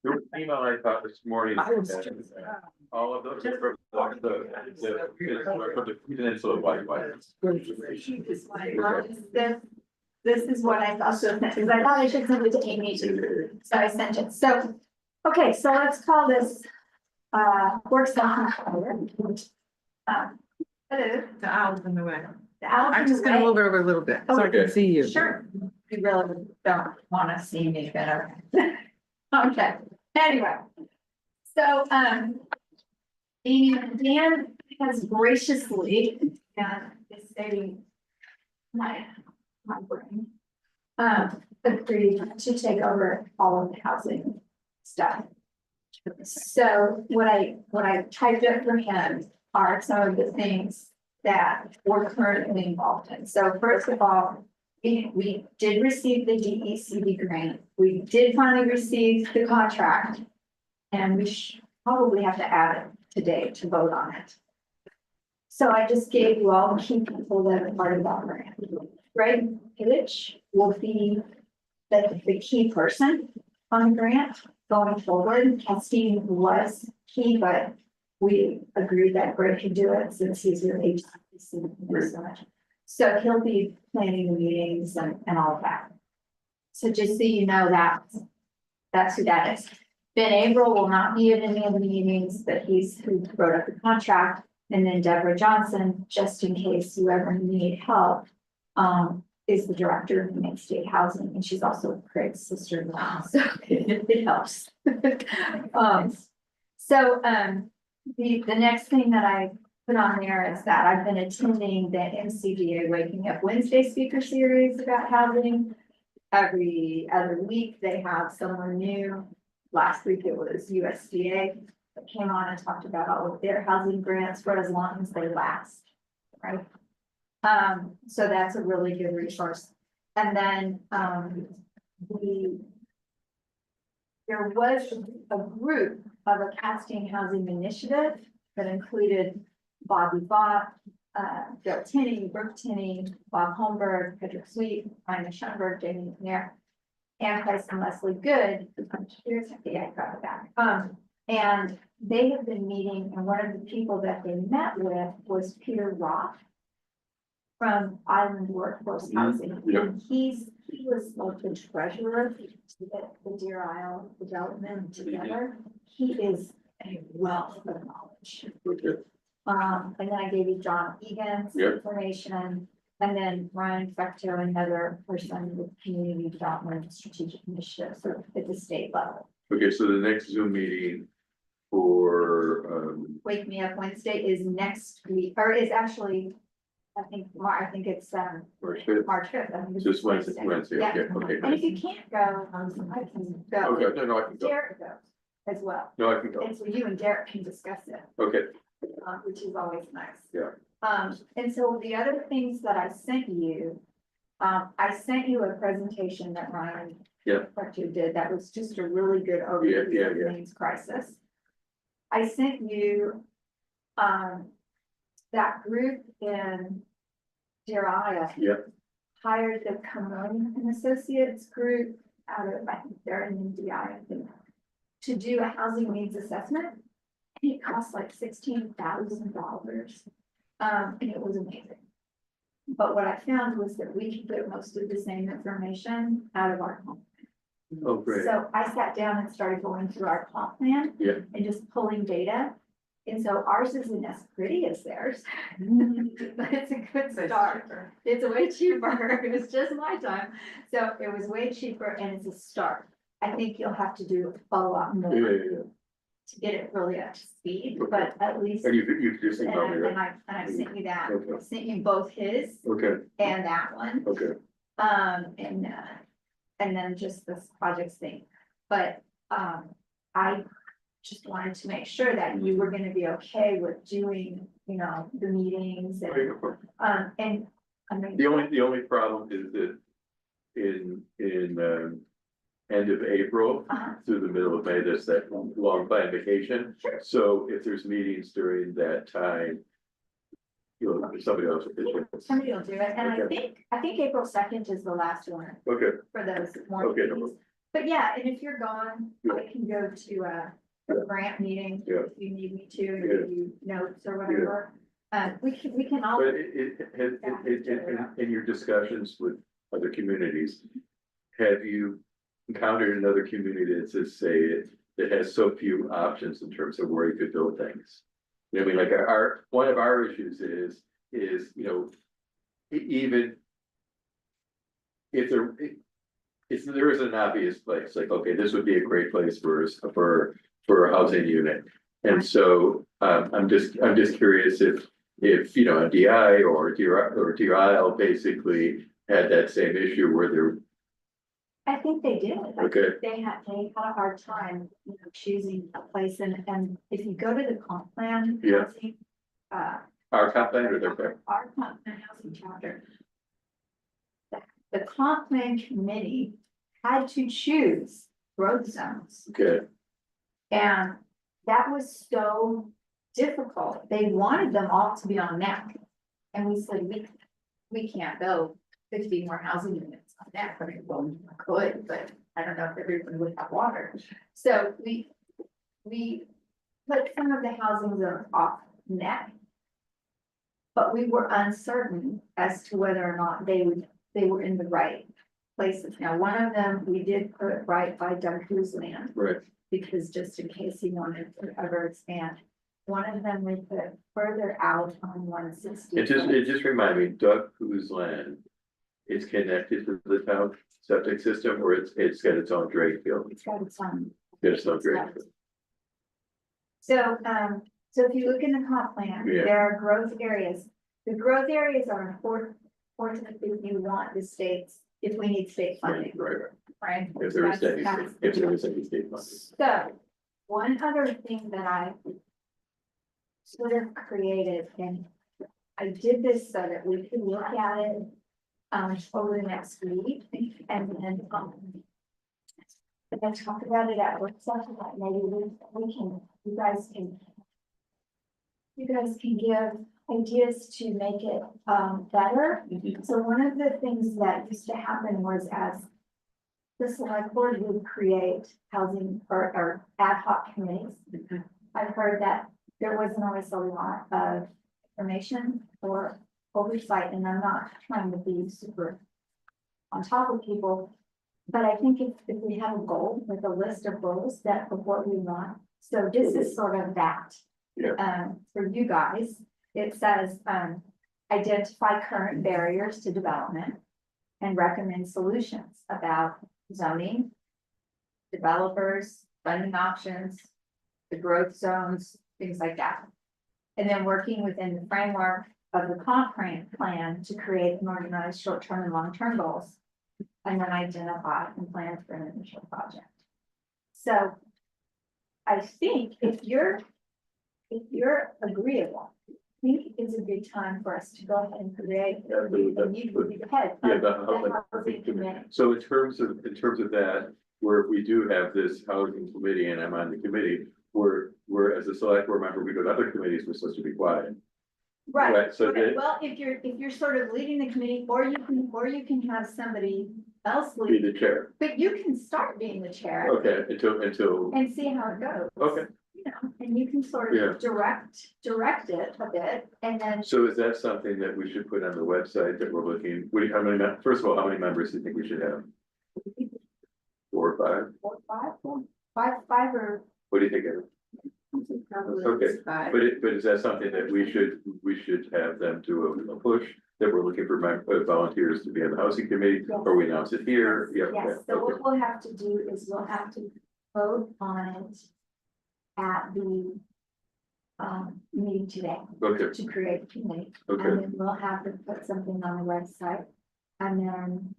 There was an email I got this morning. I was that, just- All of those are for the peninsula Wi-Fi. This is what I thought, because I thought I should send it to Amy too, so I sent it, so. Okay, so let's call this, work session. Hello. The owl's in the way. The owl's I'm in just the gonna way. move it over a little bit so I Okay. can see you. Sure, you really don't wanna see me better. Okay, anyway. So, Amy, Dan has graciously, and is saving my brain. Agreed to take over all of the housing stuff. So what I typed up for him are some of the things that we're currently involved in. So first of all, we did receive the DECD grant. We did finally receive the contract. And we probably have to add it today to vote on it. So I just gave you all the key people that are part of that grant. Greg Hitch will be the key person on the grant going forward. Castine was key, but we agreed that Greg could do it since he's your agency. So he'll be planning the meetings and all of that. So just so you know that, that's who that is. Ben Averill will not be at any of the meetings, but he's who wrote up the contract. And then Deborah Johnson, just in case you ever need help, is the director of Main State Housing, and she's also Craig's sister-in-law, so it helps. The next thing that I put on there is that I've been attending the MCDA Waking Up Wednesday speaker series about housing. Every other week, they have someone new. Last week, it was USDA that came on and talked about all of their housing grants for as long as they last, right? So that's a really good resource. And then, there was a group of a Castine housing initiative that included Bobby Bott, Bill Tinney, Brooke Tinney, Bob Holmberg, Patrick Sweet, Ina Schoenberg, Jamie McNair, Ann Price and Leslie Good. Here's the I got it back. And they have been meeting, and one of the people that they met with was Peter Roth from Island Workforce Housing. Yeah. And he was like the treasurer to get the Deer Isle development together. He is a wealth of knowledge. And then I gave you John Egan's Yep. information, and then Ryan Fecto, another person with community development and strategic initiatives at the state level. Okay, so the next Zoom meeting for, Wake Me Up Wednesday is next week, or is actually, I think it's March 5th, March 5th. I think it's just Wednesday, Yeah. okay, And if you can't go, I can go. Okay, no, I can go. Derek goes as well. No, I can go, And so you and Derek can discuss it. okay, Which is always nice. Yeah. And so the other things that I sent you, I sent you a presentation that Ryan. Yeah. Fletcher did, that was just a really good overview of the Mains crisis. I sent you, that group in Deer Isle. Yeah. Hired the Camone and Associates group out of, I think they're in India, I think, to do a housing needs assessment. And it cost like $16,000. And it was amazing. But what I found was that we could get most of the same information out of our comp. oh, great, So I sat down and started going through our comp plan. Yeah. And just pulling data. And so ours isn't as pretty as theirs, but it's a good start. It's way cheaper. It was just my time. So it was way cheaper and it's a start. I think you'll have to do a lot more yeah. to get it really up to speed, Okay. but at least. And you just And emailed me, right? I sent you that. Okay. I sent you both his Okay, and that one. okay, And then just this projects thing. But, I just wanted to make sure that you were gonna be okay with doing, the meetings and, and. I mean. the only problem is that in, end of April through the middle of May, there's that long planned vacation. Sure. So if there's meetings during that time, somebody else will pitch in. Somebody will do it, and Okay. I think April 2nd is the last one Okay, for those more Okay, no meetings. But yeah, and if you're gone, I can go to a grant meeting Yeah. if you need me to, and give you notes or whatever. We can all, But in your discussions with other communities, have you encountered another community that says, say, that has so few options in terms of where you could build things? You know, I mean, like one of our issues is, you know, even if there is an obvious place, like, okay, this would be a great place for a housing unit. And so, I'm just curious if, you know, a DI or DIL basically had that same issue where they're, I think they did. I Okay. think They had a hard time, you know, choosing a place, and if you go to the comp plan. Yeah. housing, our top plan or their. Our comp plan housing chapter. The comp plan committee had to choose growth zones, Okay, and that was so difficult. They wanted them all to be on NEC. And we said, we can't build 50 more housing units on NEC. I mean, well, we could, but I don't know if everyone would have water. So we put some of the housing zones off NEC. But we were uncertain as to whether or not they were in the right places. Now, one of them, we did put right by Doug's land. right. Because just in case he wanted to ever expand. One of them we put further out on 160. It just reminded me, Doug whose land is connected to the town septic system, or it's got its own drain field. It's got its own. It's no drain field. So, so if you look in the comp plan, Yeah. there are growth areas. The growth areas are important if you want the states, if we need state funding, Right. right? If there is any, That's- if there is any state funding. So, one other thing that I sort of created, and I did this so that we could look at it over the next week, and then talk about it at work session, like maybe we can, you guys can give ideas to make it better. So one of the things that used to happen was, as the select board would create housing or ad hoc committees. I've heard that there wasn't always a lot of information or oversight, and I'm not trying to be super on top of people. But I think if we have a goal with a list of goals that of what we want, so this is sort of that. For you guys, it says, identify current barriers to development and recommend solutions about zoning, developers, funding options, the growth zones, things like that. And then working within the framework of the comp plan to create and organize short-term and long-term goals. And then identify and plan for an initial project. So I think if you're agreeable, I think it's a good time for us to go ahead and create. And you would be the head Yeah, of the housing committee. So in terms of that, where we do have this housing committee and I'm on the committee, we're as a select board member, we go to other committees, we're supposed to be quiet. Right, so okay, that- well, if you're sort of leading the committee, or you can have somebody else Be lead, the chair. but you can start being the chair. Okay, until, And see how it goes. okay. You know, and you can sort Yeah. of direct it a bit, and then. So is that something that we should put on the website that we're looking, first of all, how many members do you think we should have? 4 or 5? 4, 5, 5 or. What do you think, Evan? Probably Okay, 5. but is that something that we should have them do a push, that we're looking for volunteers to be on the housing committee, Yes. or we announce it here? Yeah, Yes, so okay. what we'll have to do is we'll have to vote on it at the meeting today Okay, to create a committee. okay, And then we'll have to put something on the website. And then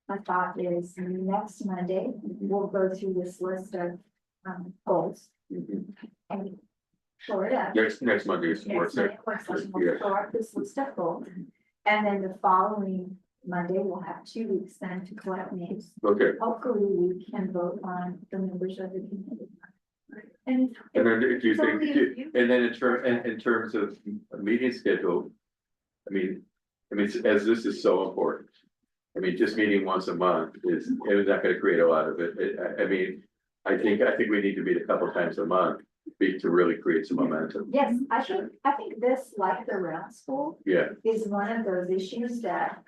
my thought is next Monday, we'll go through this list of goals Mhm. and shore it up. Next Monday is work Next Monday, session. work session, we'll Yeah. shore up this list of goals. And then the following Monday, we'll have 2 weeks then to collect names. Okay, Hopefully, we can vote on the members of the committee. And. and then do you it's only a think, few- and then in terms of a meeting schedule, I mean, as this is so important, I mean, just meeting once a month is not gonna create a lot of it. I mean, I think we need to meet a couple times a month to really create some momentum. Yes, I think this, like the round school, Yeah, is one of those issues that.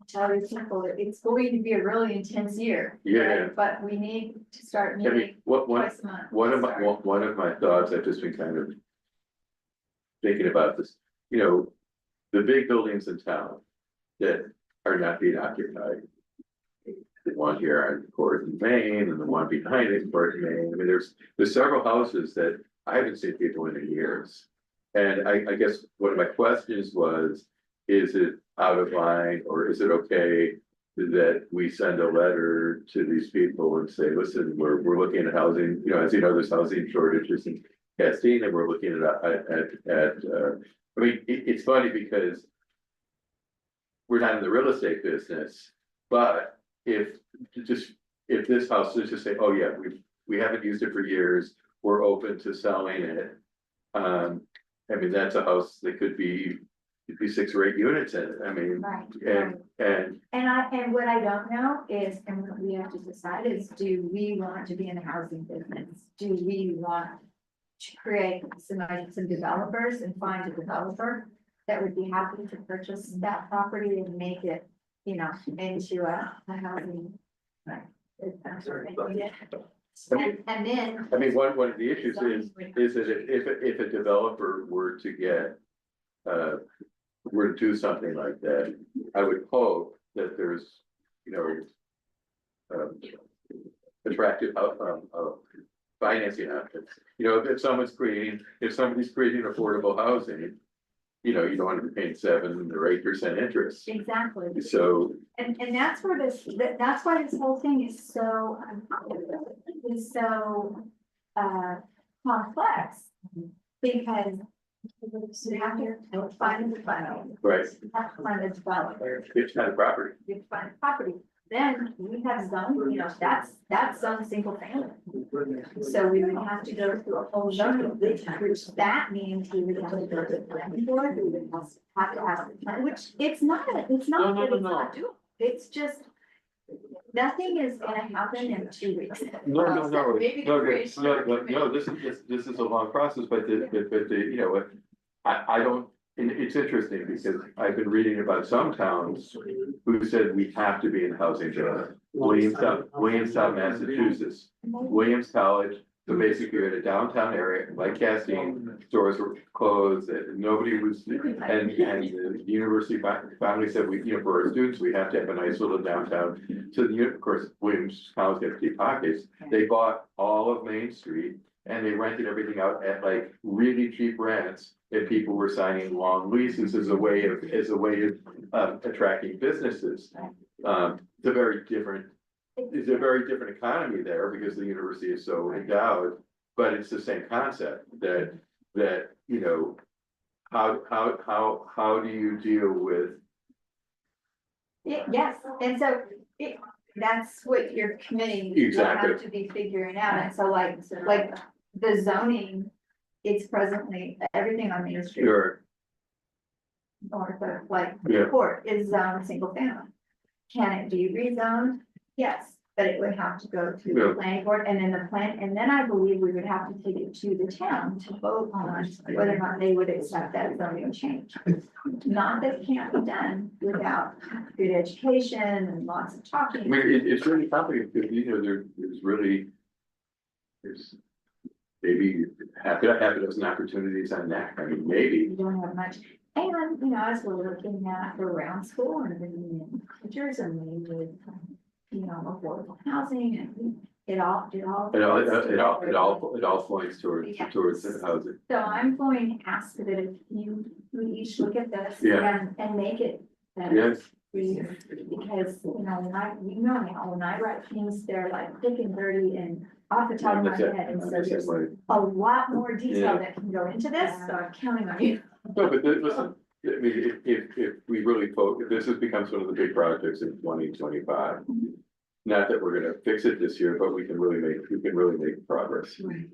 Tell these people that it's going to be a really intense year. Yeah. right? But we need to start I meeting mean, one twice a month. one of my thoughts, I've just been kind of thinking about this, you know, the big buildings in town that are not being occupied. The one here on Gordon, Maine, and the one behind it, Gordon, Maine. I mean, there's several houses that I haven't seen people in years. And I guess one of my questions was, is it out of line, or is it okay that we send a letter to these people and say, listen, we're looking at housing, you know, as you know, there's housing shortages in Castine, and we're looking I mean, it's funny because we're not in the real estate business, but if this house, let's just say, oh yeah, we haven't used it for years, we're open to selling it. I mean, that's a house that could be 6 or 8 units in it, I mean, Right. and What I don't know is, and what we have to decide is, do we want to be in the housing business? Do we want to create some developers and find a developer that would be happy to purchase that property and make it, you know, into a housing. Right. And then. I mean, one of the issues is that if a developer were to get, were to do something like that, I would hope that there's, you know, attractive, financing options. You know, if somebody's creating affordable housing, you know, you don't want to be paying 7 or 8% interest. Exactly. So, And that's where that's why this whole thing is so, complex. Because you have to find the developer. right, You have to find a developer. it's kind of property. You have to find a property. Then we have zone, you know, that's zone single family. So we would have to go through a whole zone, which that means we would have to go to the planning board, we would have to ask the plan, which it's not that it's not doable. It's just, nothing is gonna happen in 2 weeks. Maybe the creation of a committee. This is a long process, but you know, I don't, and it's interesting because I've been reading about some towns who said we have to be in housing zone. Williamstown, Massachusetts, Williams College, so basically you're in a downtown area like Castine, stores were closed, and nobody was, and the university finally said, we, you know, for our students, we have to have a nice little downtown. So of course, Williams College got deep pockets, they bought all of Main Street and they rented everything out at like really cheap rents. And people were signing long leases as a way of attracting businesses. It's a very different economy there because the university is so endowed, but it's the same concept that, you know, how do you deal with? Yes, and so that's what your committee will Exactly. have to be figuring out, and so like the zoning. It's presently, everything on Main Street. Sure. Or the, like, Yeah. court is zoned single family. Can it be rezoned? Yes, but it would have to go to Yeah. the planning board and then and then I believe we would have to take it to the town to vote on whether or not they would accept that zoning change. Not that it can't be done without good education and lots of I talking. mean, it's really complicated because, you know, there's maybe half a dozen opportunities on that. I mean, maybe. We don't have much. And, you know, as we're looking at around school and bringing in teachers and we would, you know, affordable housing and it all. It all points towards Yes. the housing. So I'm going to ask that if we each look at this Yeah. and make it better. Yes, For you, because, you know, when I write things, they're like thick and dirty and off the top of my That's it. head, and so That's there's it. a lot more detail Yeah. that can go into this, so I'm counting on you. No, but listen, I mean, if we really focus, this has become one of the big projects in 2025. Not that we're gonna fix it this year, but we can really make progress. Right.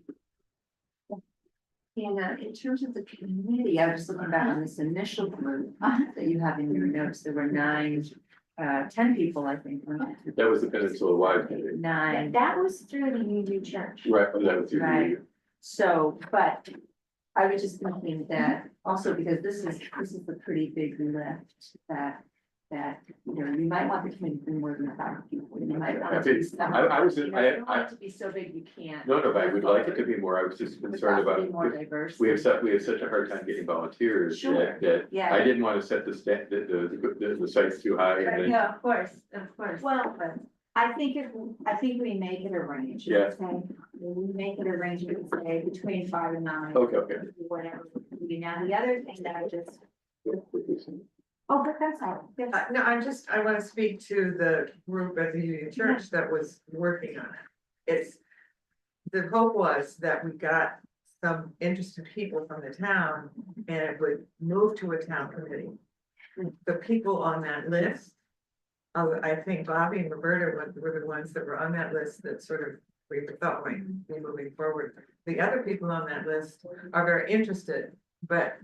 And in terms of the community, I was looking back on this initial group that you have in your notes, there were 9 10 people, I think, That was the Peninsula Wide Committee. 9. That was through the UU Church. Right, that was your. Right. So, but I was just thinking that also because this is a pretty big lift that, you know, you might want the committee to be more than 5 people. You might want it to be some. I was, You know, you don't want it to be so big you can't. no, but I would like it to be more, I was just concerned Without being about, more diverse. we have such a hard time getting volunteers Sure, that yeah. I didn't want to set the sites too high and then. Yeah, of course, of course. Well, But I think we make it a range. Yeah. We make it a range, we can say between 5 and 9. Okay. Whatever. Now, the other thing that I just. Oh, but that's all. Yes. No, I want to speak to the group at the Union Church that was working on it. The hope was that we got some interested people from the town and it would move to a town committee. The people on that list, I think Bobby and Roberta were the ones that were on that list that sort of we thought might be moving forward. The other people on that list are very interested, but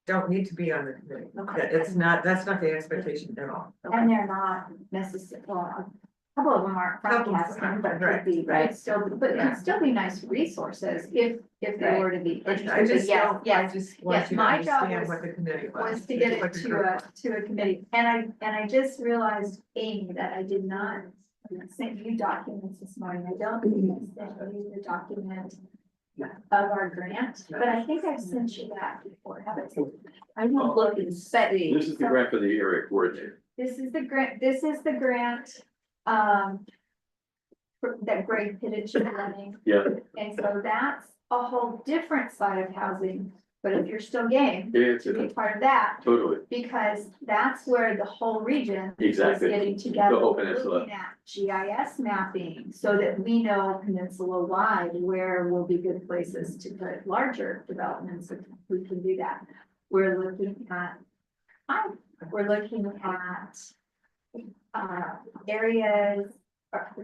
don't need to be on the committee. Okay. That's not the expectation at all. And they're not necessarily, well, a couple of them aren't from Couple, Castine, but right, could be, right. but could still be nice resources if they were to be I interested. just, But yes, I just want yes, you to my job understand was- what the committee was. was to get it to a committee. And I just realized, Amy, that I did not send you documents this morning. I don't think I sent you the document of our grant, but I think I've sent you that before, haven't I? I will look and see. This is the grant for the area coordinator. This is the grant, that Greg Pittich is running. Yeah, And so that's a whole different side of housing, but if you're still game it's to be part of that, totally, because that's where the whole region is exactly. getting together. The whole peninsula. Looking at GIS mapping, so that we know peninsula wide where will be good places to put larger developments, if we can do that. We're looking at, areas,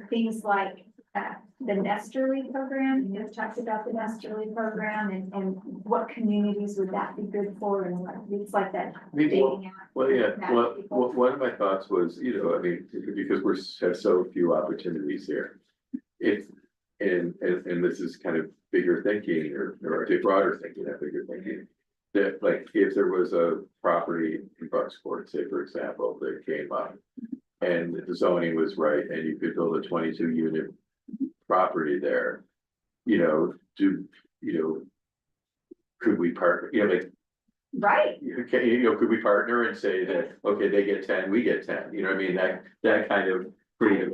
things like, the Nesterly program. You've talked about the Nesterly program and what communities would that be good for, and what it's like that. dating app. Well, yeah, Map well, people. one of my thoughts was, you know, I mean, because have so few opportunities here. If, and this is kind of bigger thinking or broader thinking, not bigger thinking. That like, if there was a property in Bucksport, say for example, that came up. And the zoning was right, and you could build a 22-unit property there. You know, could we partner, you know, like. Right, Okay, you know, could we partner and say that, okay, they get 10, we get 10, you know what I mean, that kind of creative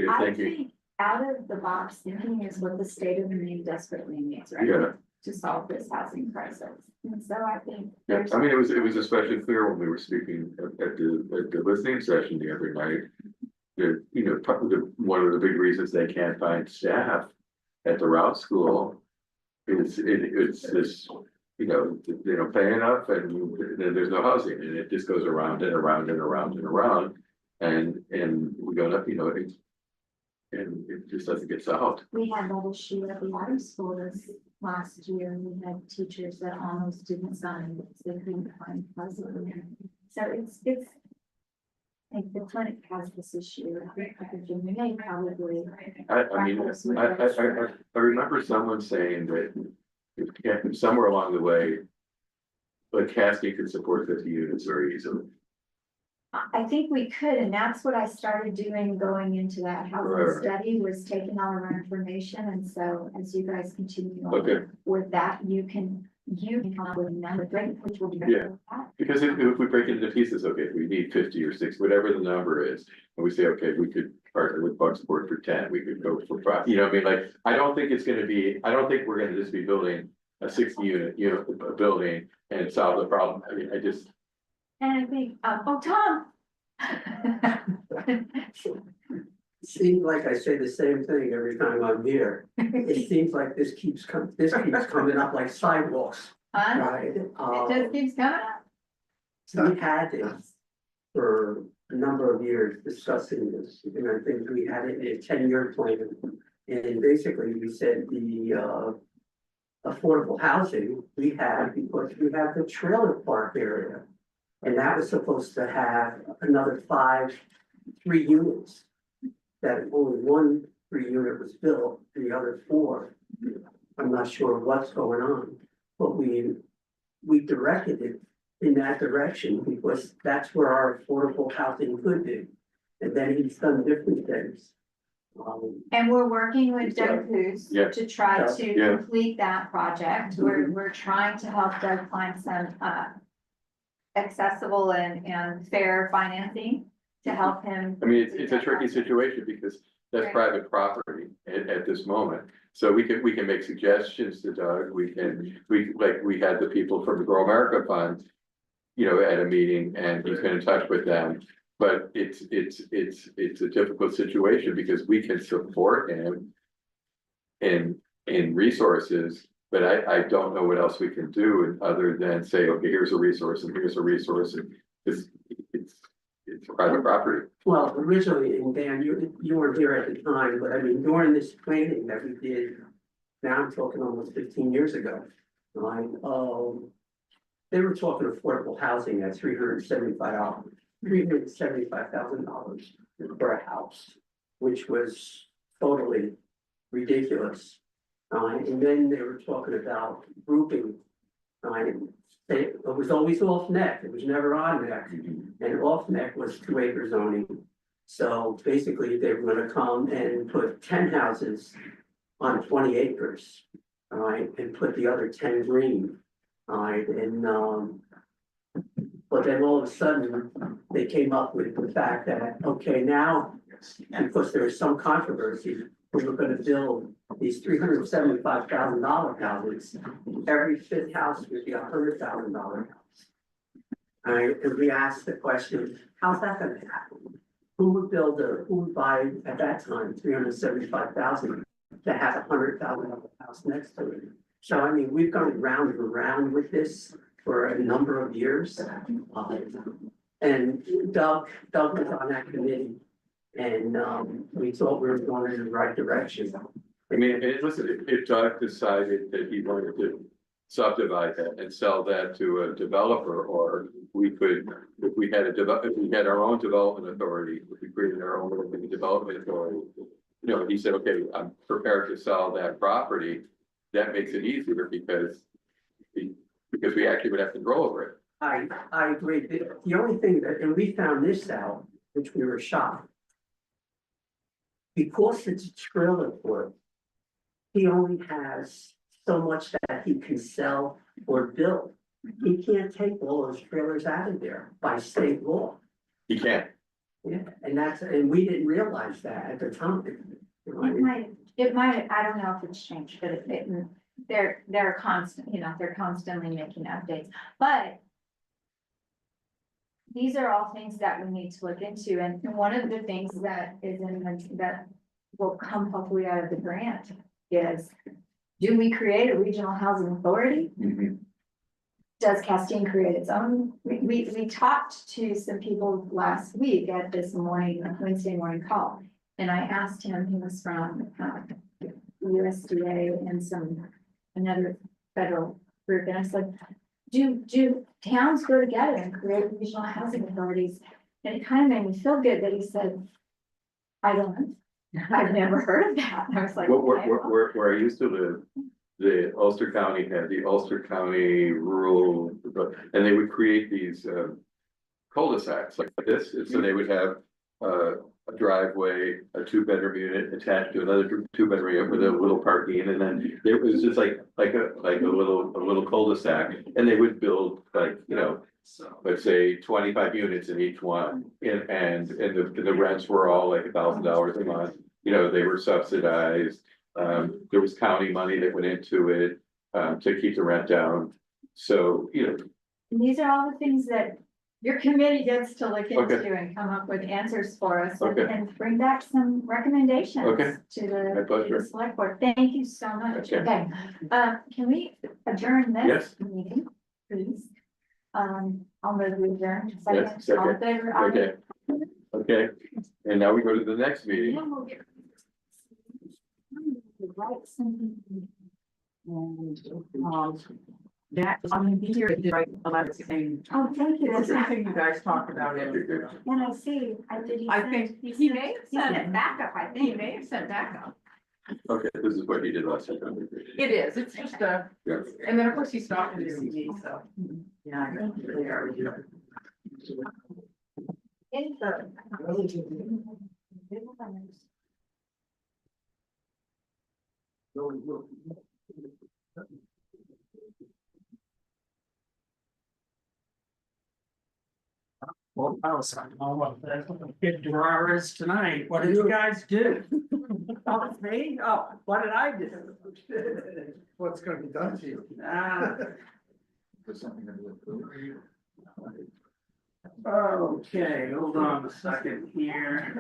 I thinking. think out of the box thinking is what the state of Maine desperately needs, right? Yeah. To solve this housing crisis, and so I think. Yeah, there's- I mean, it was especially clear when we were speaking at the listening session the other night. That, you know, one of the big reasons they can't find staff at the route school is it's this, you know, they don't pay enough and then there's no housing and it just goes around and around and around and around. And we go up, you know, and it just doesn't get solved. We had that issue at the water school this last year, we had teachers that almost didn't sign because they couldn't find housing. So it's, I think the clinic has this issue, I think the may probably. I mean, I remember someone saying that yeah, somewhere along the way, but Castine could support 50 units very easily. I think we could, and that's what I started doing going into that housing Right. study, was taking all of our information, and so as you guys continue Okay. on with that, you can come up with a number, which will be. Yeah. Because if we break it into pieces, okay, if we need 50 or 60, whatever the number is, and we say, okay, we could partner with Bucksport for 10, we could go for 5, you know, what I mean, like, I don't think we're gonna just be building a 60 unit, building and solve the problem. I mean, I just. And I think, oh, Tom. Seems like I say the same thing every time I'm here. It seems like this keeps coming up like sidewalks, Huh? right? It just keeps coming up. We had this for a number of years discussing this, and I think we had it in a 10-year plan. And basically, we said the affordable housing we had because we have the trailer park area. And that was supposed to have another 5 3 units. That only one 3-unit was built, the other 4, I'm not sure what's going on. But we directed it in that direction because that's where our affordable housing could be. And then he's done different things. And we're working with Doug Cruz Yeah. to try to Yeah. complete that project. We're trying to help Doug find some accessible and fair financing to help him. I mean, it's a tricky situation because that's Right. private property at this moment. So we can make suggestions to Doug, we had the people from the Grow America Fund. You know, at a meeting and he's been in touch with them, but it's a difficult situation because we can support him. In resources, but I don't know what else we can do other than say, okay, here's a resource and here's a resource and it's private property. Well, originally, and Dan, you weren't here at the time, but I mean, during this planning that we did, now I'm talking almost 15 years ago. Right, they were talking affordable housing at $375,000 for a house, which was totally ridiculous. And then they were talking about grouping. It was always off neck, it was never on neck, and off neck was 2-acre zoning. So basically, they were gonna come and put 10 houses on 20 acres. And put the other 10 green. But then all of a sudden, they came up with the fact that, okay, now, because there was some controversy, we were gonna build these $375,000 houses. Every 5th house would be $100,000 house. And we asked the question, how's that gonna happen? Who would buy at that time, 375,000 to have $100,000 house next to it? So I mean, we've gone round and round with this for a number of years. And Doug was on that committee. And we thought we were going in the right direction. I mean, listen, if Doug decided that he wanted to subdivide that and sell that to a developer, or we could, if we had our own development authority, if we created our own development authority. You know, he said, okay, I'm prepared to sell that property, that makes it easier because we actually would have control over it. I agree. The only thing that, and we found this out, which we were shocked. Because it's a trailer court, he only has so much that he can sell or build. He can't take all those trailers out of there by state law. He can't. Yeah, and we didn't realize that at the time. It might, I don't know if it's changed, but they're constant, they're constantly making updates, but. These are all things that we need to look into, and one of the things that that will come hopefully out of the grant is, do we create a regional housing authority? Mm-hmm. Does Castine create its own? We talked to some people last week at this Wednesday morning call, and I asked him, he was from USDA and another federal group, and I said, do towns go together and create regional housing authorities? And it kind of made me feel good that he said, I've never heard of that. And I was like, where I used to live, the Ulster County had the Ulster County Rural, and they would create these cul-de-sacs like this, and so they would have a driveway, a 2-bedroom unit attached to another 2-bedroom unit with a little parking, and then it was just like a little cul-de-sac, and they would build let's say 25 units in each one, and the rents were all like $1,000 a month. They were subsidized. There was county money that went into it to keep the rent down. So, these are all the things that your committee gets to look into Okay. and come up with answers for us Okay. and bring back some recommendations Okay. to My the pleasure. select board. Thank you so much. Okay. Okay, can we adjourn this Yes. meeting, please? I'll move to adjourn. Yes, All in second. favor? Okay, and now we go to the next meeting. Then we'll get- Write something. And, That, I'm gonna be here, did write a letter saying, Oh, thank you. the same thing you guys talked about it. And I see, did he I send? think he may have He sent sent, backup, I he think. may have sent backup. Okay, this is what he did last time. It is, it's just a, Yeah. and then of course he stopped at his CD, so. Yeah. Info. Well, I was talking about that, what the big drawer is tonight, what did you guys do? Oh, me? Oh, what did I do? What's gonna be done to you? Okay, hold on a second here.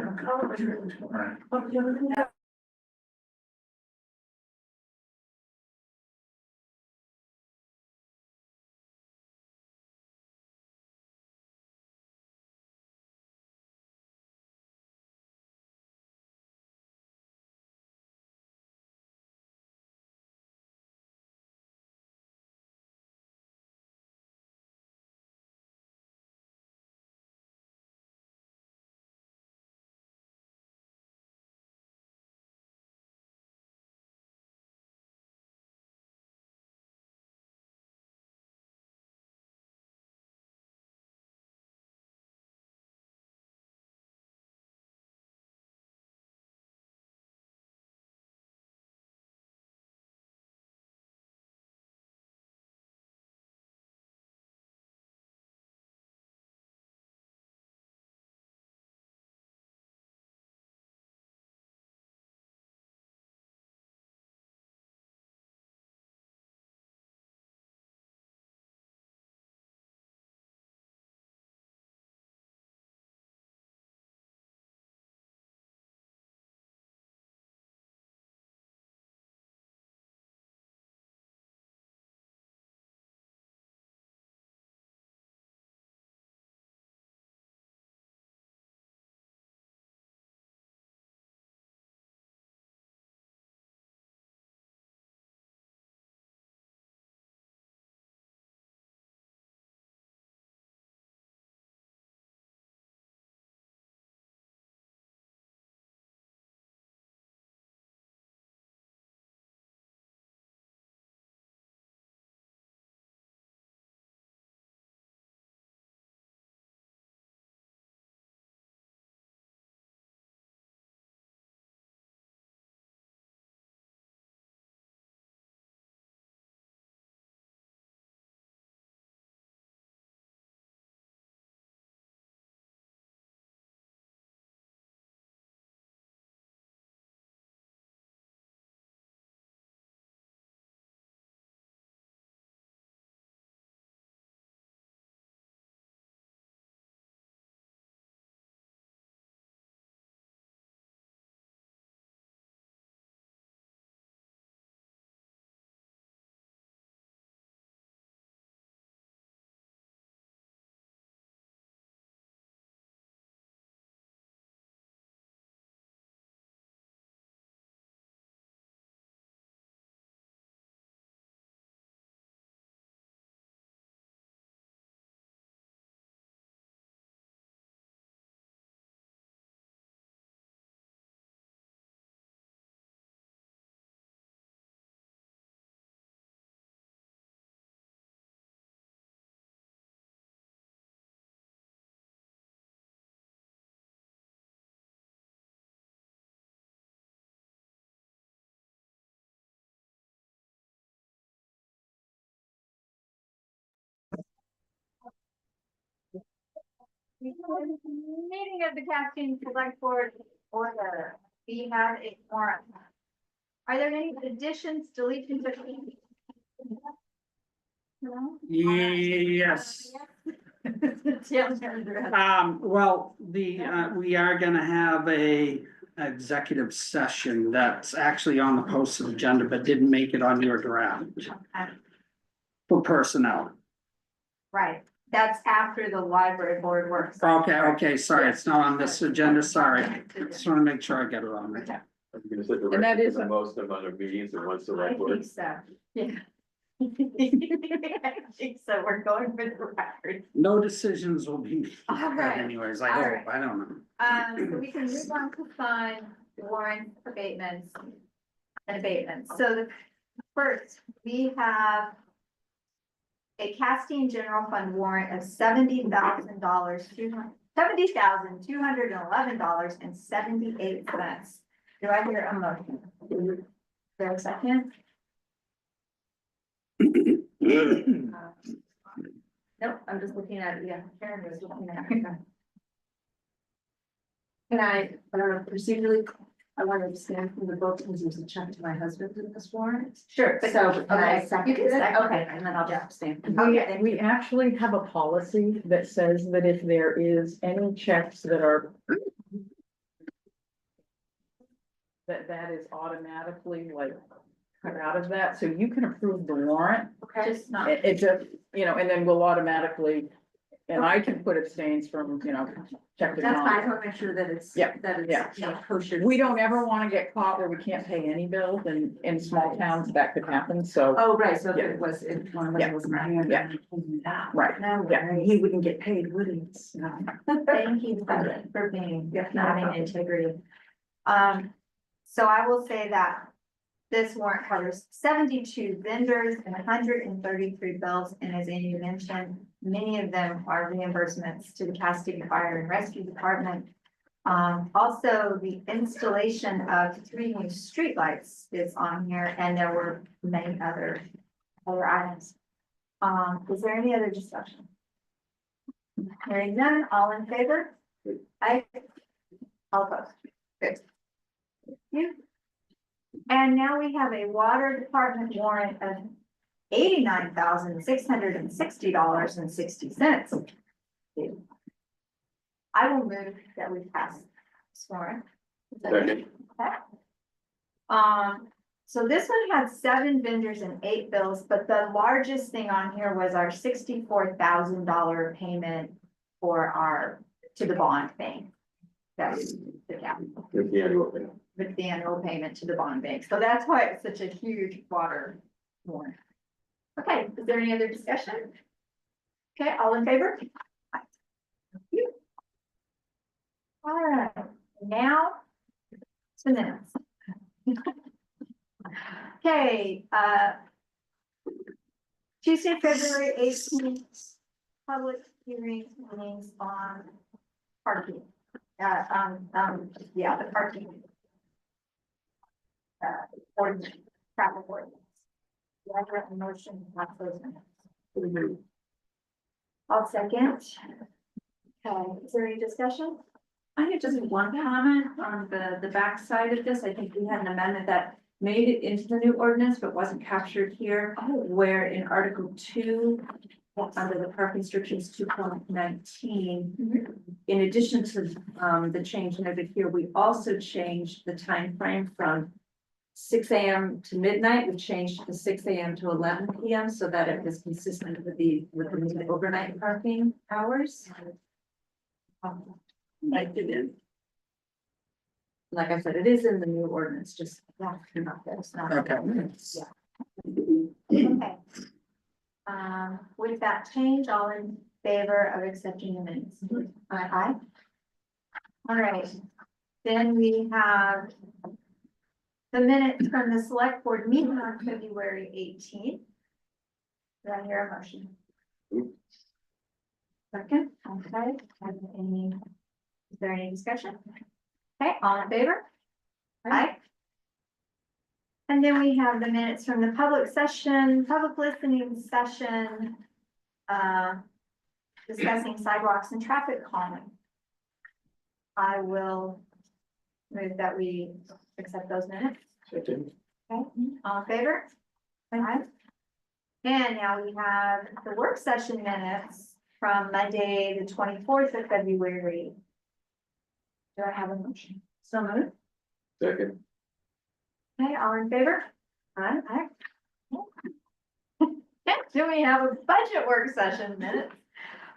Meeting of the Castine Selectboard order. We have a forum. Are there any additions, deletions, or changes? No? Yes, well, we are gonna have a executive session that's actually on the posted agenda, but didn't make it on your draft. For personnel. Right, that's after the library board works. Okay, sorry, it's not on this agenda, sorry. Just wanna make sure I get it on there. I'm gonna say the And that record is for the a- most amount of meetings in one I select board. think so, yeah. I think so, we're going for the record. No decisions will be made All right. anyways, I All hope, right. I don't know. So we can move on to sign warrant abatements. And abatements, so the first, we have. A Castine general fund warrant of $70,211.78. Do I hear a motion? Is there a second? Nope, I'm just looking at, yeah, Karen was looking at it. Can I, procedurally, I want to stand from the vote because there's a check to my husband in this warrant. Sure, but So, can I okay, second you can it? second. Okay, and then I'll just abstain. Okay. We actually have a policy that says that if there is any checks that are. That is automatically like cut out of that, so you can approve the warrant, Okay, just not. it just, and then we'll automatically. And I can put abstains from, check the. That's fine, I want to make sure that it's, Yeah, that it's, yeah. kosher. We don't ever wanna get caught where we can't pay any bills, and in small towns that could happen, so. Oh, right, so if Yeah. it was, if one of Yeah. them wasn't here. Yeah. Right, No, yeah. he wouldn't get paid, would he? No. Thank you for being, Yeah. having integrity. So I will say that this warrant covers 72 vendors and 133 bills, and as Amy mentioned, many of them are reimbursements to the Castine Fire and Rescue Department. Also, the installation of 3 new streetlights is on here, and there were many other items. Is there any other discussion? Hearing none, all in favor? Aye. All opposed? Good. Thank you. And now we have a water department warrant of $89,660.60. I will move that we pass this warrant. Second. So this one had 7 vendors and 8 bills, but the largest thing on here was our $64,000 payment to the bond bank. That's the capital, With the annual thing. with the annual payment to the bond bank. So that's why it's such a huge water warrant. Okay, is there any other discussion? Okay, all in favor? Aye. Thank you. All right, now to minutes. Okay, Tuesday, February 18th, public hearing meetings on parking. Yeah, the parking. Ordinance, traffic ordinance. Do I have a motion to pass those minutes? I'll second. Okay, is there any discussion? I had just one comment on the back side of this. I think we had an amendment that made it into the new ordinance, but wasn't captured here. Where in Article 2, under the park restrictions 2.19, in addition to the change noted here, we also changed the time frame from 6 a.m. to midnight. We changed to 6 a.m. to 11 p.m. so that it was consistent with the overnight parking hours. Like I said, it is in the new ordinance, just not, it's not. Okay. Okay. With that change, all in favor of accepting the minutes? Aye. All right, then we have the minutes from the select board meeting on February 18th. Do I hear a motion? Second, okay, is there any discussion? Okay, all in favor? Aye. And then we have the minutes from the public session, public listening session, discussing sidewalks and traffic calming. I will move that we accept those minutes. Second. Okay, all in favor? Aye. And now we have the work session minutes from Monday, the 24th of February. Do I have a motion? So moved. Second. Okay, all in favor? Aye. Aye. Next, do we have a budget work session minutes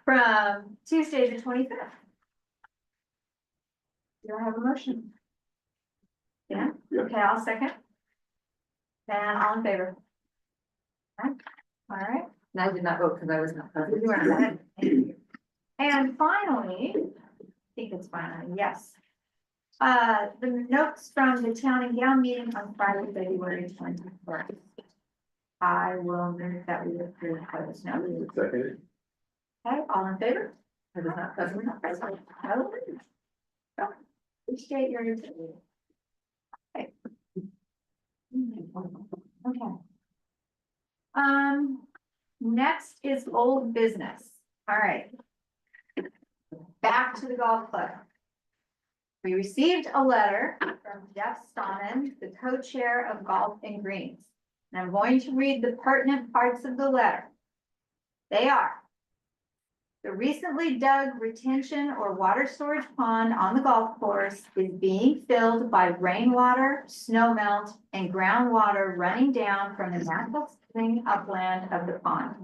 from Tuesday, the 25th? Do I have a motion? Yeah, Yeah. okay, I'll second. And all in favor? All right. And I did not vote because I was not present. You are ahead. Thank you. And finally, I think it's finally, yes. The notes from the town and gown meeting on Friday, February 21st. I will move that we approve those notes. Second, Okay, all in favor? I was not present. Appreciate your. Okay. Okay. Next is old business. All right. Back to the golf club. We received a letter from Jeff Stonnon, the co-chair of Golf and Greens. And I'm going to read the pertinent parts of the letter. They are: the recently dug retention or water storage pond on the golf course is being filled by rainwater, snow melt, and groundwater running down from the natural spring upland of the pond.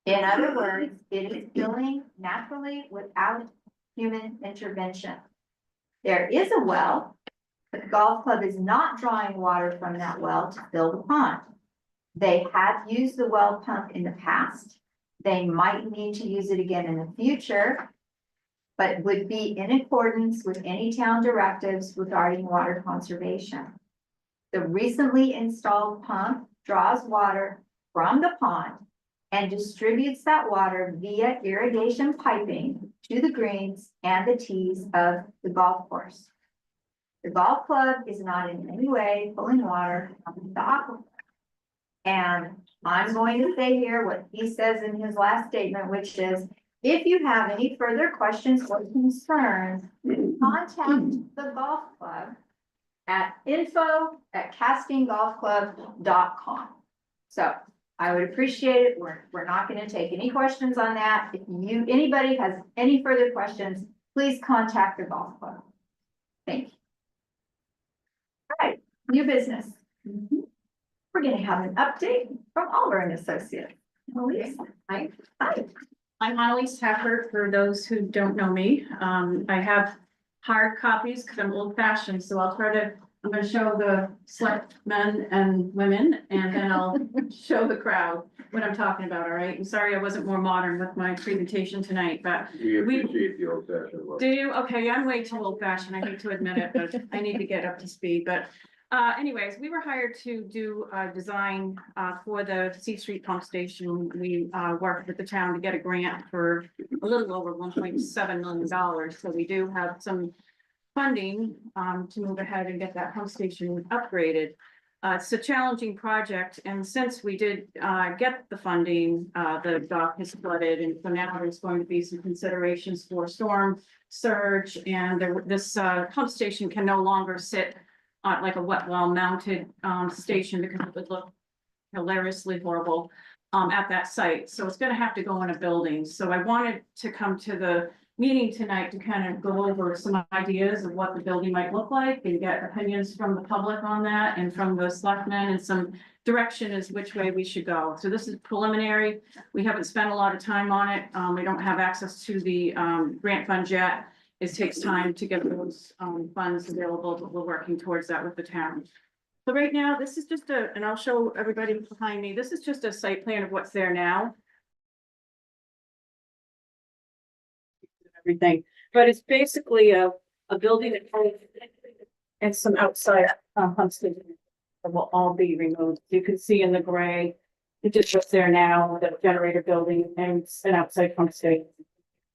In other words, it is filling naturally without human intervention. There is a well, but the golf club is not drawing water from that well to fill the pond. They have used the well pump in the past. They might need to use it again in the future, but would be in accordance with any town directives regarding water conservation. The recently installed pump draws water from the pond and distributes that water via irrigation piping to the greens and the tees of the golf course. The golf club is not in any way pulling water from the aquifer. And I'm going to say here what he says in his last statement, which is, if you have any further questions or concerns, contact the golf club at info@castinegolfclub.com. So I would appreciate it. We're not going to take any questions on that. If anybody has any further questions, please contact the golf club. Thank you. All right, new business. We're going to have an update from Oliver and Associates. Elise, hi. I'm Annalise Hafford, for those who don't know me. I have hard copies because I'm old fashioned, so I'm gonna show the select men and women, and then I'll show the crowd what I'm talking about, all right? I'm sorry I wasn't more modern with my presentation tonight, but we appreciate the old fashioned look. do you? Okay, I'm way too old fashioned. I hate to admit it, but I need to get up to speed, but anyways, we were hired to do a design for the C Street pump station. We worked with the town to get a grant for a little over $1.7 million. So we do have some funding to move ahead and get that pump station upgraded. It's a challenging project, and since we did get the funding, the dock has flooded, and so now there's going to be some considerations for storm surge, and this pump station can no longer sit like a wet well mounted station, because it would look hilariously horrible at that site. So it's gonna have to go in a building. So I wanted to come to the meeting tonight to kind of go over some ideas of what the building might look like and get opinions from the public on that and from the selectmen, and some direction as which way we should go. So this is preliminary. We haven't spent a lot of time on it. We don't have access to the grant funds yet. It takes time to get those funds available, but we're working towards that with the town. So right now, this is just and I'll show everybody behind me, this is just a site plan of what's there now. Everything, but it's basically a building and some outside pump stations that will all be removed. You can see in the gray, it's just what's there now, the generator building and an outside pump station.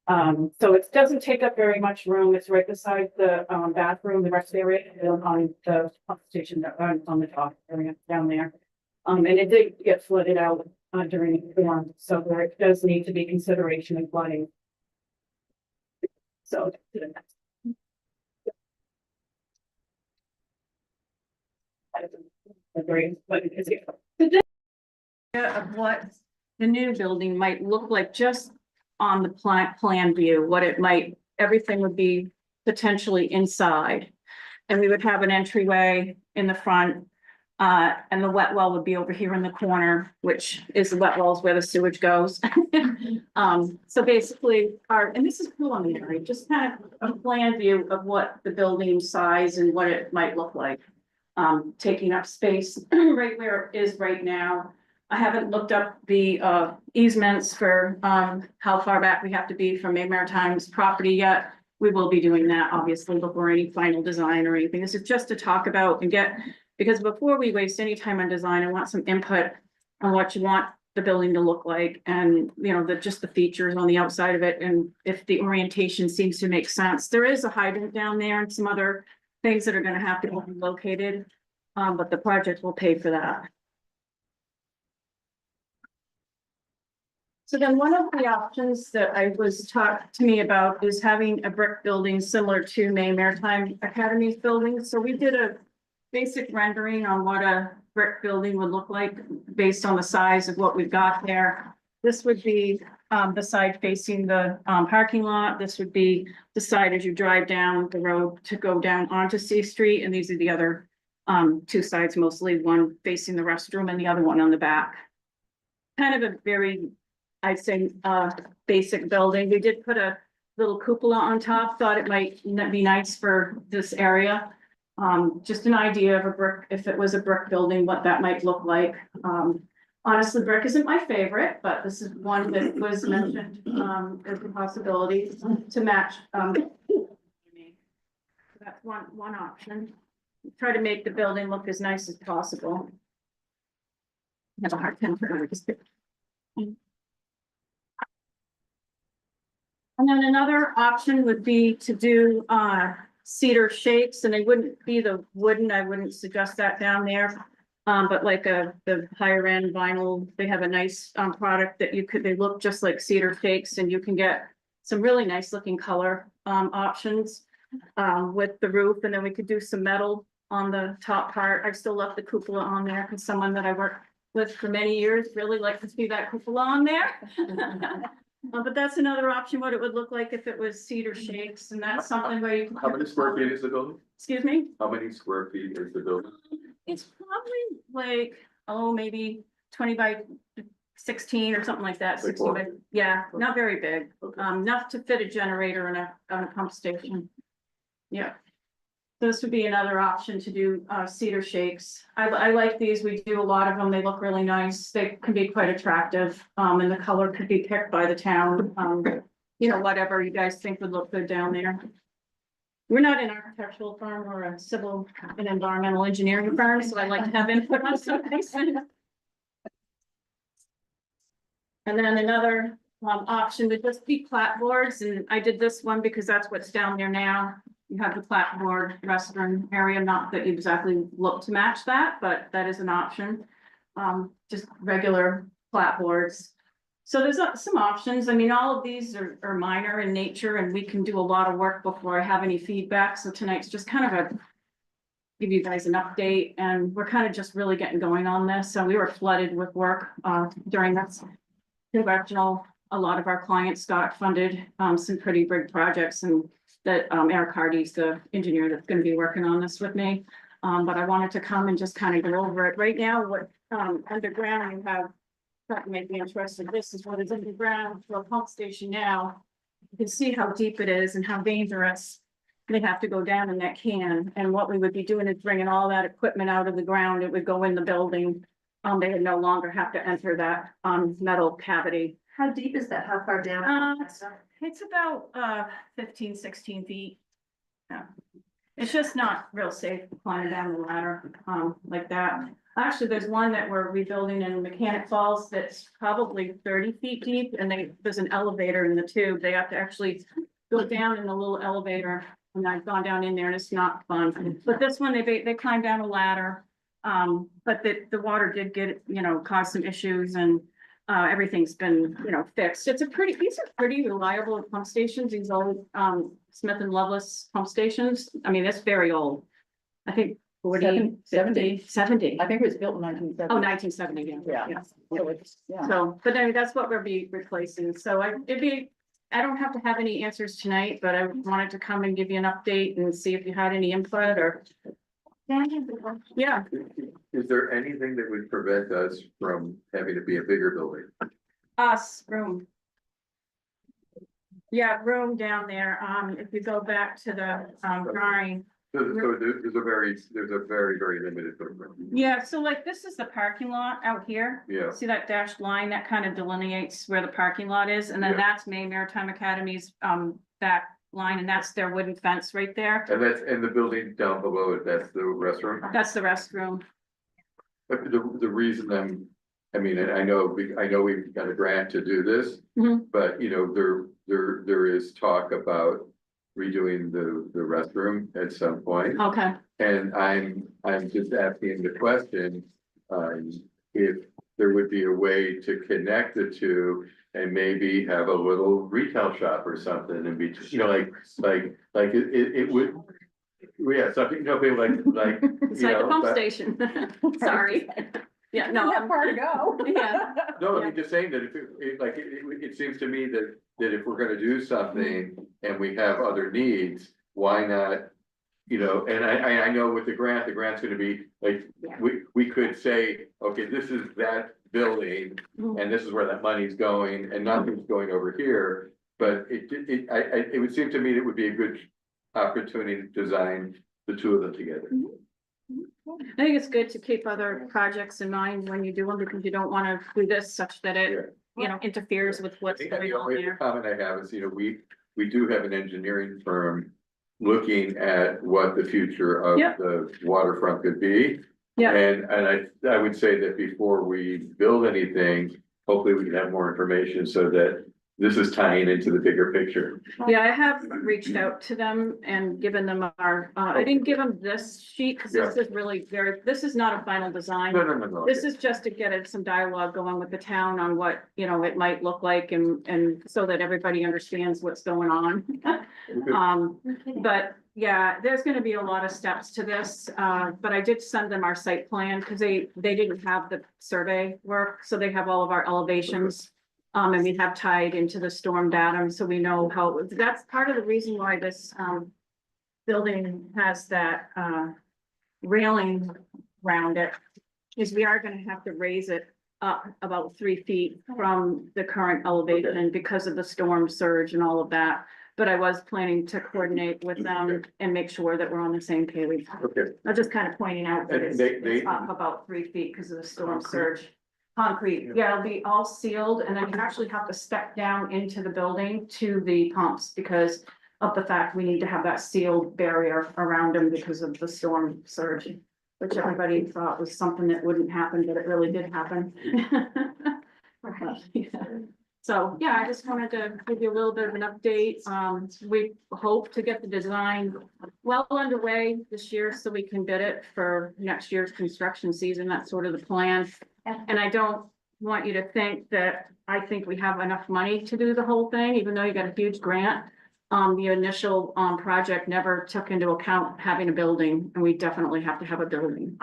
So it doesn't take up very much room. It's right beside the bathroom, the rest area, on the pump station that on the dock area down there. And it did get flooded out during the storm, so there does need to be consideration of flooding. So of what the new building might look like, just on the plan view, what it might, everything would be potentially inside. And we would have an entryway in the front, and the wet well would be over here in the corner, which is the wet wells where the sewage goes. So basically and this is preliminary, just kind of a plan view of what the building size and what it might look like. Taking up space right where it is right now. I haven't looked up the easements for how far back we have to be from Maine Maritime's property yet. We will be doing that obviously before any final design or anything. This is just to talk about and get, because before we waste any time on design, I want some input on what you want the building to look like and, you know, just the features on the outside of it and if the orientation seems to make sense. There is a hydrant down there and some other things that are gonna have to be located, but the project will pay for that. So then one of the options that I was talked to me about is having a brick building similar to Maine Maritime Academy's building. So we did a basic rendering on what a brick building would look like based on the size of what we've got there. This would be the side facing the parking lot. This would be the side as you drive down the road to go down onto C Street. And these are the other two sides, mostly one facing the restroom and the other one on the back. Kind of a very, I'd say, basic building. We did put a little cupola on top, thought it might be nice for this area. Just an idea of a brick, if it was a brick building, what that might look like. Honestly, brick isn't my favorite, but this is one that was mentioned as a possibility to match. That's one option. Try to make the building look as nice as possible. I have a hard time for this. And then another option would be to do cedar shakes, and they wouldn't be the wooden, I wouldn't suggest that down there. But like the higher end vinyl, they have a nice product that they look just like cedar shakes, and you can get some really nice looking color options with the roof, and then we could do some metal on the top part. I still left the cupola on there because someone that I worked with for many years really liked to see that cupola on there. But that's another option, what it would look like if it was cedar shakes, and that's something where you can. How many square feet is the building? Excuse me? How many square feet is the building? It's probably like, maybe 20 by 16 or something like that, Like 16 by, yeah, Okay. not very big. Okay. Enough to fit a generator and a pump station. Yeah. This would be another option to do cedar shakes. I like these. We do a lot of them. They look really nice. They can be quite attractive. And the color could be picked by the town. You know, whatever you guys think would look good down there. We're not an architectural firm or a civil and environmental engineering firm, so I like to have input on some things. And then another option would just be clapboards, and I did this one because that's what's down there now. You have the clapboard restroom area, not that you exactly look to match that, but that is an option. Just regular clapboards. So there's some options. I mean, all of these are minor in nature, and we can do a lot of work before I have any feedback. So tonight's just kind of give you guys an update, and we're kind of just really getting going on this. So we were flooded with work during this congressional. A lot of our clients got funded some pretty big projects, and that Eric Hardy's the engineer that's going to be working on this with me. But I wanted to come and just kind of go over it. Right now, what underground you have, that might be interested. This is what is underground for a pump station now. You can see how deep it is and how dangerous. They have to go down in that can. And what we would be doing is bringing all that equipment out of the ground. It would go in the building. They would no longer have to enter that metal cavity. How deep is that? How far down? It's about 15, 16 feet. Yeah. It's just not real safe climbing down the ladder like that. Actually, there's one that we're rebuilding in Mechanic Falls that's probably 30 feet deep, and there's an elevator in the tube. They have to actually go down in the little elevator, and I've gone down in there and it's not fun. But this one, they climb down a ladder. But the water did cause some issues, and everything's been, fixed. These are pretty reliable pump stations. These old Smith and Loveless pump stations. I mean, that's very old. I think 70. I think it was built in 1970. Oh, 1970, yeah. Yeah. So it's, yeah. So, but then that's what we'll be replacing. So I don't have to have any answers tonight, but I wanted to come and give you an update and see if you had any input or. Yeah, Is there anything that would prevent us from having to be a bigger building? room. Yeah, room down there. If you go back to the drawing, So there's a very, very limited footprint. Yeah, so like this is the parking lot out here. Yeah, See that dashed line that kind of delineates where the parking lot is, and then Yeah. that's Maine Maritime Academy's back line, and that's their wooden fence right there. and the building down below it, that's the restroom. That's the restroom. But the reason I mean, and I know we've got a grant to do this. Mhm. But, you know, there is talk about redoing the restroom at some point. Okay, And I'm just asking the question, if there would be a way to connect the two and maybe have a little retail shop or something and be, you know, like it would. Yeah, something, you know, people like, you it's like the know, pump but- station. Sorry. Yeah, no, Not far to go. Yeah. No, I'm just saying that if it seems to me that if we're gonna do something and we have other needs, why not? You know, and I know with the grant's gonna be like, Yeah. we could say, okay, this is that building. Mhm. And this is where that money's going and nothing's going over here, but it would seem to me it would be a good opportunity to design the two of them together. I think it's good to keep other projects in mind when you do them, because you don't wanna do this such that it, you know, interferes with what's And going the on only there. comment I have is, you know, we do have an engineering firm looking at what the future of Yeah. the waterfront could be. Yeah. And I would say that before we build anything, hopefully we can have more information so that this is tying into the bigger picture. Yeah, I have reached out to them and given them our, I didn't give them this sheet, because this is really this is not a final design. No. This is just to get some dialogue going with the town on what, you know, it might look like and so that everybody understands what's going on. But yeah, there's gonna be a lot of steps to this, but I did send them our site plan, because they didn't have the survey work, so they have all of our elevations. And we have tied into the storm data, so we know how, that's part of the reason why this building has that railing around it. Is we are gonna have to raise it up about 3 feet from the current elevation because of the storm surge and all of that. But I was planning to coordinate with them and make sure that we're on the same page. Okay, I'm just kind of pointing out that And it's they- up about 3 feet because of the storm surge. Concrete, yeah, it'll be all sealed, and then you actually have to step down into the building to the pumps because of the fact we need to have that sealed barrier around them because of the storm surge. Which everybody thought was something that wouldn't happen, but it really did happen. So, yeah, I just wanted to give you a little bit of an update. We hope to get the design well underway this year so we can bid it for next year's construction season. That's sort of the plan. And I don't want you to think that I think we have enough money to do the whole thing, even though you got a huge grant. The initial project never took into account having a building, and we definitely have to have a building.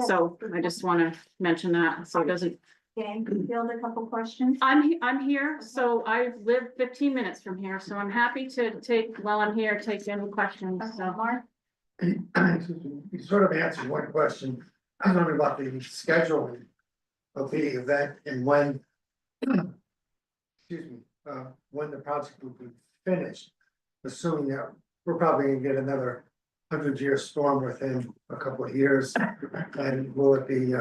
So I just want to mention that, so it doesn't. Dan, can you field a couple questions? I'm here, so I live 15 minutes from here, so I'm happy to take, while I'm here, take any questions, so. Mark? You sort of answered one question. I was wondering about the scheduling of the event and when. Excuse me, when the project will be finished, assuming that we're probably gonna get another 100-year storm within a couple of years. And will it be,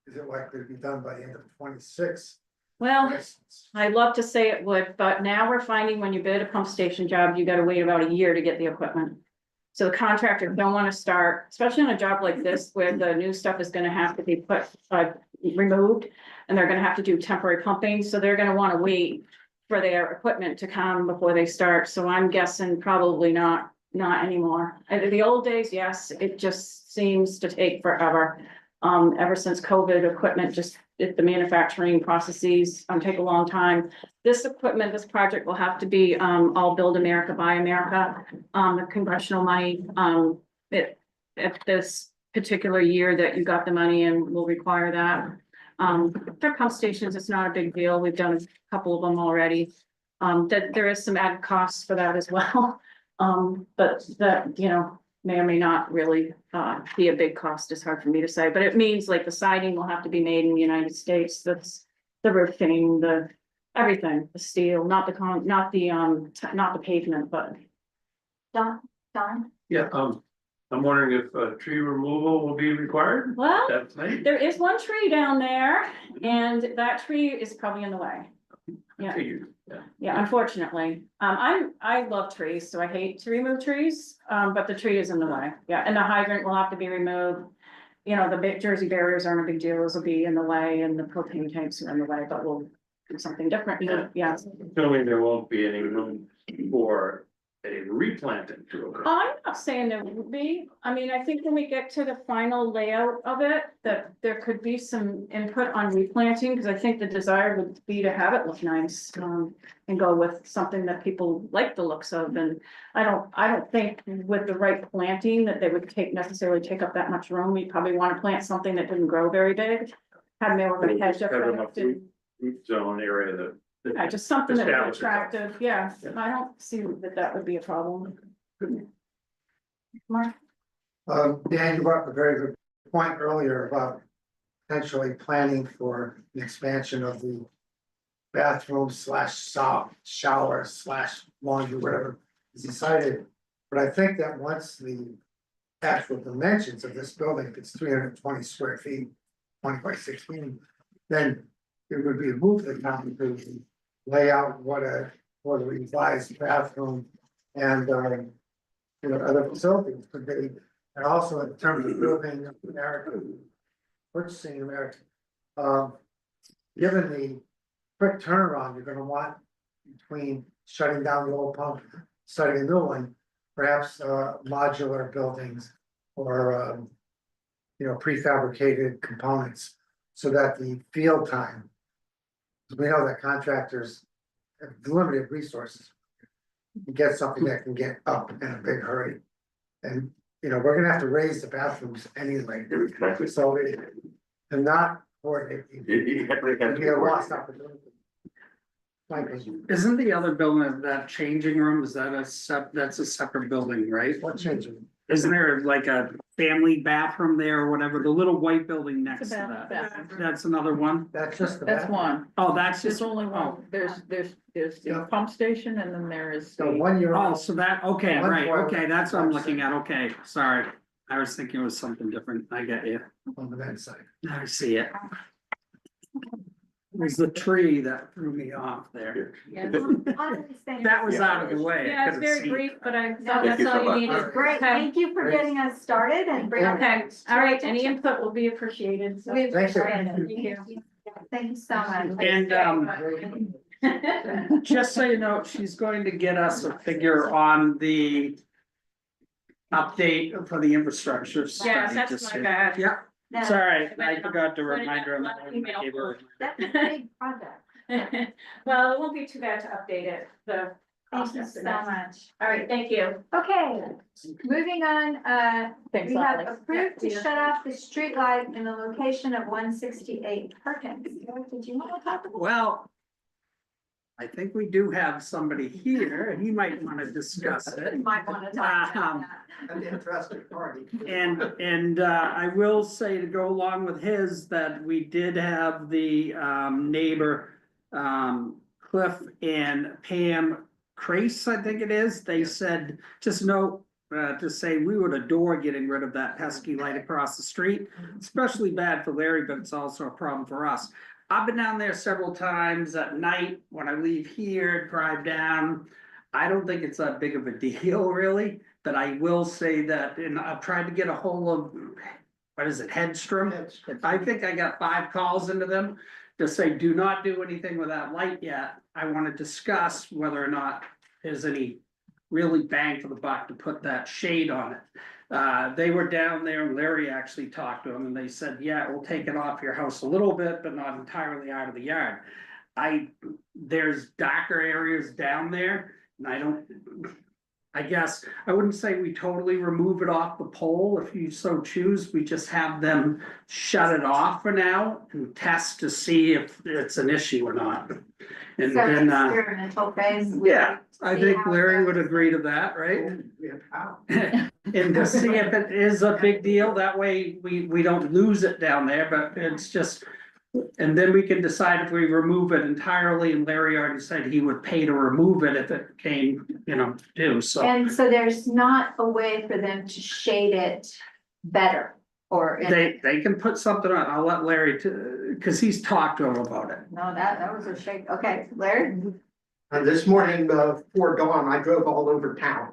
is it likely to be done by the end of 26? Well, I'd love to say it would, but now we're finding when you bid a pump station job, you gotta wait about a year to get the equipment. So the contractor don't wanna start, especially on a job like this, where the new stuff is gonna have to be put, removed. And they're gonna have to do temporary pumping, so they're gonna wanna wait for their equipment to come before they start. So I'm guessing probably not anymore. The old days, yes, it just seems to take forever. Ever since COVID, equipment the manufacturing processes take a long time. This equipment, this project will have to be all Build America, Buy America. The congressional money, at this particular year that you got the money in will require that. For pump stations, it's not a big deal. We've done a couple of them already. That there is some added costs for that as well. But that, you know, may or may not really be a big cost. It's hard for me to say, but it means like the siding will have to be made in the United States. That's the roofing, everything, the steel, not the pavement, but. Don, Yeah, I'm wondering if tree removal will be required? Well, That's me. there is one tree down there and that tree is probably in the way. Yeah. Figured, yeah. Yeah, unfortunately. I love trees, so I hate to remove trees, but the tree is in the way. Yeah, and the hydrant will have to be removed. You know, the big Jersey barriers aren't a big deal, those will be in the way and the propane tanks are in the way, but we'll do something different. Yeah. Assuming there won't be any room for a replanting to occur. I'm not saying there would be. I mean, I think when we get to the final layout of it, that there could be some input on replanting, because I think the desire would be to have it look nice. And go with something that people like the looks of, and I don't think with the right planting that they would necessarily take up that much room. We probably want to plant something that didn't grow very big. Have more of a hedge Have enough effect and, root zone area that. yeah, just something that Establish is itself. attractive. Yeah, I don't see that would be a problem. Mark? Dan, you brought up a very good point earlier about potentially planning for the expansion of the bathroom slash shower slash laundry, whatever is decided. But I think that once the actual dimensions of this building, if it's 320 square feet, 20 by 16, then it would be a move to the county to lay out what a revised bathroom and other facilities could be. And also in terms of building America, purchasing America, given the quick turnaround you're gonna want between shutting down the old pump, starting a new one, perhaps modular buildings or prefabricated components, so that the field time. We know that contractors have limited resources. You get something that can get up in a big hurry. And we're gonna have to raise the bathrooms anyway, Exactly. so to not coordinate. It'd be a lost opportunity. Isn't the other building that changing room, is that that's a separate building, right? What changing? Isn't there like a family bathroom there or whatever, the little white building next to that? Bathroom. That's another one? That's just the. That's bathroom. one. Oh, that's There's just, only one. oh, There's Yeah. the pump station and then there is. So the- 1 year oh, old. so that, okay, One right, toilet, okay, that's what I'm one looking sink. at, okay, sorry. I was thinking it was something different, I get you, On the men's side. I see it. It was the tree that threw me off there. That was out of the way. I Yeah, it's couldn't very see. brief, but I No, thought Thank that's you so all you much. needed. Great, Okay. thank you for getting us started and bringing. Okay, it to all our right, any attention. input will be appreciated. So. We Thank you. appreciate it. Thank you. Thank you so much. And just so you know, she's going to get us a figure on the update for the infrastructure study. Yeah, that's just my so- bad. Yeah, No, sorry, I I forgot to went remind her. in that email. Gave her- that's a big project. Well, it won't be too bad to update it, the. Thank cost you so estimate. much. All right, thank you. Okay, moving on, Thanks, we have Alex. approved to Yeah. shut off the street light in the location of 168 Perkins. Did you want to talk about? Well, I think we do have somebody here, and he might want to discuss it. You might want to talk about Um, that. An interested party. And I will say to go along with his, that we did have the neighbor, Cliff and Pam Crace, I think it is, they said, just note. To say we would adore getting rid of that pesky light across the street, especially bad for Larry, but it's also a problem for us. I've been down there several times at night when I leave here, drive down. I don't think it's that big of a deal really, but I will say that, and I've tried to get a hold of, what is it, Headstrom? I think I got 5 calls into them to say, do not do anything with that light yet. I want to discuss whether or not there's any really bang for the buck to put that shade on it. They were down there and Larry actually talked to them and they said, yeah, we'll take it off your house a little bit, but not entirely out of the yard. There's darker areas down there and I guess, I wouldn't say we totally remove it off the pole. If you so choose, we just have them shut it off for now and test to see if it's an issue or not. And So then, experimental phase. yeah, I see think how it Larry would goes. agree to that, right? And to see if it is a big deal, that way we don't lose it down there, but it's just. And then we can decide if we remove it entirely, and Larry already said he would pay to remove it if it came, due, so. And so there's not a way for them to shade it better or. They can put something on, I'll let Larry, cause he's talked to him about it. No, that was a shake. Okay, Larry? This morning, before dawn, I drove all over town.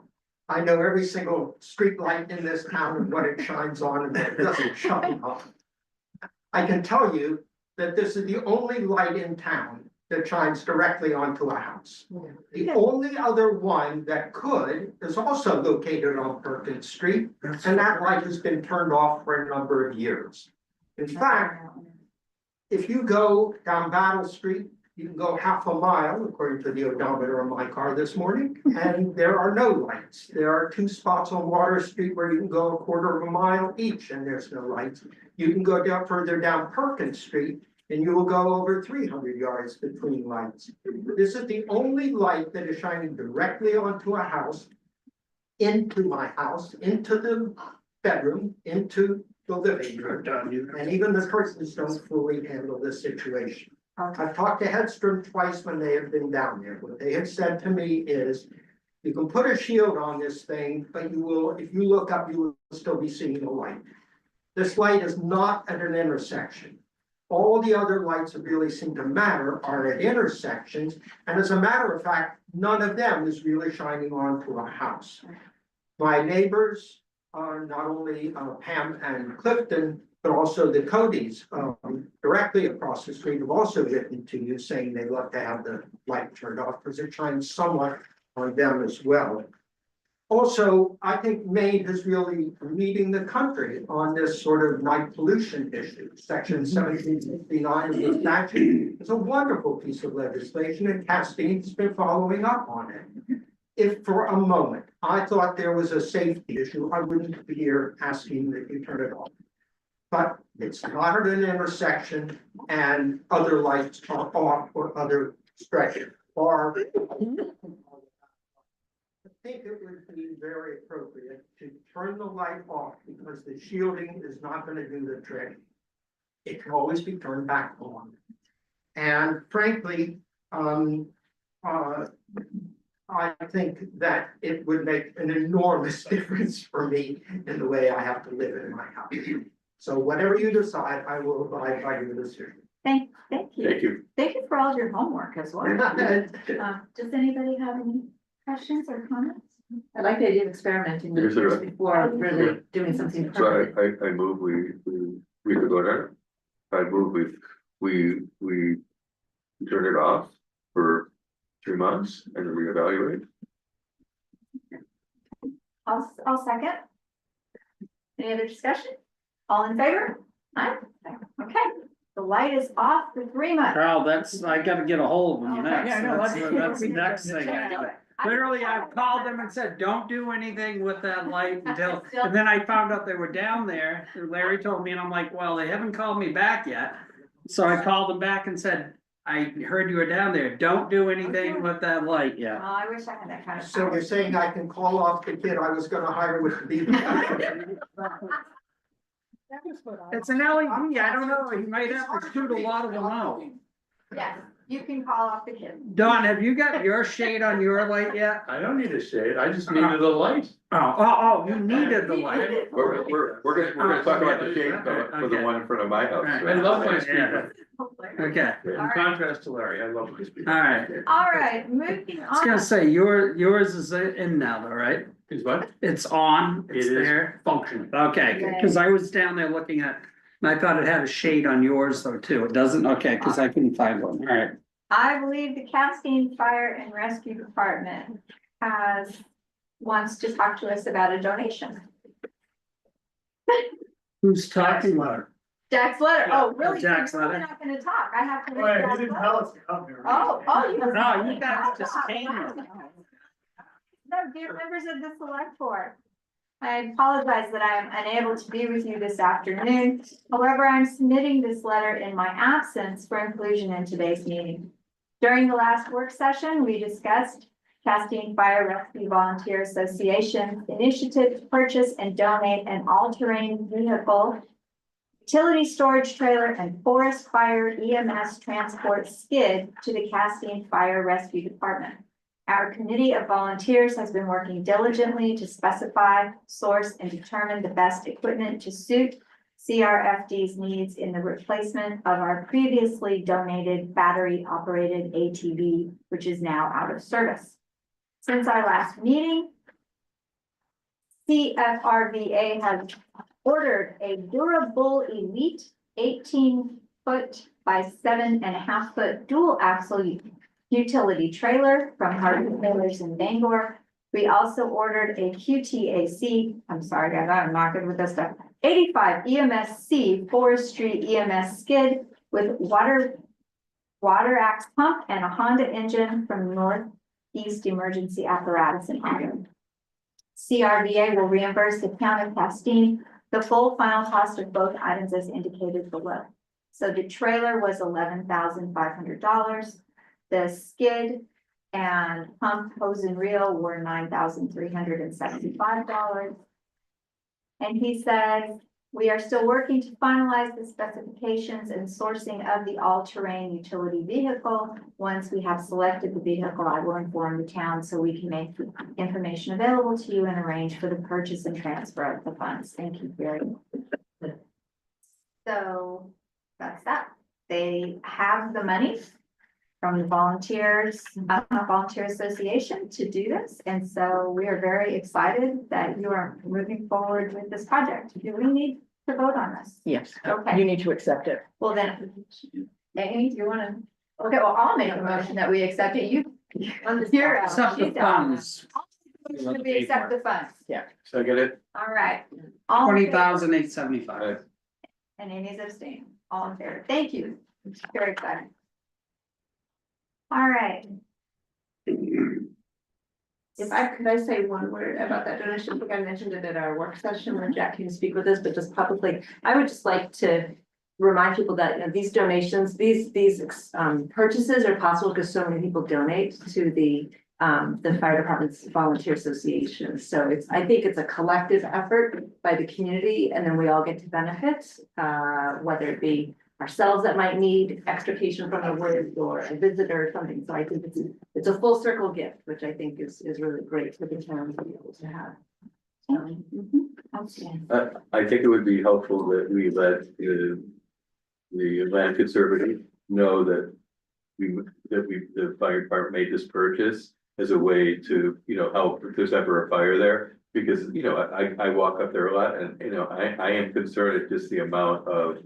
I know every single street light in this town and what it shines on and what it doesn't shine on. I can tell you that this is the only light in town that shines directly onto a house. The only other one that could is also located on Perkins Street, and that light has been turned off for a number of years. In fact, if you go down Battle Street, you can go half a mile, according to the odometer on my car this morning, and there are no lights. There are 2 spots on Water Street where you can go a quarter of a mile each, and there's no lights. You can go down further down Perkins Street, and you will go over 300 yards between lights. This is the only light that is shining directly onto a house, into my house, into the bedroom, into the living room. And even the curtains don't fully handle this situation. I've talked to Headstrom twice when they have been down there. What they have said to me is, you can put a shield on this thing, but you will, if you look up, you will still be seeing the light. This light is not at an intersection. All the other lights that really seem to matter are at intersections, and as a matter of fact, none of them is really shining onto a house. My neighbors are not only Pam and Clifton, but also the Codys directly across the street have also written to you saying they love to have the light turned off because it shines somewhat on them as well. Also, I think Maine is really leading the country on this sort of night pollution issue. Section 1769 of the statute is a wonderful piece of legislation, and Castine's been following up on it. If for a moment I thought there was a safety issue, I wouldn't be here asking that you turn it off. But it's not at an intersection, and other lights are off or other stretches are. I think it would be very appropriate to turn the light off because the shielding is not going to do the trick. It can always be turned back on. And frankly, I think that it would make an enormous difference for me in the way I have to live in my house. So whatever you decide, I will abide by your decision. Thank you. Thank you. Thank you for all your homework as well. Does anybody have any questions or comments? I like the idea of experimenting with it Is there first a- before really doing something So permanent. I move we could go there. I move we turn it off for 3 months and reevaluate. I'll second. Any other discussion? All in favor? Aye. Okay, the light is off for 3 months. Carl, I gotta get a hold of them Okay. next, Yeah, I know, that's the next thing. Do it. Literally, I've called them and said, don't do anything with that light until, and then I found out they were down there. Larry told me, and I'm like, well, they haven't called me back yet. So I called them back and said, I heard you were down there, don't do anything with that light yet. Oh, I wish I had that kind of. So power. you're saying I can call off the kid I was gonna hire with the. It's an LED, I don't know, he might have to shoot a lot of them out. Yes, you can call off the kid. Don, have you got your shade on your light yet? I don't need a shade, I just needed a light. Oh, you needed the light. We're gonna talk about the shade for the one in front of my house. Alright. I love my Yeah. speaker, Okay, in contrast to Larry, I love my speaker. alright. All right, moving I was gonna on. say, yours is in now though, right? Is what? It's on, it's It is there. functioning. Okay, cause I was down there looking at, and I thought it had a shade on yours though too. It doesn't, okay, cause I couldn't find one, alright. I believe the Castine Fire and Rescue Department wants to talk to us about a donation. Who's talking about it? Jack's letter. Oh, Yeah, really? Jack's You're really letter. not gonna talk. I have to. read Wait, Jack's he didn't letter. tell us to come here. Oh, you. No, you guys just came. No, dear members of the select board. I apologize that I am unable to be with you this afternoon. However, I'm submitting this letter in my absence for inclusion in today's meeting. During the last work session, we discussed Castine Fire Rescue Volunteer Association initiative to purchase and donate an all-terrain vehicle utility storage trailer and forest fire EMS transport skid to the Castine Fire Rescue Department. Our committee of volunteers has been working diligently to specify, source, and determine the best equipment to suit CRFD's needs in the replacement of our previously donated battery-operated ATV, which is now out of service. Since our last meeting, CFRVA has ordered a durable elite 18-foot by 7.5-foot dual axle utility trailer from Hardin Trailers in Bangor. We also ordered a QTAC, I'm sorry guys, I'm not good with this stuff, 85 EMSC forestry EMS skid with water axe pump and a Honda engine from Northeast Emergency Apparatus in Ireland. CRVA will reimburse the town of Castine the full final cost of both items as indicated below. So the trailer was $11,500. The skid and pump, hose and reel were $9,375. And he says, we are still working to finalize the specifications and sourcing of the all-terrain utility vehicle. Once we have selected the vehicle, I will inform the town so we can make information available to you and arrange for the purchase and transfer of the funds. Thank you very much. So that's that. They have the money from the volunteers, Volunteer Association to do this. And so we are very excited that you are moving forward with this project. Do we need to vote on this? Yes, Okay. you need to accept it. Well, then, Amy, do you want to? Okay, well, I'll make a motion that we accept it. You, you're out. Accept the She's out. funds, Motion that we accept the funds. So I get it? All right. All in favor? $20,875. And Amy's abstaining. All in favor. Thank you. Very exciting. All right. If I, could I say one word about that donation? I think I mentioned it at our work session when Jack came to speak with us, but just publicly, I would just like to remind people that, you know, these donations, these purchases are possible because so many people donate to the fire department's volunteer association. So I think it's a collective effort by the community, and then we all get to benefit, whether it be ourselves that might need extrication from the woods or a visitor or something. So I think it's a full circle gift, which I think is really great for the town to be able to have. Outstanding. I think it would be helpful that we let the land conservative know that the fire department made this purchase as a way to, you know, help if there's ever a fire there. Because, you know, I walk up there a lot and, you know, I am concerned at just the amount of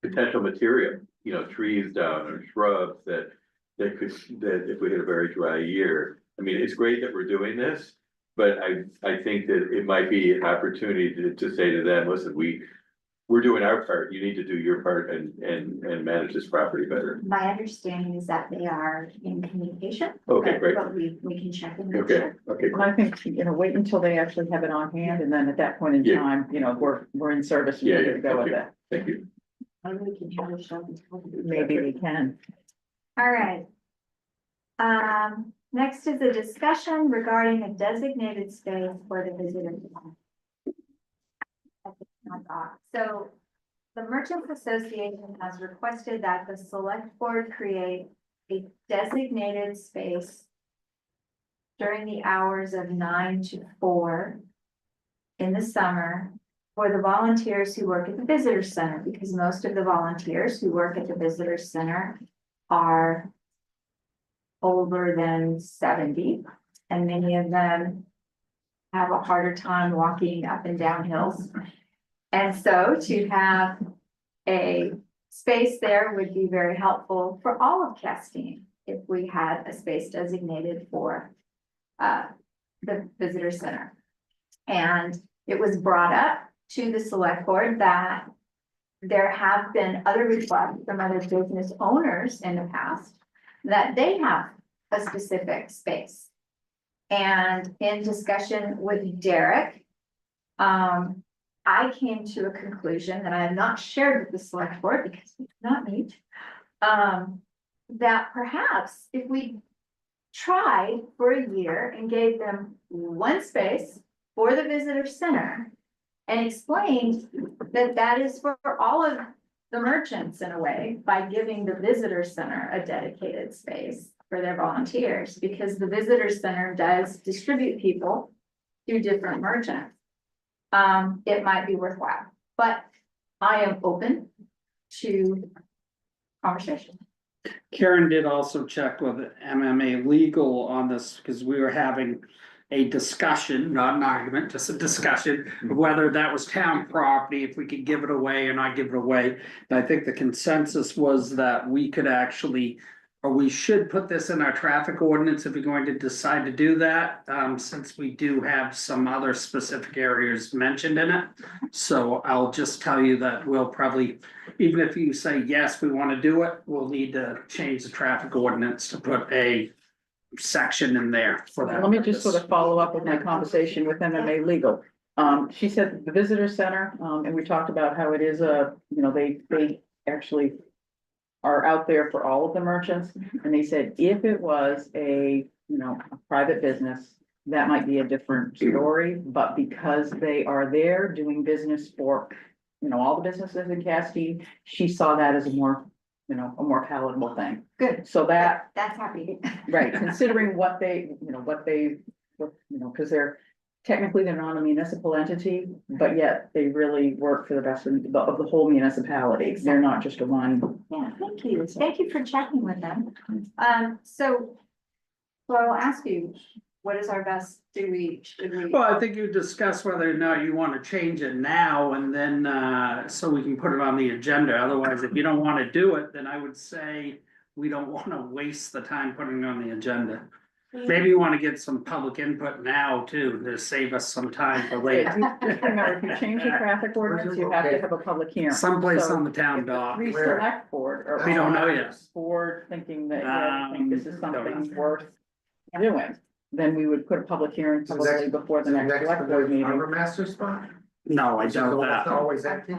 potential material, you know, trees down or shrubs that if we had a very dry year. I mean, it's great that we're doing this, but I think that it might be an opportunity to say to them, listen, we're doing our part, you need to do your part and manage this property better. My understanding is that they are in communication. Okay, great. But we can check in. Okay, okay. And I think, you know, wait until they actually have it on hand, and then at that point in Yeah. time, you know, we're in service and Yeah, ready to go with okay. it. Thank you. Maybe we can have a shop and tell them. Maybe we can. All right. Next is a discussion regarding a designated space for the visitor center. So the Merchants Association has requested that the select board create a designated space during the hours of 9 to 4 in the summer for the volunteers who work at the visitor center, because most of the volunteers who work at the visitor center are older than 70, and many of them have a harder time walking up and down hills. And so to have a space there would be very helpful for all of Castine if we had a space designated for the visitor center. And it was brought up to the select board that there have been other requests from other business owners in the past that they have a specific space. And in discussion with Derek, I came to a conclusion that I have not shared with the select board because we did not meet, that perhaps if we tried for a year and gave them one space for the visitor center and explained that that is for all of the merchants in a way, by giving the visitor center a dedicated space for their volunteers, because the visitor center does distribute people to different merchants. It might be worthwhile, but I am open to conversation. Karen did also check with MMA legal on this, because we were having a discussion, not an argument, just a discussion of whether that was town property, if we could give it away or not give it away. And I think the consensus was that we could actually, or we should put this in our traffic ordinance if we're going to decide to do that, since we do have some other specific areas mentioned in it. So I'll just tell you that we'll probably, even if you say, yes, we want to do it, we'll need to change the traffic ordinance to put a section in there for that. Let me just sort purpose. of follow up with my conversation with MMA Legal. She said the visitor center, and we talked about how it is they actually are out there for all of the merchants. And they said if it was a private business, that might be a different story, but because they are there doing business for, all the businesses in Castine, she saw that as a more palatable thing. Good. So that, That's happy. right, considering what because they're not a municipal entity, but yet they really work for the rest of the whole municipality. They're not just a one. Yeah, thank you. Thank you for checking with them. So I'll ask you, what is our best, should we? Well, I think you discuss whether or not you want to change it now and then, so we can put it on the agenda. Otherwise, if you don't want to do it, then I would say we don't want to waste the time putting it on the agenda. Maybe you want to get some public input now too, to save us some time for later. Remember, if you change the traffic ordinance, you have to have a public hearing. Someplace So on the town if the dock. three Where? select board or. We don't know yet. Board thinking that, yeah, I think this is don't know. something worth doing, then we would put a public hearing So probably next- before the So next select board to the harbor meeting. master spot? No, I Which is doubt almost that. always empty.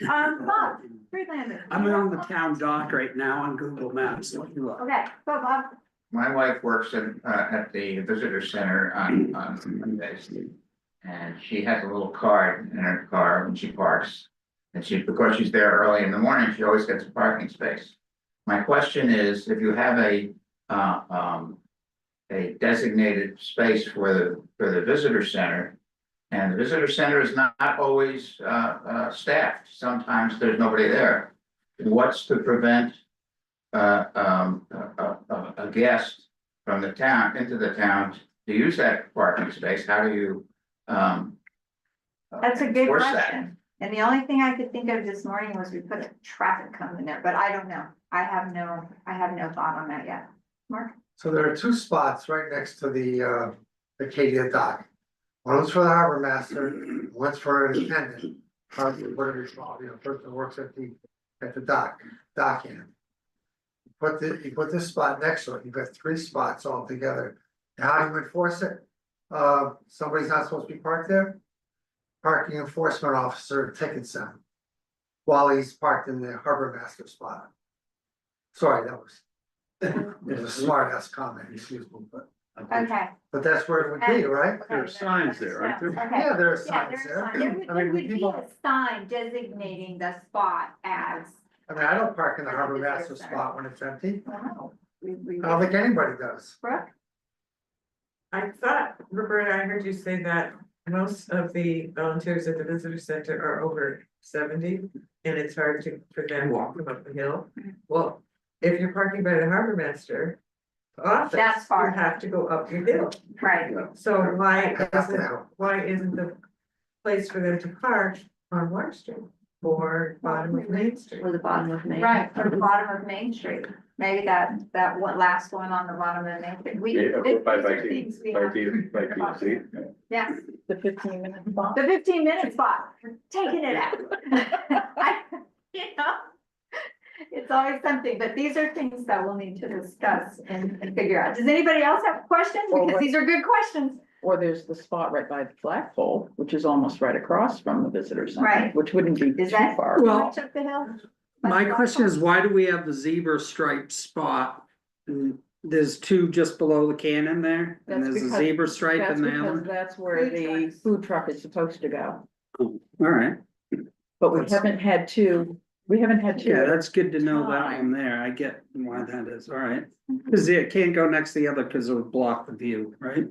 Bob, Freelander. I'm on the town dock right now on Google Maps. Let me look. Okay, go Bob. My wife works at the visitor center on Mondays. And she has a little card in her car when she parks. And because she's there early in the morning, she always gets a parking space. My question is, if you have a designated space for the visitor center. And the visitor center is not always staffed, sometimes there's nobody there. What's to prevent a guest from the town into the town to use that parking space? How do you That's a good enforce that? question. And the only thing I could think of this morning was we put a traffic cone in there, but I don't know. I have no thought on that yet. Mark? So there are two spots right next to the Acadia dock. One's for the harbor master, one's for an attendant, whatever it's called, person who works at the dock end. You put this spot next to it, you've got three spots all together. Now, how do you enforce it? Somebody's not supposed to be parked there? Parking enforcement officer tickets him while he's parked in the harbor master spot. Sorry, that was. It was a smart ass comment, excuse me, Okay. but that's where it would be, right? There are signs there, aren't there? Okay. Yeah, there are Yeah, signs there's a there. sign. There I mean, would be people, a sign designating the spot as. I mean, I don't park in the For the harbor visitor master center. spot when it's empty. Wow. I don't think anybody does. Brooke? I thought, Roberta, I heard you say that most of the volunteers at the visitor center are over 70, and it's hard for them to come up the hill. Well, if you're parking by the harbor master office, That's far. you have to go up your hill. Right. So why Half an isn't, hour. the place for them to park on Water Street or bottom of Main Street? Or the bottom of Main. Right, from the bottom of Main Street. Maybe that one last one on the bottom of Main Street. Yeah, These by are things we have to by think about. TNC. Yes, The 15-minute spot. the 15-minute spot, we're taking it out. It's always something, but these are things that we'll need to discuss and figure out. Does anybody else have questions? Well, Because these are good questions. Or there's the spot right by the flagpole, which is almost right across from the visitor center. Right. Which wouldn't be Is too that far. Well, much up the hill? My question is, why do we have the zebra stripe spot? And there's two just below the cannon there, and That's there's a because- zebra stripe That's in the because other. that's where Food the trucks. food truck is supposed to go. All right, But we haven't had two. yeah, that's good to know that one there. I get why that is, all right. Cause it can't go next to the other because it would block the view, right?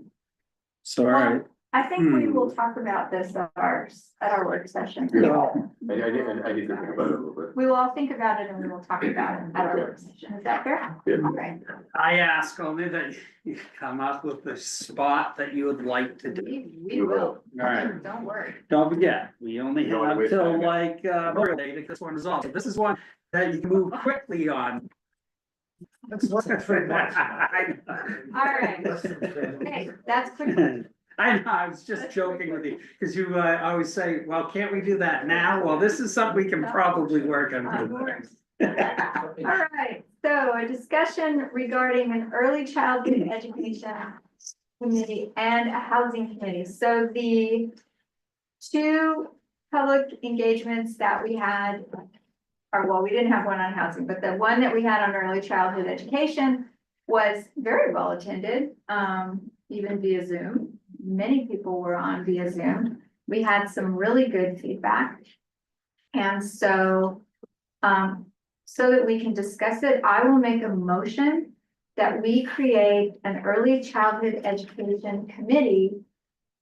So, all right. I think we will talk about this at our work session. Yeah. I need to think about it a little bit. We will all think about it and we will talk about it at our work session. Is that fair? Yeah. All right. I ask only that you come up with the spot that you would like to do. We will. All right, Don't worry. don't forget, we only You don't wanna have waste till time. like, Memorial Day to get this one resolved. So this is one that you can move quickly on. That's less than 3 months. I All right. Less than 3 months. Okay, that's quick. know, I was just joking with you, because you always say, well, can't we do that now? Well, this is something we can probably work Of on. course. All right, so a discussion regarding an early childhood education committee and a housing committee. So the two public engagements that we had, or well, we didn't have one on housing, but the one that we had on early childhood education was very well attended, even via Zoom. Many people were on via Zoom. We had some really good feedback. And so, so that we can discuss it, I will make a motion that we create an early childhood education committee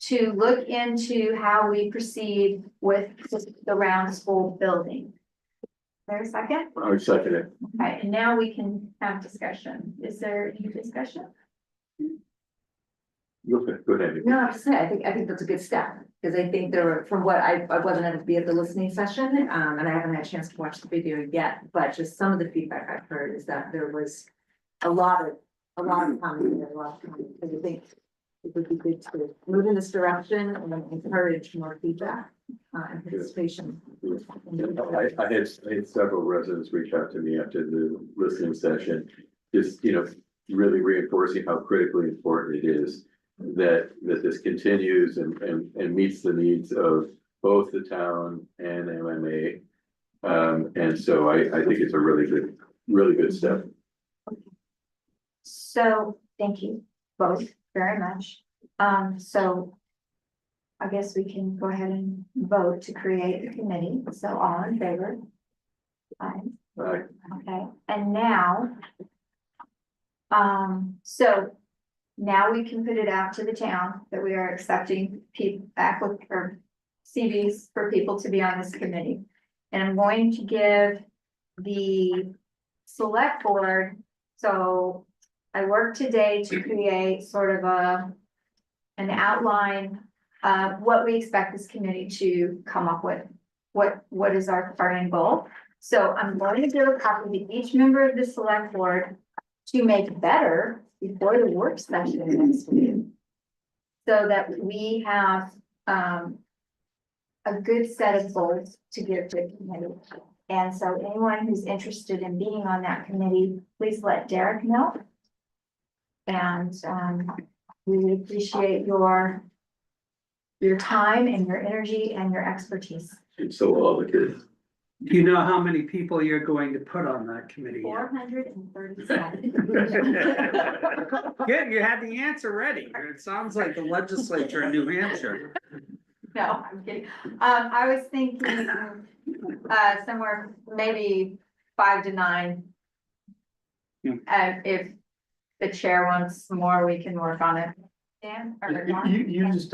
to look into how we proceed with the round school building. There a second? I would second it. Okay, and now we can have discussion. Is there any discussion? Go ahead. No, I'm just saying, I think that's a good step, because I think there were, from what I wasn't able to be at the listening session, and I haven't had a chance to watch the video yet, but just some of the feedback I've heard is that there was a lot of comments, a lot of comments, and I think it would be good to move in this direction and then encourage more feedback, and participation. I had several residents reach out to me after the listening session, just, really reinforcing how critically important it is that this continues and meets the needs of both the town and MMA. And so I think it's a really good step. So, thank you both very much. So I guess we can go ahead and vote to create a committee. So all in favor? Aye. Right. Okay, and now, so now we can put it out to the town that we are accepting or CVs for people to be on this committee. And I'm going to give the select board, so I worked today to create sort of an outline of what we expect this committee to come up with. What is our starting goal? So I'm going to give a copy to each member of the select board to make better before the work session next week. So that we have a good set of goals to give to the committee. And so anyone who's interested in being on that committee, please let Derek know. And we appreciate your time and your energy and your expertise. And so all the kids. Do you know how many people you're going to put on that committee? yet? 437. Good, you had the answer ready. It sounds like the legislature in New Hampshire. No, I'm kidding. I was thinking, somewhere maybe 5 to 9. Yeah. If the chair wants more, we can work on it. Dan? or Dawn? You just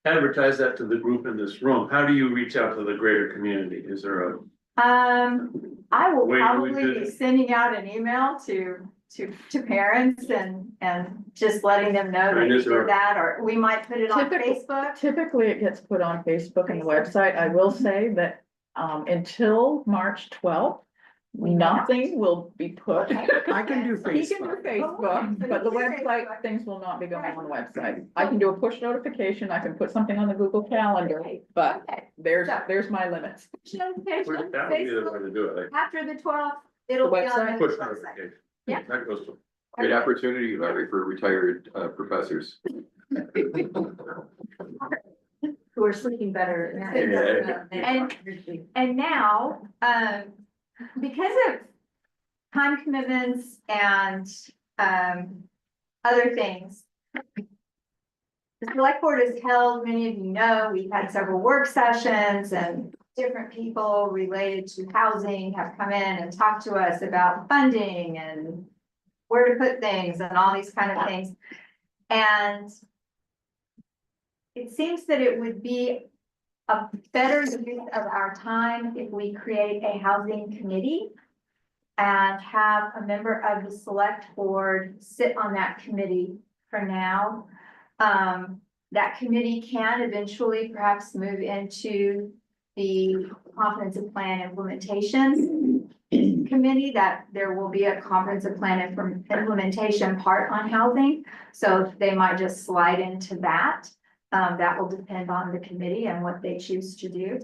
advertise that to the group in this room. How do you reach out to the greater community? Is there a? I will Wait, we probably did be it. sending out an email to parents and just letting them know that Right, we is there did a- that, or we might put it on Typically- Facebook. Typically, it gets put on Facebook and the website. I will say that, until March 12th, nothing will be put. I can do He can do Facebook. Facebook, but the website, things will not be going on the website. I can do a push notification, I can put something on the Google Calendar, but Okay. there's my limits. Push notification, That would be the way Facebook, to do it. after the 12th, it'll be on website? the Push website. notification. Yeah. That goes to. Great opportunity, Larry, for retired professors. Who are sleeping better. And now, because of time commitments and, other things, the select board has held, many of you know, we've had several work sessions and different people related to housing have come in and talked to us about funding and where to put things and all these kind of things. And it seems that it would be a better use of our time if we create a housing committee and have a member of the select board sit on that committee for now. That committee can eventually perhaps move into the comprehensive plan implementation committee, that there will be a comprehensive plan implementation part on housing. So they might just slide into that. That will depend on the committee and what they choose to do.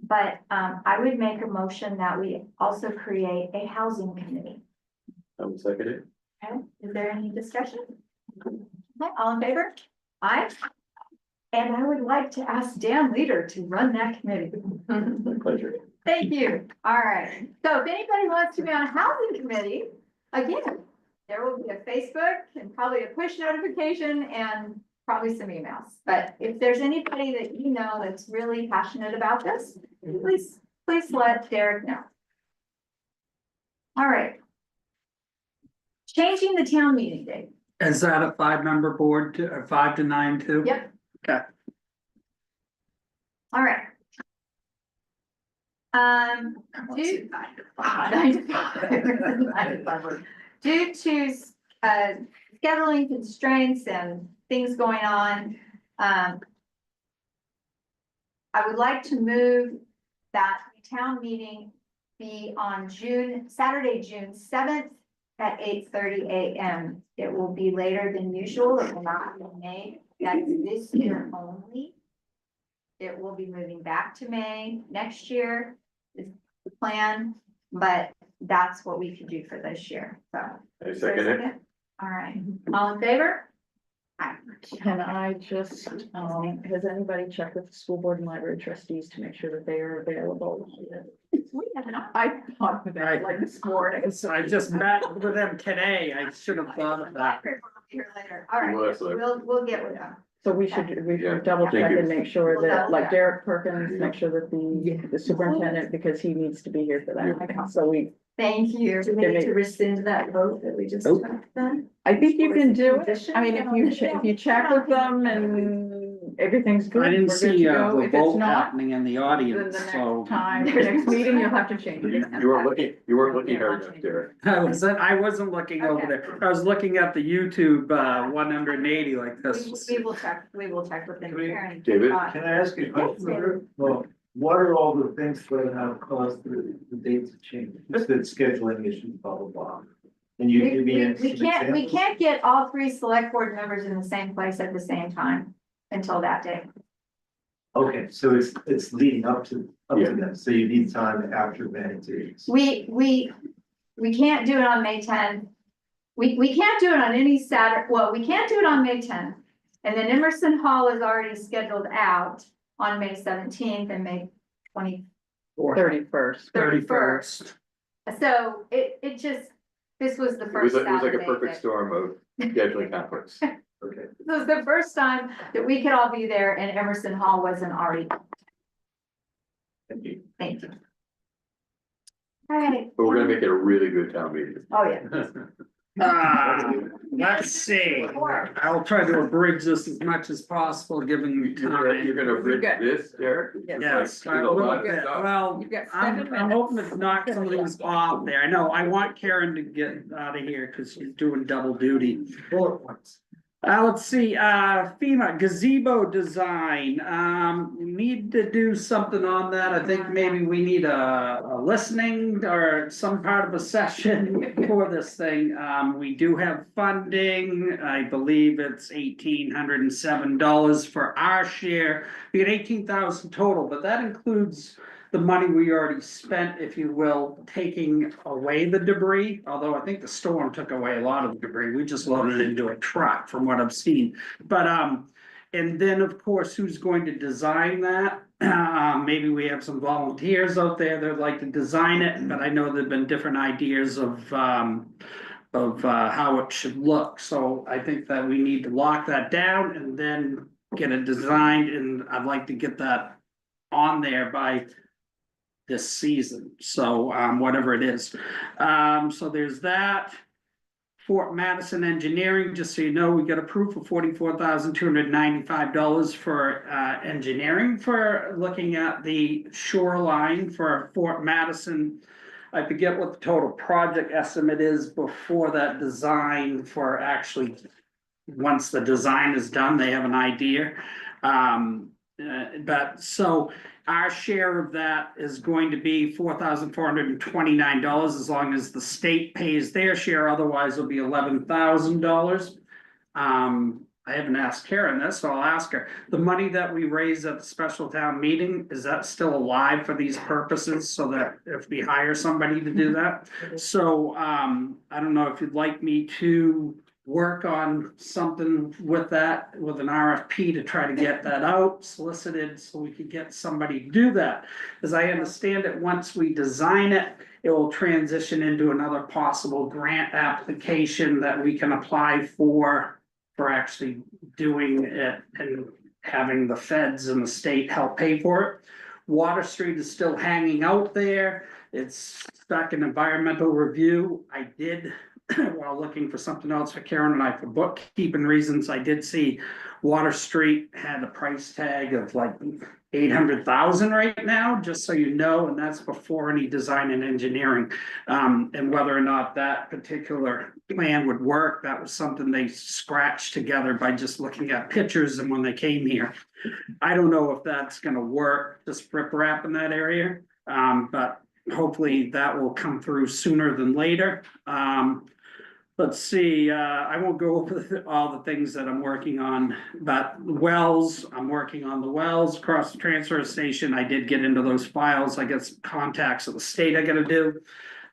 But I would make a motion that we also create a housing committee. I would second it. Okay, is there any discussion? Okay, all in favor? Aye. And I would like to ask Dan Leader to run that committee. My pleasure. Thank you. All right. So if anybody wants to be on a housing committee, again, there will be a Facebook and probably a push notification and probably some emails. But if there's anybody that you know that's really passionate about this, please let Derek know. All right. Changing the town meeting date. Is that a 5-member board, or 5 to 9 too? Yep. Okay. All right. Due- 9 to 5. 9 to 5. Due to scheduling constraints and things going on, I would like to move that town meeting be on Saturday, June 7th at 8:30 a.m. It will be later than usual. It will not be May. That's this year only. It will be moving back to May next year is the plan, but that's what we could do for this year. So. I second it. All right, all in favor? Aye. Can I just, has anybody checked with the school board and library trustees to make sure that they are available? We have an I thought of that like this morning. So I just met with them today. I should have thought of that. Here later. All right, Well, that's like- we'll get with them. So we Yeah, should double thank check you. and make sure We'll that, double like check. Derek Perkins, make sure that the superintendent, because he needs to be here for that. So Thank you. Do we need to rescind that vote that we just Nope. took then? I think you can do it. Condition? I mean, if you check with them and everything's good. I didn't we're good to see go. the If it's vote not, happening in the then audience, the so. next time, the next meeting, you'll have to change it. You weren't looking hard enough, Derek. I wasn't looking over there. I was looking at the YouTube 180 like this. We will check with them. Karen. David? Can I ask you a question? Well, what are all the things that have caused the dates to change? Just the scheduling issues, blah, blah, blah. And you give me some We examples? can't get all 3 select board members in the same place at the same time until that day. Okay, so it's leading up to that, so you need time after May to. We can't do it on May 10th. We can't do it on any Saturday, well, we can't do it on May 10th. And then Emerson Hall is already scheduled out on May 17th and May 31st. 31st. So it just, this was the It first was like a Saturday perfect that- storm of scheduling conflicts. Okay. This was the first time that we could all be there and Emerson Hall wasn't already. Thank you. Thank you. All right. But we're gonna make it a really good town meeting. Oh, yeah. Let's see. I'll try to abridge this as much as possible, given the You're time. gonna bridge got- this, Derek? Yes. Yes, Like, I there's a will lot of get- stuff. well, You've got I'm 7 hoping minutes. to knock some of these off there. I know, I want Karen to get out of here because she's doing double duty. Bullet points. Let's see, FEMA gazebo design, we need to do something on that. I think maybe we need a listening or some part of a session for this thing. We do have funding, I believe it's $1,807 for our share. We get 18,000 total, but that includes the money we already spent, if you will, taking away the debris, although I think the storm took away a lot of the debris, we just loaded it into a truck from what I've seen. But, and then, of course, who's going to design that? Maybe we have some volunteers out there that'd like to design it, but I know there've been different ideas of of how it should look. So I think that we need to lock that down and then get it designed, and I'd like to get that on there by this season, so whatever it is. So there's that. Fort Madison Engineering, just so you know, we got approved for $44,295 for engineering for looking at the shoreline for Fort Madison. I forget what the total project estimate is before that design for actually, once the design is done, they have an idea. But so our share of that is going to be $4,429, as long as the state pays their share, otherwise it'll be $11,000. I haven't asked Karen this, so I'll ask her. The money that we raise at the special town meeting, is that still alive for these purposes, so that if we hire somebody to do that? So I don't know if you'd like me to work on something with that, with an RFP to try to get that out, solicited, so we could get somebody to do that. As I understand it, once we design it, it will transition into another possible grant application that we can apply for actually doing it and having the feds and the state help pay for it. Water Street is still hanging out there. It's stuck in environmental review. I did, while looking for something else for Karen and I for bookkeeping reasons, I did see Water Street had a price tag of like 800,000 right now, just so you know, and that's before any design and engineering. And whether or not that particular plan would work, that was something they scratched together by just looking at pictures and when they came here. I don't know if that's gonna work, just rip-rap in that area, but hopefully that will come through sooner than later. Let's see, I won't go over all the things that I'm working on, but wells, I'm working on the wells across the transfer station. I did get into those files. I got some contacts at the state I gotta do.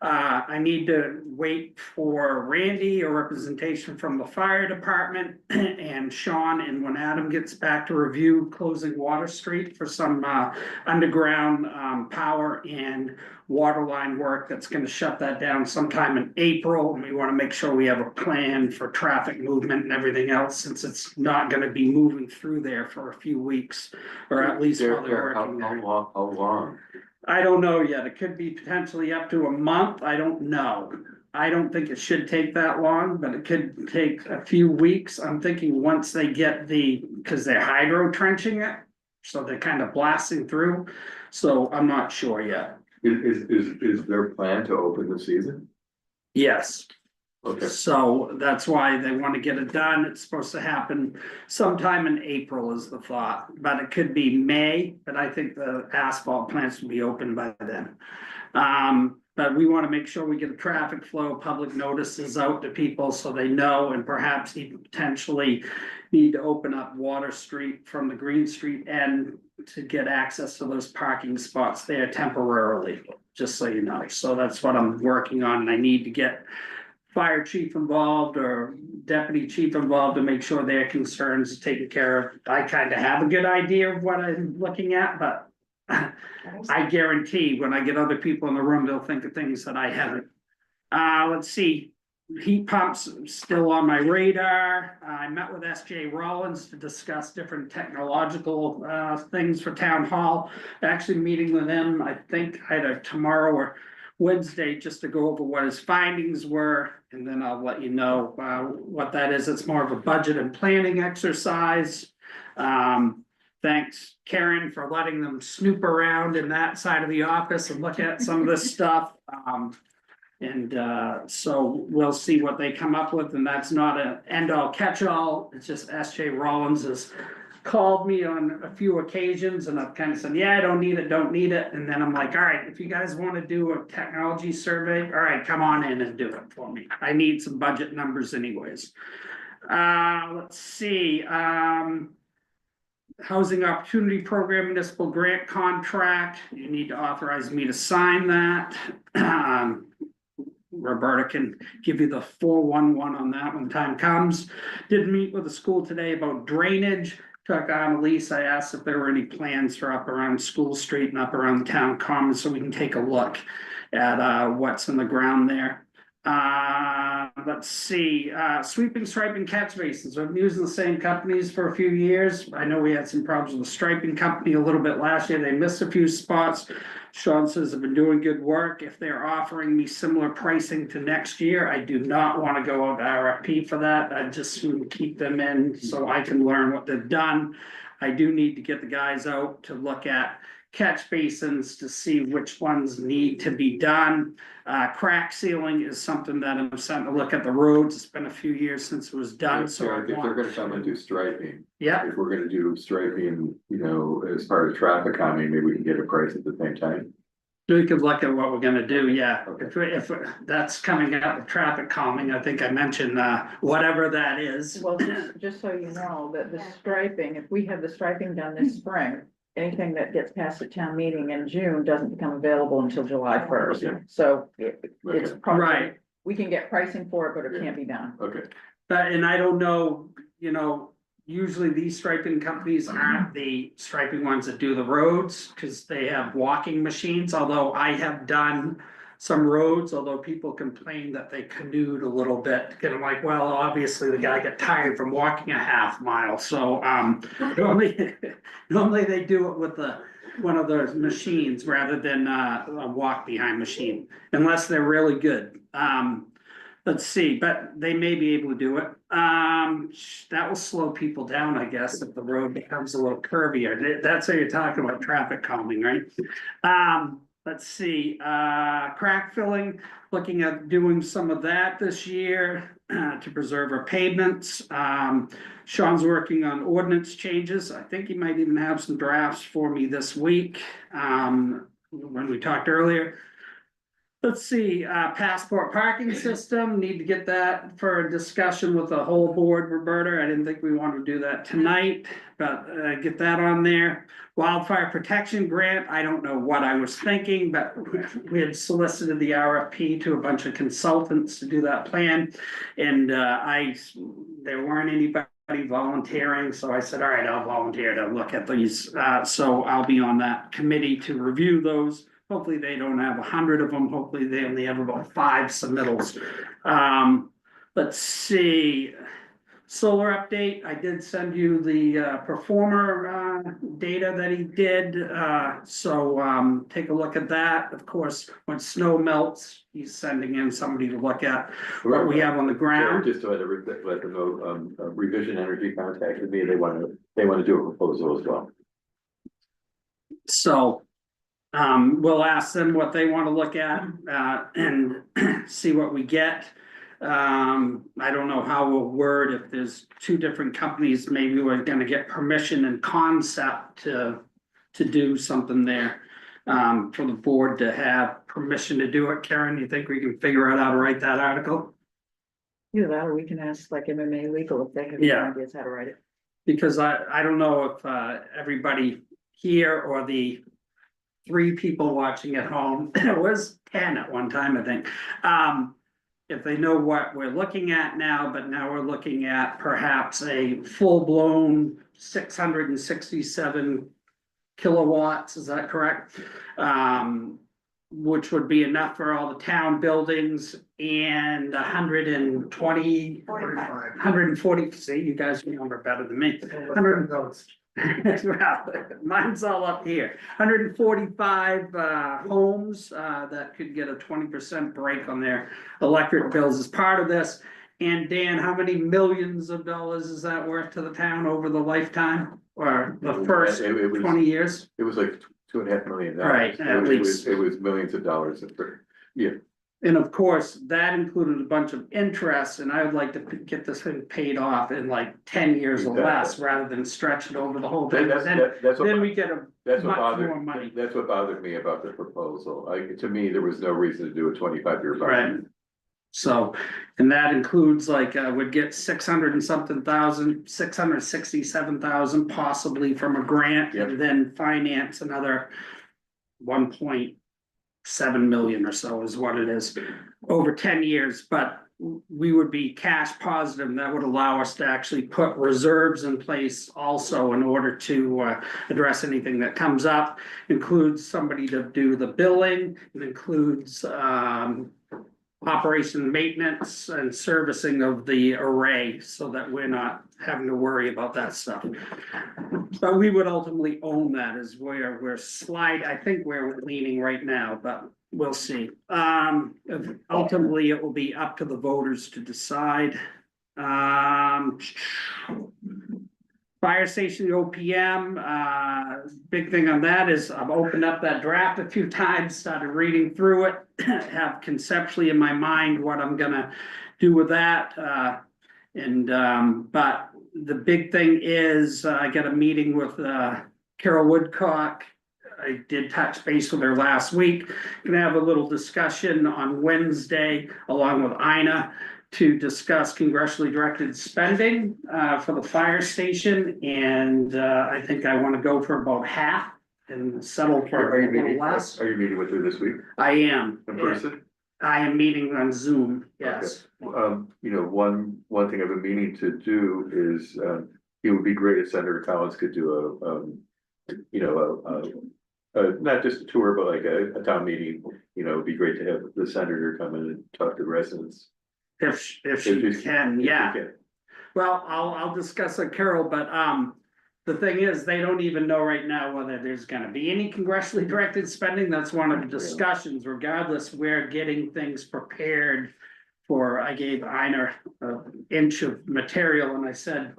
I need to wait for Randy or representation from the fire department and Sean, and when Adam gets back to review closing Water Street for some underground power and water line work that's gonna shut that down sometime in April. And we wanna make sure we have a plan for traffic movement and everything else, since it's not gonna be moving through there for a few weeks, or at least while they're working there. How long? I don't know yet. It could be potentially up to a month. I don't know. I don't think it should take that long, but it could take a few weeks. I'm thinking once they get because they're hydro trenching it, so they're kind of blasting through. So I'm not sure yet. Is their plan to open the season? Yes. Okay. So that's why they want to get it done. It's supposed to happen sometime in April is the thought, but it could be May, but I think the asphalt plants will be open by then. But we want to make sure we get a traffic flow, public notices out to people so they know, and perhaps even potentially need to open up Water Street from the Green Street end to get access to those parking spots there temporarily, just so you know. So that's what I'm working on, and I need to get fire chief involved or deputy chief involved to make sure their concerns are taken care of. I kind of have a good idea of what I'm looking at, but I guarantee when I get other people in the room, they'll think of things that I haven't. Let's see, heat pumps still on my radar. I met with SJ Rollins to discuss different technological things for town hall. Actually meeting with him, I think either tomorrow or Wednesday, just to go over what his findings were, and then I'll let you know what that is. It's more of a budget and planning exercise. Thanks, Karen, for letting them snoop around in that side of the office and look at some of this stuff. So we'll see what they come up with, and that's not an end-all catch-all. It's just SJ Rollins has called me on a few occasions, and I've kind of said, yeah, I don't need it. And then I'm like, all right, if you guys want to do a technology survey, all right, come on in and do it for me. I need some budget numbers anyways. Let's see, Housing Opportunity Program Municipal Grant Contract. You need to authorize me to sign that. Roberta can give you the 411 on that when time comes. Did meet with the school today about drainage. Took on Elise, I asked if there were any plans for up around School Street and up around the town common, so we can take a look at what's in the ground there. Let's see, sweeping, striping, catch basins. I've been using the same companies for a few years. I know we had some problems with the striping company a little bit last year. They missed a few spots. Sean says they've been doing good work. If they're offering me similar pricing to next year, I do not want to go out to RFP for that. I just want to keep them in so I can learn what they've done. I do need to get the guys out to look at catch basins to see which ones need to be done. Crack sealing is something that I'm starting to look at the roads. It's been a few years since it was done, so I If they're want. gonna come and do striping, Yeah, if we're gonna do striping, you know, as part of traffic calming, maybe we can get a price at the same time. we could look at what we're gonna do, yeah. Okay. If that's coming out with traffic calming, I think I mentioned, whatever that is. Well, just so you know, that the striping, if we have the striping done this spring, anything that gets passed at town meeting in June doesn't become available until July first. Okay. So it's Okay. probably, Right. we can get pricing for it, but it can't be done. Okay, And I don't know, you know, usually these striping companies aren't the striping ones that do the roads, cause they have walking machines, although I have done some roads, although people complain that they canoed a little bit, and I'm like, well, obviously the guy got tired from walking a half mile, so, normally they do it with one of those machines rather than, a walk behind machine, unless they're really good. Let's see, but they may be able to do it. That will slow people down, I guess, if the road becomes a little curvier. That's how you're talking about traffic calming, right? Let's see, crack filling, looking at doing some of that this year to preserve our pavements. Sean's working on ordinance changes. I think he might even have some drafts for me this week. When we talked earlier. Let's see, passport parking system, need to get that for a discussion with the whole board, Roberta. I didn't think we wanted to do that tonight, but get that on there. Wildfire protection grant, I don't know what I was thinking, but we had solicited the RFP to a bunch of consultants to do that plan. And there weren't anybody volunteering, so I said, all right, I'll volunteer to look at these. So I'll be on that committee to review those. Hopefully they don't have 100 of them. Hopefully they only have about 5 submittals. Let's see. Solar update. I did send you the performer data that he did. So take a look at that. Of course, when snow melts, he's sending in somebody to look at what we have on the ground. just to let them know, Revision Energy contacted me. They want to do a proposal as well. So we'll ask them what they want to look at, and see what we get. I don't know how we'll word if there's 2 different companies, maybe we're gonna get permission and concept to do something there. For the board to have permission to do it. Karen, you think we can figure out how to write that article? Either that, or we can ask like MMA legal if they have any Yeah. ideas how to write it. Because I don't know if everybody here or the 3 people watching at home, it was 10 at one time, I think. If they know what we're looking at now, but now we're looking at perhaps a full-blown 667 kilowatts, is that correct? Which would be enough for all the town buildings and 120, 140, see, you guys remember better than me. 100 Notes. Well, mine's all up here, 145 homes that could get a 20% break on their electric bills as part of this. And Dan, how many millions of dollars is that worth to the town over the lifetime or the first It was- 20 years? It was like $2.5 million. Right, at least. It was millions of dollars. Yeah. And of course, that included a bunch of interest, and I would like to get this thing paid off in like 10 years or less, rather than stretch it over the whole thing. That's Then what, we get a that's what much more money. bothered, that's what bothered me about the proposal. To me, there was no reason to do a 25-year Right. bond. So, and that includes like, would get 600 and something thousand, 667,000 possibly from a grant, Yep. and then finance another 1.7 million or so is what it is over 10 years, but we would be cash positive, and that would allow us to actually put reserves in place also in order to address anything that comes up. Includes somebody to do the billing, it includes operation, maintenance and servicing of the array so that we're not having to worry about that stuff. But we would ultimately own that is where I think we're leaning right now, but we'll see. Ultimately, it will be up to the voters to decide. Fire station OPM, big thing on that is I've opened up that draft a few times, started reading through it, have conceptually in my mind what I'm gonna do with that. But the big thing is I got a meeting with Carol Woodcock. I did touch base with her last week. Gonna have a little discussion on Wednesday along with Ina to discuss congressionally directed spending for the fire station. And I think I want to go for about half and settle for Are you a little meeting, less. are you meeting with her this week I am. in person? I am meeting on Zoom, yes. You know, one thing I've been meaning to do is, it would be great if Senator Collins could do not just a tour, but like a town meeting. You know, it'd be great to have the senator come in and talk to residents. If she can, yeah. Well, I'll discuss with Carol, but the thing is, they don't even know right now whether there's gonna be any congressionally directed spending. That's one of the discussions. Regardless, we're getting things prepared for, I gave Ina an inch of material and I said,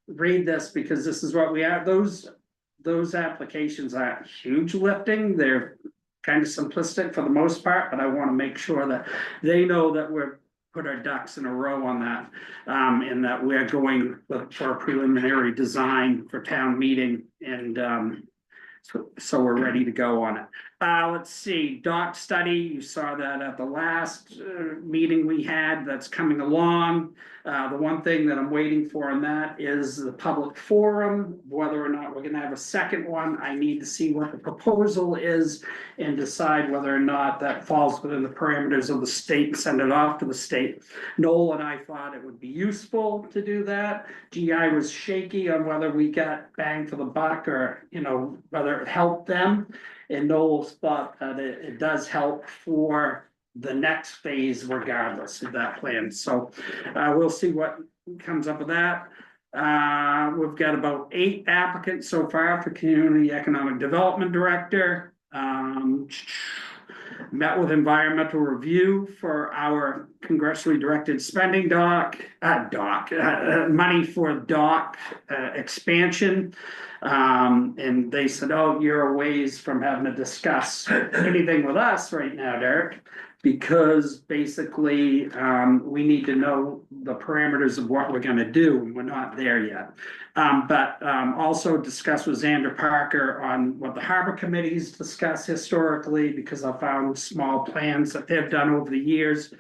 read this because this is what we are. Those applications aren't huge lifting. They're kind of simplistic for the most part, but I want to make sure that they know that we're put our ducks in a row on that, and that we're going for a preliminary design for town meeting, and so we're ready to go on it. Let's see, dock study, you saw that at the last meeting we had, that's coming along. The one thing that I'm waiting for on that is the public forum, whether or not we're gonna have a second one. I need to see what the proposal is and decide whether or not that falls within the parameters of the state and send it off to the state. Noel and I thought it would be useful to do that. GI was shaky on whether we got bang for the buck or, you know, whether it helped them. And Noel thought that it does help for the next phase regardless of that plan. So we'll see what comes up with that. We've got about 8 applicants so far for Community Economic Development Director. Met with environmental review for our congressionally directed spending money for dock expansion. And they said, oh, you're a ways from having to discuss anything with us right now, Derek, because basically we need to know the parameters of what we're gonna do, and we're not there yet. But also discuss with Xander Parker on what the harbor committees discuss historically, because I found small plans that they've done over the years.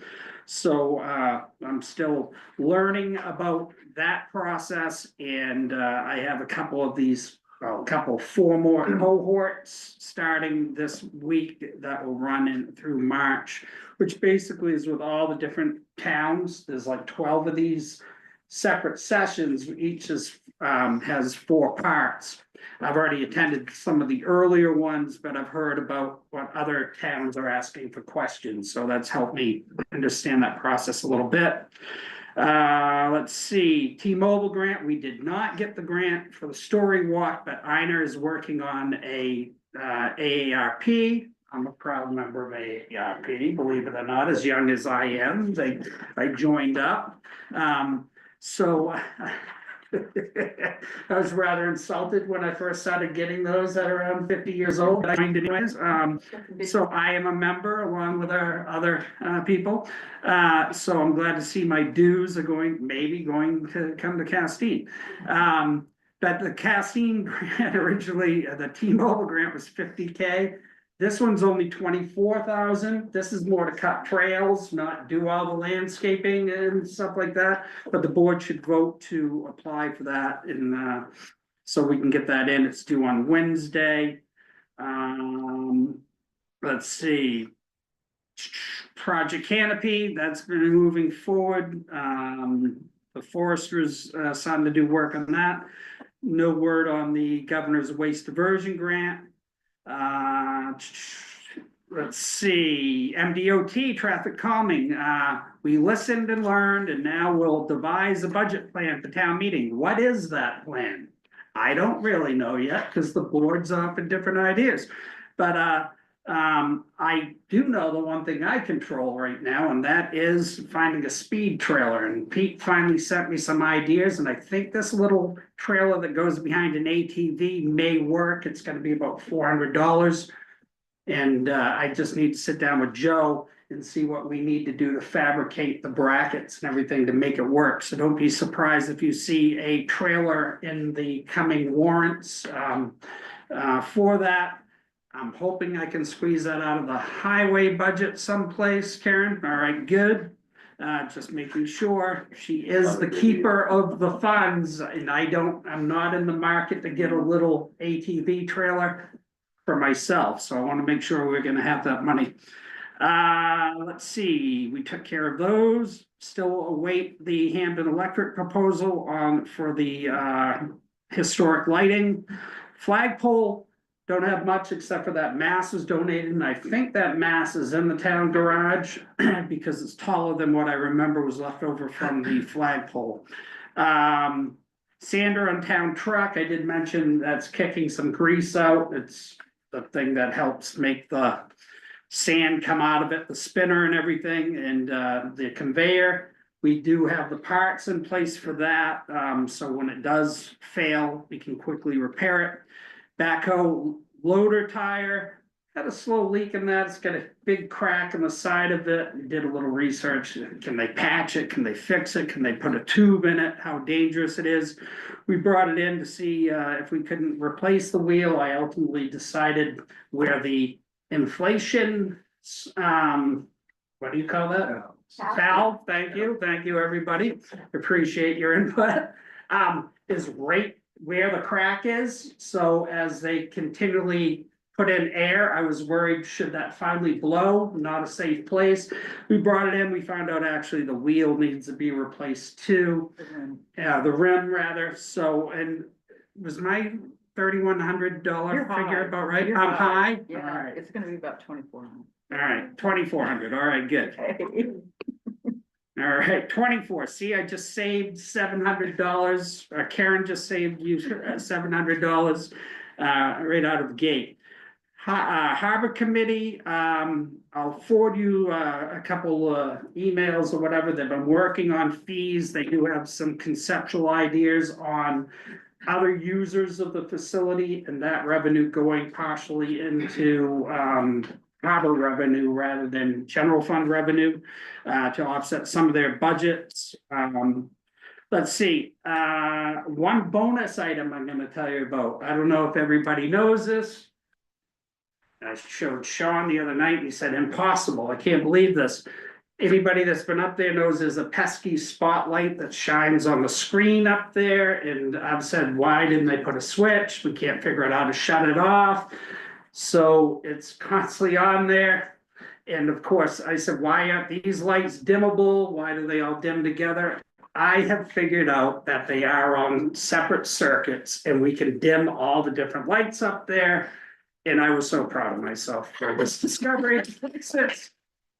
So I'm still learning about that process, and I have a couple of these, well, 4 more cohorts starting this week that will run in through March, which basically is with all the different towns. There's like 12 of these separate sessions. Each is has 4 parts. I've already attended some of the earlier ones, but I've heard about what other towns are asking for questions. So that's helped me understand that process a little bit. Let's see, T-Mobile grant. We did not get the grant for the story walk, but Ina is working on a AARP. I'm a proud member of AARP, believe it or not, as young as I am. I joined up. So I was rather insulted when I first started getting those at around 50 years old. I joined anyways. So I am a member along with our other people. So I'm glad to see my dues are maybe going to come to Castine. But the Castine grant originally, the T-Mobile grant was $50K. This one's only 24,000. This is more to cut trails, not do all the landscaping and stuff like that. But the board should vote to apply for that, and so we can get that in. It's due on Wednesday. Let's see. Project Canopy, that's been moving forward. The foresters starting to do work on that. No word on the governor's waste diversion grant. let's see, MDOT, traffic calming, we listened and learned, and now we'll devise a budget plan for town meeting. What is that plan? I don't really know yet, because the board's offered different ideas, but, I do know the one thing I control right now, and that is finding a speed trailer, and Pete finally sent me some ideas, and I think this little trailer that goes behind an ATV may work. It's gonna be about $400. And I just need to sit down with Joe and see what we need to do to fabricate the brackets and everything to make it work. So don't be surprised if you see a trailer in the coming warrants for that. I'm hoping I can squeeze that out of the highway budget someplace, Karen. All right, good. Just making sure she is the keeper of the funds, and I'm not in the market to get a little ATV trailer for myself, so I want to make sure we're gonna have that money. Let's see, we took care of those, still await the Hampton Electric proposal for the historic lighting. Flagpole, don't have much except for that mass is donated, and I think that mass is in the town garage because it's taller than what I remember was left over from the flagpole. Sander on town truck, I did mention that's kicking some grease out. It's the thing that helps make the sand come out of it, the spinner and everything, and the conveyor. We do have the parts in place for that, so when it does fail, we can quickly repair it. Backhoe loader tire, had a slow leak in that. It's got a big crack in the side of it. We did a little research. Can they patch it? Can they fix it? Can they put a tube in it? How dangerous it is? We brought it in to see if we couldn't replace the wheel. I ultimately decided where the inflation, what do you call that? Valve, thank you, everybody. Appreciate your input. Is right where the crack is. So as they continually put in air, I was worried, should that finally blow? Not a safe place. We brought it in, we found out actually the wheel needs to be replaced too. The rim rather, so, and was my $3,100 figure about right? I'm high? Yeah, All right. it's gonna be about 2,400. All right, 2,400, all right, good. All right, 24, see, I just saved $700, Karen just saved you $700, right out of the gate. Harbor Committee, I'll forward you a couple emails or whatever. They've been working on fees. They do have some conceptual ideas on other users of the facility and that revenue going partially into harbor revenue rather than general fund revenue to offset some of their budgets. Let's see, one bonus item I'm gonna tell you about. I don't know if everybody knows this. I showed Sean the other night, and he said, impossible, I can't believe this. Anybody that's been up there knows there's a pesky spotlight that shines on the screen up there, and I've said, why didn't they put a switch? We can't figure out how to shut it off. So it's constantly on there. And of course, I said, why aren't these lights dimmable? Why do they all dim together? I have figured out that they are on separate circuits, and we can dim all the different lights up there. And I was so proud of myself for this discovery. Since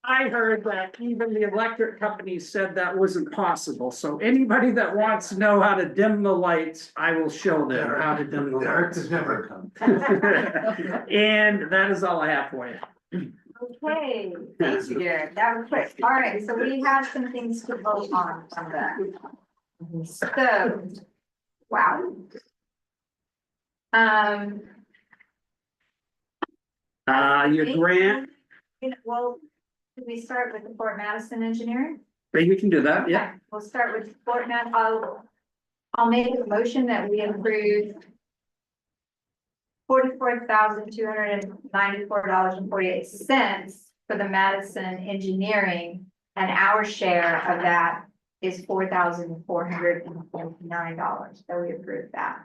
I heard that even the electric companies said that wasn't possible. So anybody that wants to know how to dim the lights, I will show them how to dim the lights. never come. Okay, And that is all I have for you. thank you, Derek, that was quick. All right, so we have some things to vote on from that. So, wow. Your grant, Well, can we start with the Fort Madison engineering? maybe we can do that, yeah. Okay, we'll start with Fort Mad, I'll make a motion that we approve $44,294.48 for the Madison engineering, and our share of that is $4,449, so we approve that.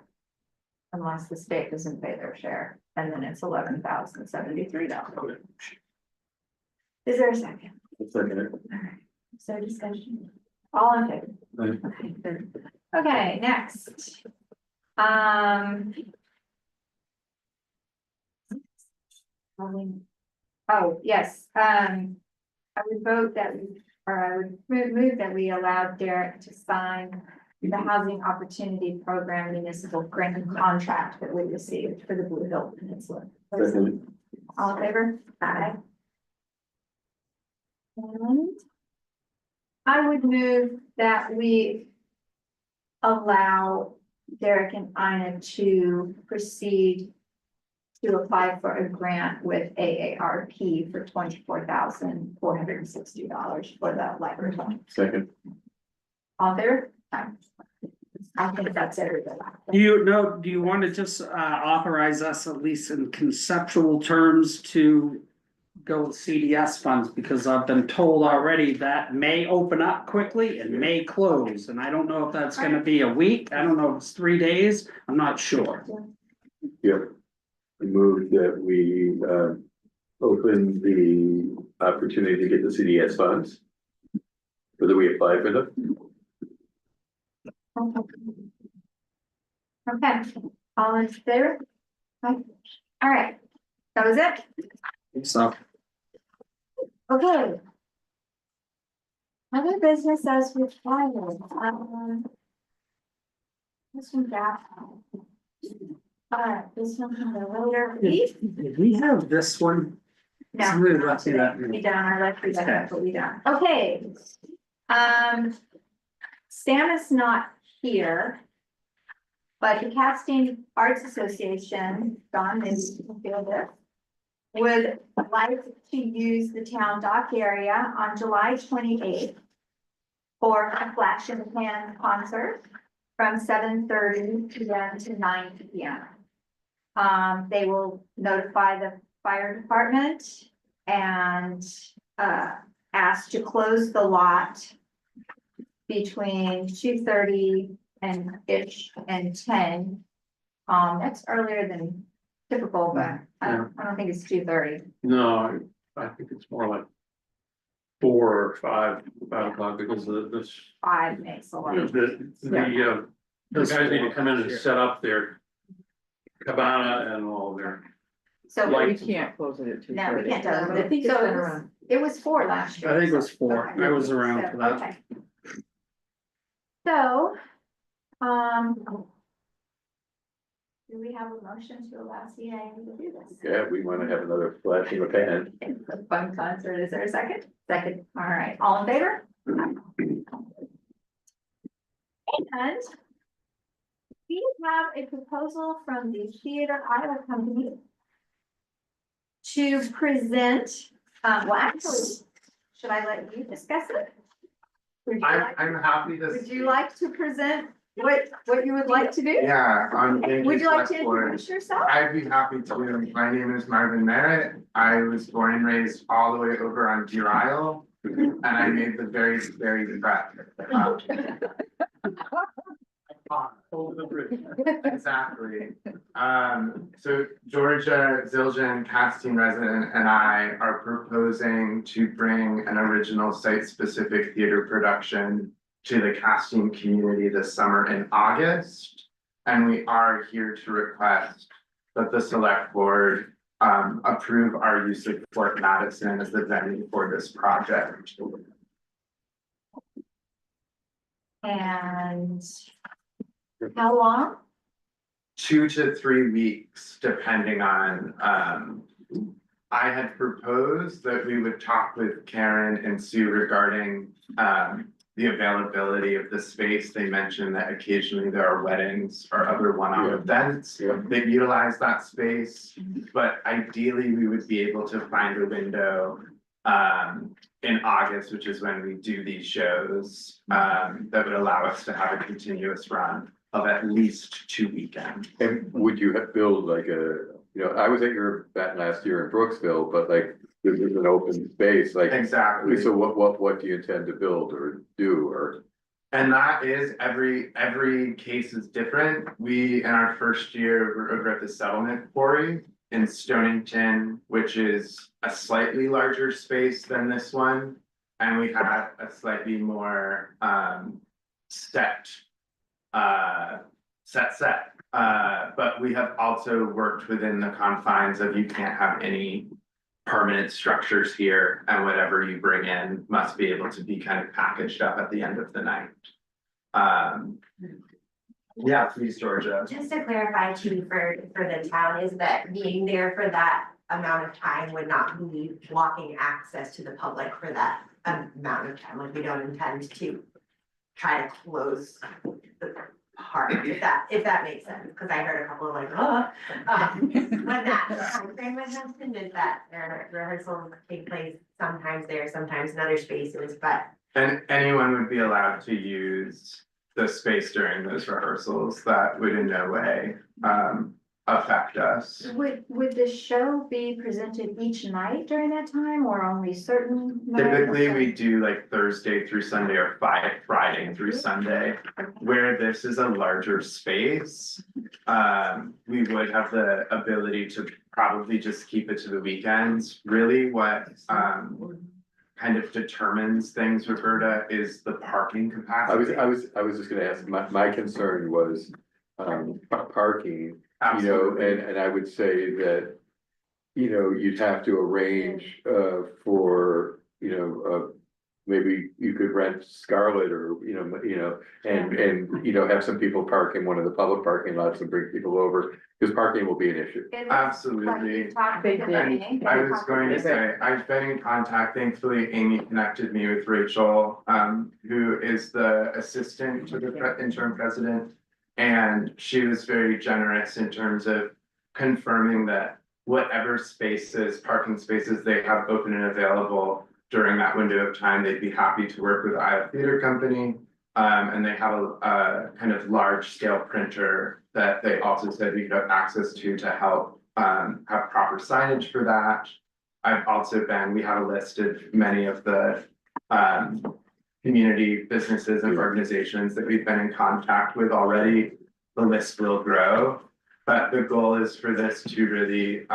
Unless the state doesn't pay their share, and then it's $11,073. Is there a second? Second. So discussion, all in favor? Okay, good. Okay, next. Oh, yes, I would vote that, I would move that we allowed Derek to sign the Housing Opportunity Program municipal grant contract that we received for the Blue Hill Peninsula. Second. All in favor? Aye. And I would move that we allow Derek and Ina to proceed to apply for a grant with AARP for $24,460 for the library fund. Second. All there? I think that's everybody. Do you want to just authorize us at least in conceptual terms to go with CDS funds? Because I've been told already that may open up quickly and may close, and I don't know if that's gonna be a week, I don't know if it's 3 days, I'm not sure. Yep. I move that we open the opportunity to get the CDS funds. Whether we apply for them. Okay, all in favor? All right, that was it? So, Okay. Other business as required, this one back. This one from the later. did we have this one? No. Somebody left me that. We done, I left you that, but we done. Okay. Sam is not here. But the Castine Arts Association, Don, maybe you can feel this, would like to use the town dock area on July 28th for a flash in the pan concert from 7:30 p.m. to 9 p.m. They will notify the fire department and ask to close the lot between 2:30 and 10. That's earlier than typical, but I don't think it's 2:30. No, I think it's more like 4 or 5 o'clock because of this. 5 makes a lot. The guys need to come in and set up their cabana and all their. So Like- We can't close it at 2:30. no, we can't do it. I think it's So been it was- around. It was 4 last year. I think it was 4, Okay. I was around So, for that. okay. So, do we have a motion to allow CIA to do this? Yeah, we want to have another flash in the pan. It's a fun concert. Is there a second? Second. All right. All in favor? And we have a proposal from the Theater Iowa Company to present, well, actually, should I let you discuss it? Would you like- I'm happy to. Would you like to present what you would like to do? Yeah, thank Would you like to Select Board. introduce yourself? I'd be happy to. My name is Marvin Merritt. I was born and raised all the way over on Deer Isle. And I made the very, very cut. Exactly. So Georgia Zildjian, Castine resident, and I are proposing to bring an original site-specific theater production to the Castine community this summer in August. And we are here to request that the select board approve our use of Fort Madison as the venue for this project. And how long? 2 to 3 weeks, depending on, I had proposed that we would talk with Karen and Sue regarding, the availability of the space. They mentioned that occasionally there are weddings or other one-off events that utilize that space. But ideally, we would be able to find a window, in August, which is when we do these shows, that would allow us to have a continuous run of at least 2 weekends. And would you have built like I was at your event last year in Brooksville, but like, this is an open space, like. Exactly. So what do you intend to build or do or? And that is, every case is different. We, in our first year, were over at the settlement quarry in Stonington, which is a slightly larger space than this one. And we had a slightly more set. But we have also worked within the confines of you can't have any permanent structures here, and whatever you bring in must be able to be kind of packaged up at the end of the night. Yeah, please, Georgia. Just to clarify too, for the town, is that being there for that amount of time would not be blocking access to the public for that amount of time, like we don't intend to try to close the park, if that makes sense, because I heard a couple of like, when that timeframe was mentioned, is that rehearsals take place sometimes there, sometimes in other spaces, but. And anyone would be allowed to use the space during those rehearsals. That would in no way affect us. Would the show be presented each night during that time or only certain? Typically, we do like Thursday through Sunday or Friday through Sunday. Where this is a larger space, we would have the ability to probably just keep it to the weekends. Really, what kind of determines things, Roberta, is the parking capacity. I was just gonna ask, my concern was, parking, you know, and I would say that, you know, you'd have to arrange, for, you know, maybe you could rent Scarlet or, and, you know, have some people park in one of the public parking lots and bring people over, because parking will be an issue. Absolutely. And I was going to say, I've been in contact, thankfully Amy connected me with Rachel, who is the assistant to the interim president. And she was very generous in terms of confirming that whatever spaces, parking spaces they have open and available during that window of time, they'd be happy to work with the Iowa Theater Company. And they have a kind of large scale printer that they also said we could have access to help have proper signage for that. We have a list of many of the community businesses and organizations that we've been in contact with already. The list will grow, but the goal is for this to really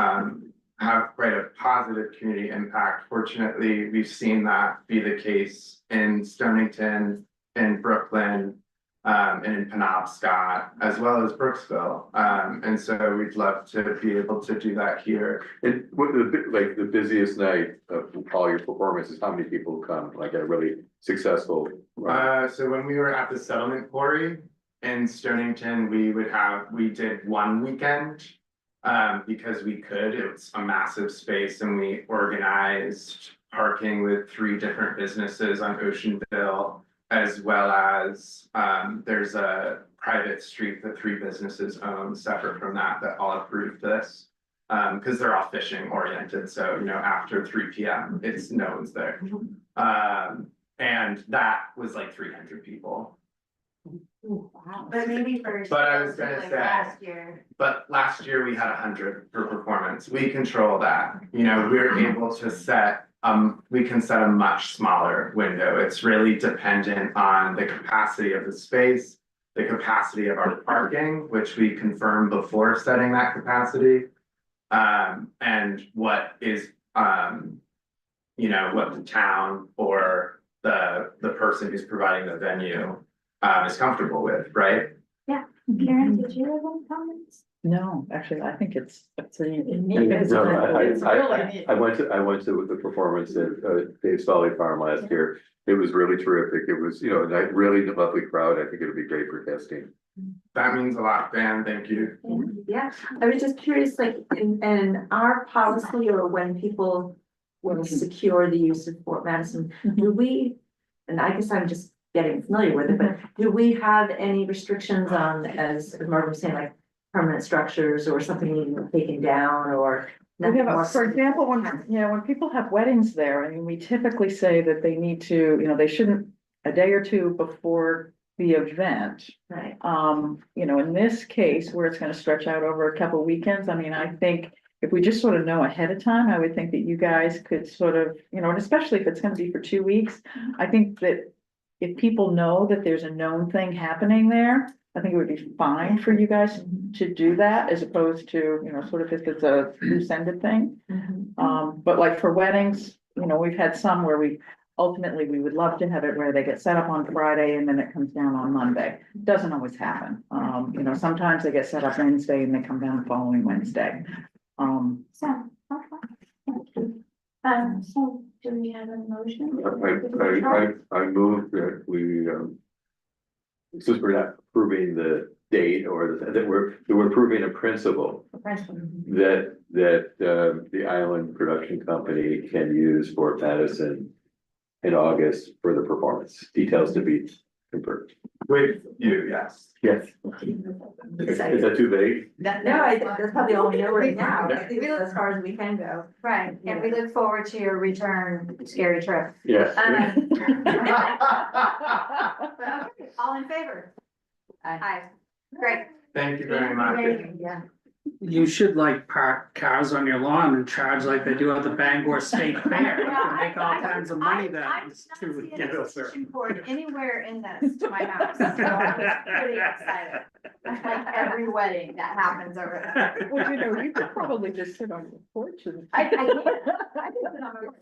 have quite a positive community impact. Fortunately, we've seen that be the case in Stonington, in Brooklyn, and in Penobscot, as well as Brooksville. And so we'd love to be able to do that here. And what the busiest night of all your performances, how many people come, like a really successful? So when we were at the settlement quarry in Stonington, we did one weekend. Because we could, it was a massive space and we organized parking with 3 different businesses on Oceanville, as well as there's a private street that 3 businesses own separate from that all approved this. Because they're all fishing oriented, so you know, after 3 p.m. it's no one's there. And that was like 300 people. Wow. But maybe for. But I was gonna say, last year. But last year we had 100 for performance. We control that. You know, we're able to set, we can set a much smaller window. It's really dependent on the capacity of the space, the capacity of our parking, which we confirmed before setting that capacity. And what is, you know, what the town or the person who's providing the venue is comfortable with, right? Yeah, Karen, did you have any comments? No, actually, I think it's a unique. No, I went to the performance at Dave's Folly Farm last year. It was really terrific. It was, you know, a really lovely crowd. I think it'll be great for Castine. That means a lot, Dan. Thank you. Yeah, I was just curious, like in our policy or when people will secure the use of Fort Madison, do we, and I guess I'm just getting familiar with it, but do we have any restrictions on, as Mark was saying, like permanent structures or something needing taken down or? We have, for example, when people have weddings there, I mean, we typically say that they need to, you know, they shouldn't, a day or 2 before the event. Right. You know, in this case, where it's gonna stretch out over a couple of weekends, I mean, I think if we just sort of know ahead of time, I would think that you guys could sort of, you know, and especially if it's gonna be for 2 weeks, I think that if people know that there's a known thing happening there, I think it would be fine for you guys to do that as opposed to, you know, sort of if it's a loose-ended thing. But like for weddings, you know, we've had some where we would love to have it where they get set up on Friday and then it comes down on Monday. Doesn't always happen. You know, sometimes they get set up Wednesday and they come down the following Wednesday. So do we have a motion? I move that we, since we're not approving the date or that we're approving a principle that, the Island Production Company can use for Madison in August for the performance. Details to be confirmed. With you, yes. Yes. Is that too vague? No, I think that's probably all we know right now. I think it's as far as we can go. Right, and we look forward to your return scary trip. Yes. All in favor? Aye. Great. Thank you very much. Yeah. You should like park cars on your lawn and charge like they do at the Bangor State Fair. You can make all kinds of money that is to get us there. Cord anywhere in this to my house, so I'm pretty excited. Like every wedding that happens over there. Well, you know, you could probably just sit on your porch and. I can sit on my porch.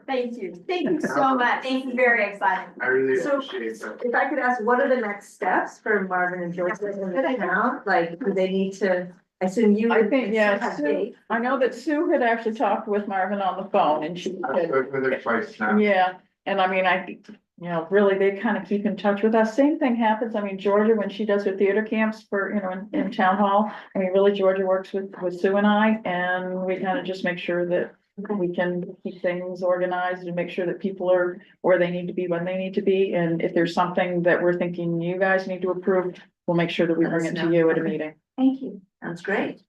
Thank you so much, thank you, very exciting. I really So, appreciate it. if I could ask, what are the next steps for Marvin and Joyce in the town? Like, do they need to, I assume you. I think, yeah, have Sue, dates. I know that Sue had actually talked with Marvin on the phone and she I said, spoke with her twice now. yeah, and I mean, you know, really, they kind of keep in touch with us. Same thing happens. I mean, Georgia, when she does her theater camps for, you know, in town hall, I mean, really, Georgia works with Sue and I, and we kind of just make sure that we can keep things organized and make sure that people are where they need to be, when they need to be. And if there's something that we're thinking you guys need to approve, we'll make sure that we bring it to you at a meeting. Thank you. Sounds great.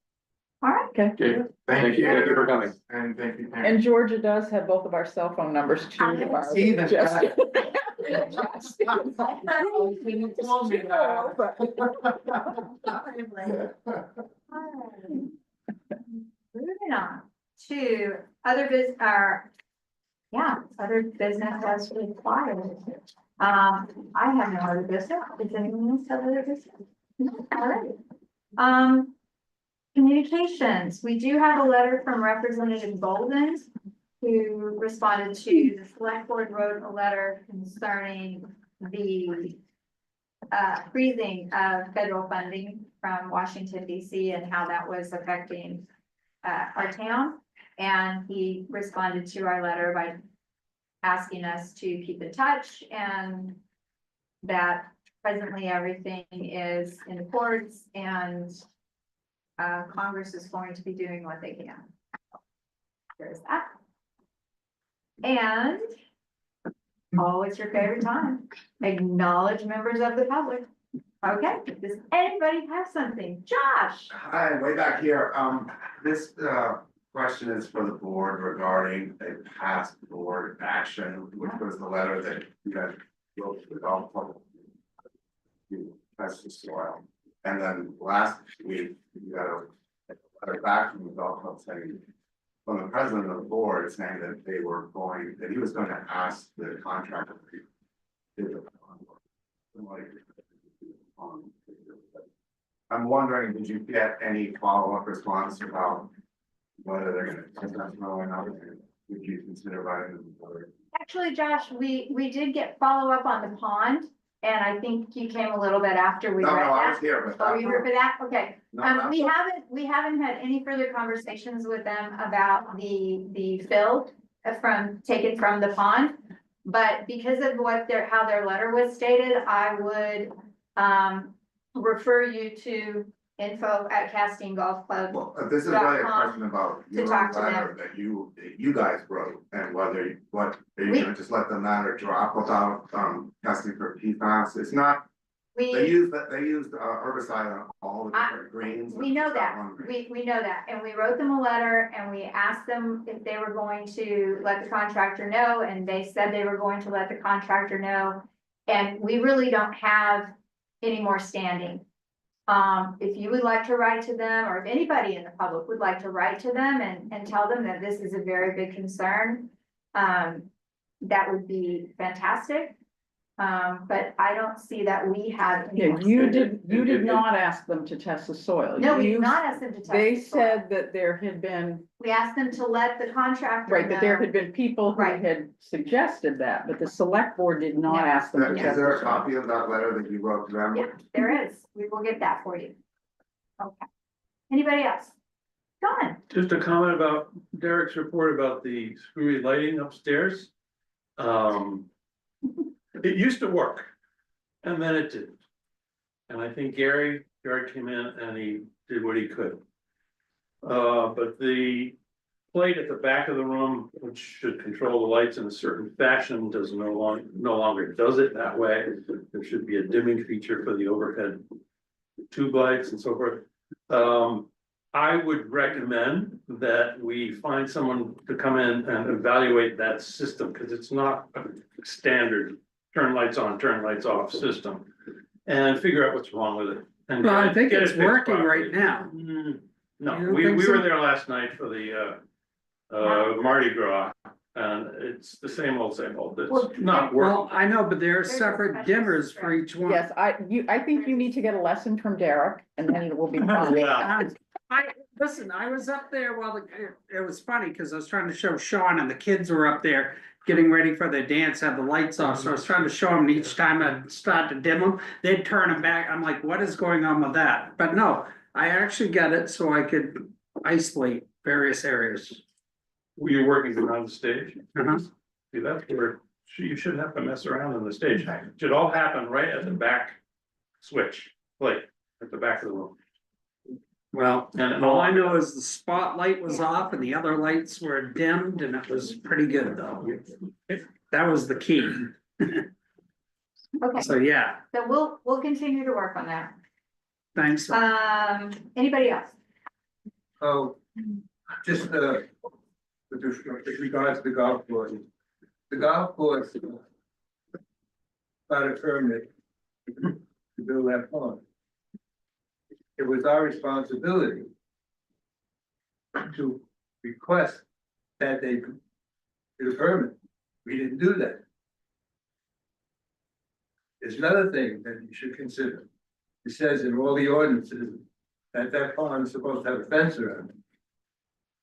All right. Okay. Okay, thank you for coming. And thank you. Pam. And Georgia does have both of our cell phone numbers too. Barb. Even Just- better. Moving on to other other business as required. I have no other business. Does anyone else have other business? No, all right. Communications, we do have a letter from Representative Golden, who responded to the select board, wrote a letter concerning the freezing of federal funding from Washington DC and how that was affecting our town. And he responded to our letter by asking us to keep in touch and that presently everything is in accordance and Congress is going to be doing what they can. There's that. And always your favorite time, acknowledge members of the public. Okay, does anybody have something? Josh? Hi, way back here. This question is for the board regarding a past board action, which was the letter that you guys wrote to the golf club. You test the soil. And then last week, you got a letter back from the golf club saying, from the president of the board saying that they were going, that he was going to ask the contractor. I'm wondering, did you get any follow-up response about whether they're gonna take that snow or not? Would you consider writing them? Actually, Josh, we did get follow-up on the pond, and I think you came a little bit after we No, read no, I was that. here, but. Oh, you here for that? Okay. No, We haven't had any further conversations with them about the fill taken from the pond. But because of how their letter was stated, I would, refer you to info@Castine Golf Club. Well, this is really a question about your talk to letter that you guys wrote and whether, are you gonna just let the matter drop without, testing for PFAS? It's not, they used herbicide on all the different greens. We know it's that, not one green. we know that, and we wrote them a letter and we asked them if they were going to let the contractor know, and they said they were going to let the contractor know. And we really don't have any more standing. If you would like to write to them, or if anybody in the public would like to write to them and tell them that this is a very big concern, that would be fantastic. But I don't see that we have. any Yeah, more you standing. did not ask them to test the soil. No, we You- did not ask them to test. They the soil. said that there had been, We asked them to let the contractor right, that there know. had been people who Right. had suggested that, but the select board did not No. ask them to Is test there the a soil. copy of that letter that you wrote to them? Yeah, there is. We will get that for you. Okay. Anybody else? Done. Just a comment about Derek's report about the screwy lighting upstairs. It used to work, and then it didn't. And I think Gary came in and he did what he could. But the plate at the back of the room, which should control the lights in a certain fashion, does no longer does it that way. There should be a dimming feature for the overhead tube lights and so forth. I would recommend that we find someone to come in and evaluate that system, because it's not a standard turn lights on, turn lights off system. And figure out what's wrong with it. And Well, I think get it it's fixed working properly. right now. No, You don't we think were so? there last night for the Mardi Gras, and it's the same old, it's not Well, working. I know, but there are separate dimmers for each one. Yes, I think you need to get a lesson from Derek and then it will be fine. Yeah. Listen, I was up there while it was funny, because I was trying to show Sean and the kids were up there getting ready for their dance, had the lights off, so I was trying to show them, each time I'd start to dim them, they'd turn them back, I'm like, what is going on with that? But no, I actually got it so I could isolate various areas. Were you working around the stage? Uh-huh. See, that's where you shouldn't have to mess around on the stage. It should all happen right at the back switch, like at the back of the room. Well, And all I know is the spotlight was off and the other lights were dimmed, and it was pretty good though. That was the key. Okay, So, yeah, so we'll continue to work on that. thanks. Anybody else? Oh, just with regards to the golf course. The golf course got a permit to build that pond. It was our responsibility to request that they do the permit. We didn't do that. There's another thing that you should consider. It says in all the ordinances that that pond is supposed to have a fence around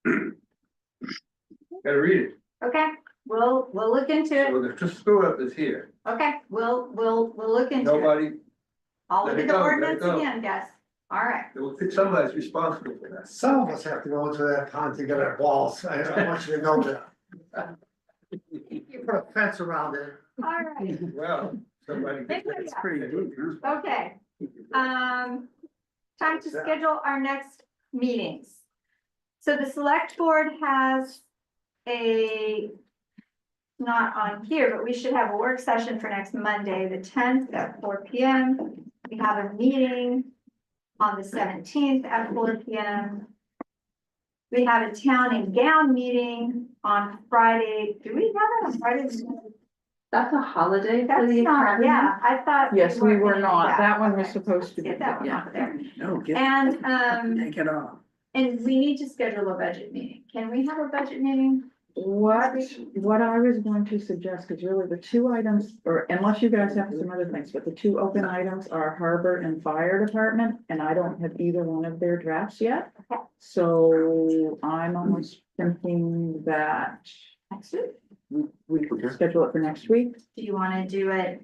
it. Gotta read it. Okay, we'll look into it. So the screw up is here. Okay, we'll look into it. Nobody, I'll let look it at the go, let it ordinance go. again, guys. All right. somebody's responsible for that. Some of us have to go into that pond to get our balls, I want you to know that. You put a fence around it. All right. Well, somebody. Anybody It's else? pretty deep, huh? Okay, time to schedule our next meetings. So the select board has not on here, but we should have a work session for next Monday, the 10th at 4 p.m. We have a meeting on the 17th at 4 p.m. We have a town and gown meeting on Friday. Do we have it on Friday? That's a holiday for That's the not, academy? yeah, I thought. Yes, we weren't were gonna do not, that one was Okay, supposed to be, get that one yeah. off there. No, get, And, take it off. and we need to schedule a budget meeting. Can we have a budget meeting? What I was going to suggest is really the two items, or unless you guys have some other things, but the two open items are harbor and fire department, and I don't have either one of their drafts yet. Okay. So I'm almost thinking that Next week. we could schedule it for next week. Do you wanna do it,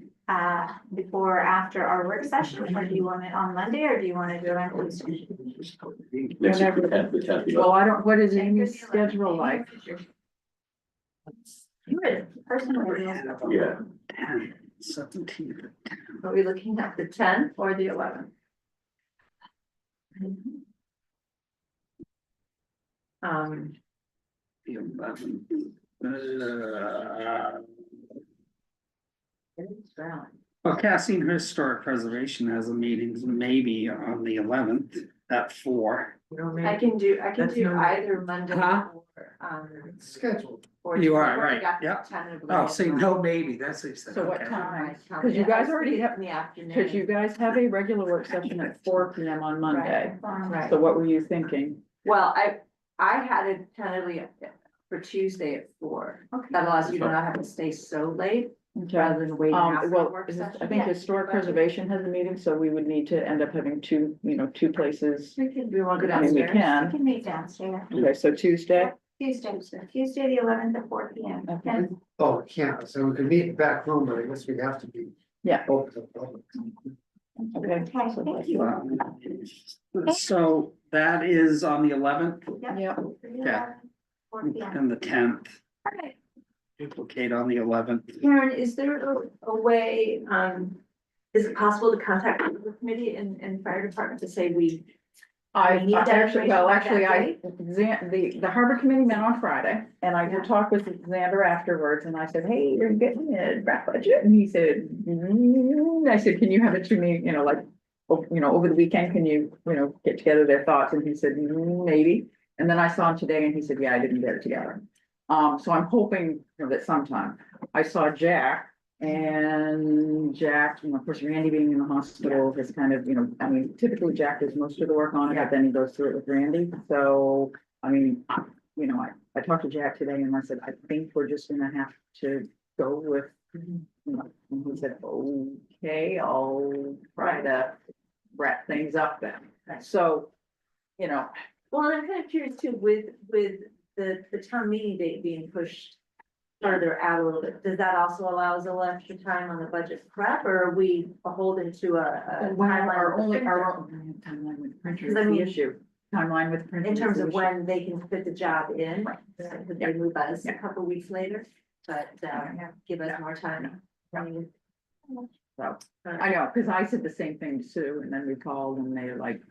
before or after our work session, or do you want it on Monday, or do you wanna do it on Tuesday? Next week, the 10th, Well, I don't, what is Amy's schedule like? You would personally, Yeah, 10, 17. Are we looking at the 10th or the 11th? The 11. Well, Castine Historic Preservation has a meeting maybe on the 11th at 4. I can do That's no- either Monday Huh? or, Scheduled. or. You are, or right, got yeah. tentatively Oh, in see, mind. no, maybe, that's what you said. So what okay. time? Yeah, Because you I guys was already thinking have, in the afternoon. because you guys have a regular work session at 4 p.m. on Monday. Right. So what were you thinking? Well, I had it tentatively for Tuesday at 4. That allows you to not have to stay so late Okay. rather than waiting after the Well, work is this- session. I think Yeah. historic preservation has a meeting, so we would need to end up having two places. we can, We want to go I mean, we downstairs. we can. can meet downstairs. Okay, so Tuesday. Tuesday, the 11th at 4 p.m. Okay. Okay. Oh, we can't, so we could meet in the back room, but I guess we'd have to be. Yeah. Open to the public. Okay. thank you. So that is on the 11th Yep. Yeah. 4 p.m. and the 10th, Perfect. duplicate on the 11th. Karen, is there a way, is it possible to contact the committee and fire department to say we I need that actually, well, information by actually, the harbor committee met on Friday, and I did talk with Xander afterwards, and I said, hey, you're getting a draft budget, and he said, I said, can you have it to me, like, over the weekend, can you, get together their thoughts, and he said, maybe, and then I saw him today, and he said, yeah, I didn't get it together. So I'm hoping that sometime. I saw Jack, and Jack, of course, Randy being in the hospital has kind of, I mean, typically Jack does most of the work on it, but then he goes through it with Randy. So, I mean, I talked to Jack today and I said, I think we're just gonna have to go with, and he said, okay, I'll try to wrap things up then. So, Well, I'm kind of curious too, with the town meeting date being pushed further out a little bit, does that also allow us a little extra time on the budget prep, or are we beholden to a our timeline? with the printer? own timeline with the printer is Because I the mean, issue. Timeline with the printer. In is terms the of issue. when they can fit the job in, could they move us a Yeah. couple weeks later, but give us more time. I mean, So, I know, because I said the same thing to Sue, and then we called and they're like,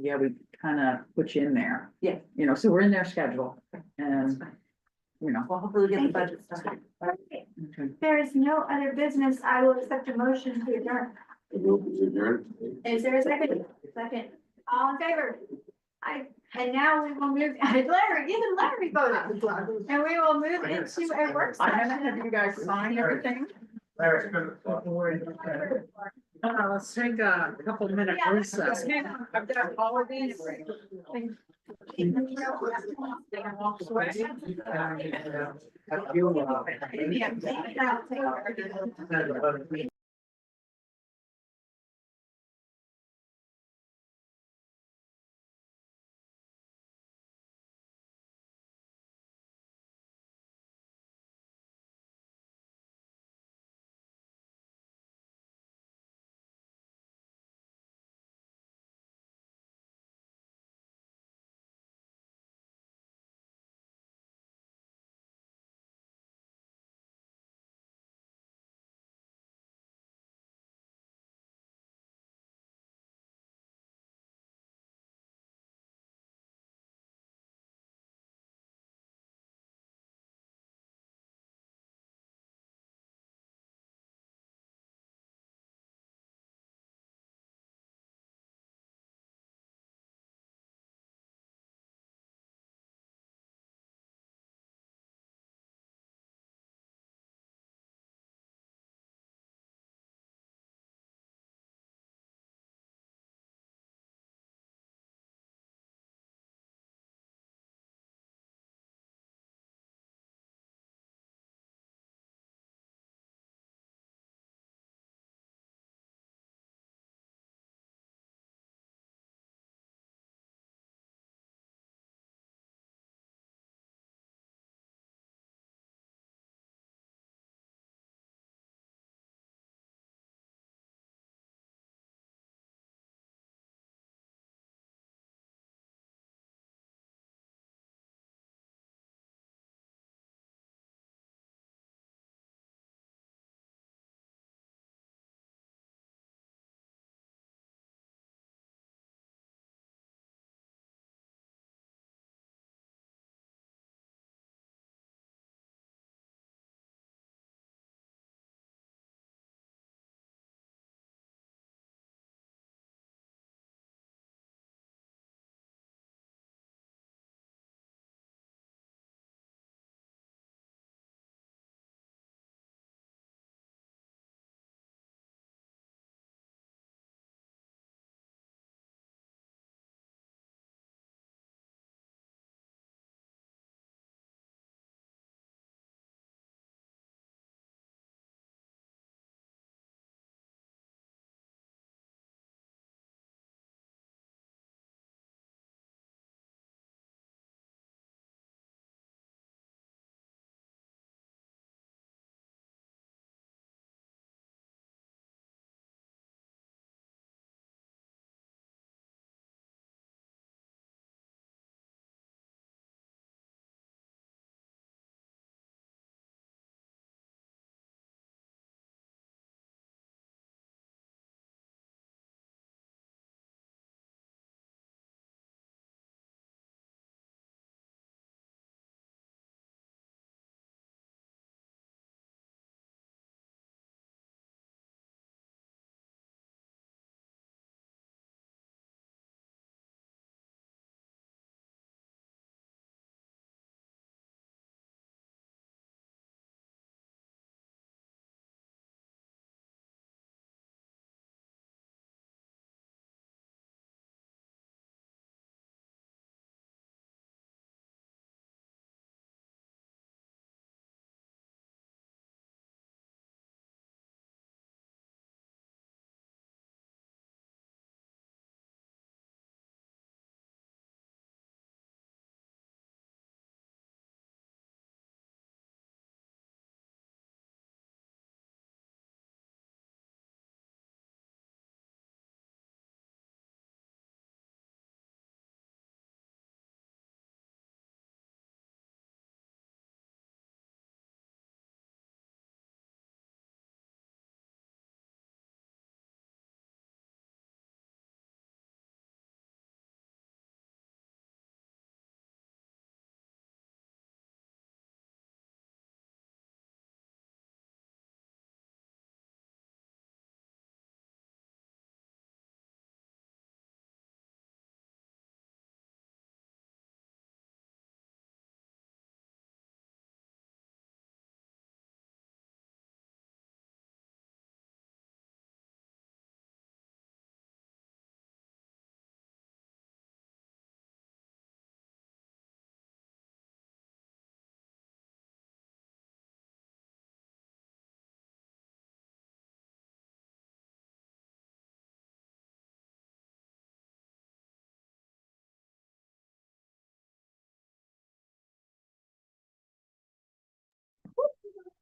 yeah, we kind of put you in there. Yeah. So we're in their schedule and, Well, hopefully we get the Thank budget stuff. Okay. okay. There is no other business. I will accept a motion to adjourn. Is there a second? Second. All in favor? And now we will move, Larry, even Larry voted. And we will move into a work I'm gonna session. have you guys sign everything. Let's take a couple minute Yeah. recess. Hang on, I've got all of these. Yeah.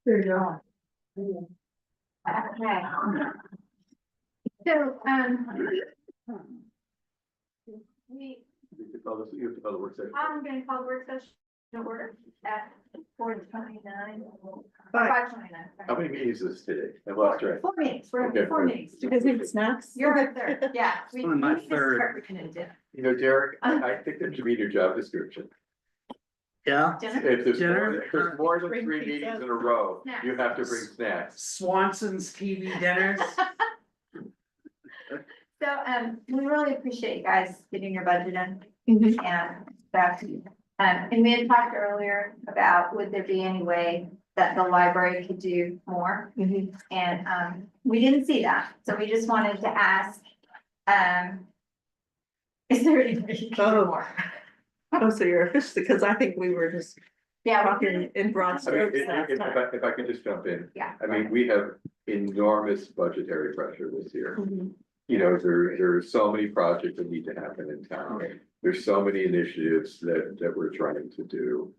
There you go. Okay. So, You have to call the work session. I'm gonna call work session to work at 4:29. Bye. 5:29. How many meetings is this today? I lost track. 4 meetings, we're Okay. at 4 meetings. Do you guys need snacks? You're up there, yeah. We On my need to third. start looking at dinner. You know, Derek, I think that should be in your job description. Yeah, Dinner? If there's Dinner? more, if there's more than Bring 3 pizza. meetings in a row, Snacks. you have to bring snacks. Swanson's TV dinners. So, we really appreciate you guys getting your budget in Mhm. and that. And we had talked earlier about would there be any way that the library could do more? Mhm. And, we didn't see that, so we just wanted to ask, is there any way you can do Oh. more? Oh, so you're officially, because I think we were just Yeah. we talking did- in broad I mean, strokes last time. if I could just jump in. Yeah. I mean, we have enormous budgetary pressure this year. Mhm. You know, there are so many projects that need to happen in town. There's so many initiatives that we're trying to do.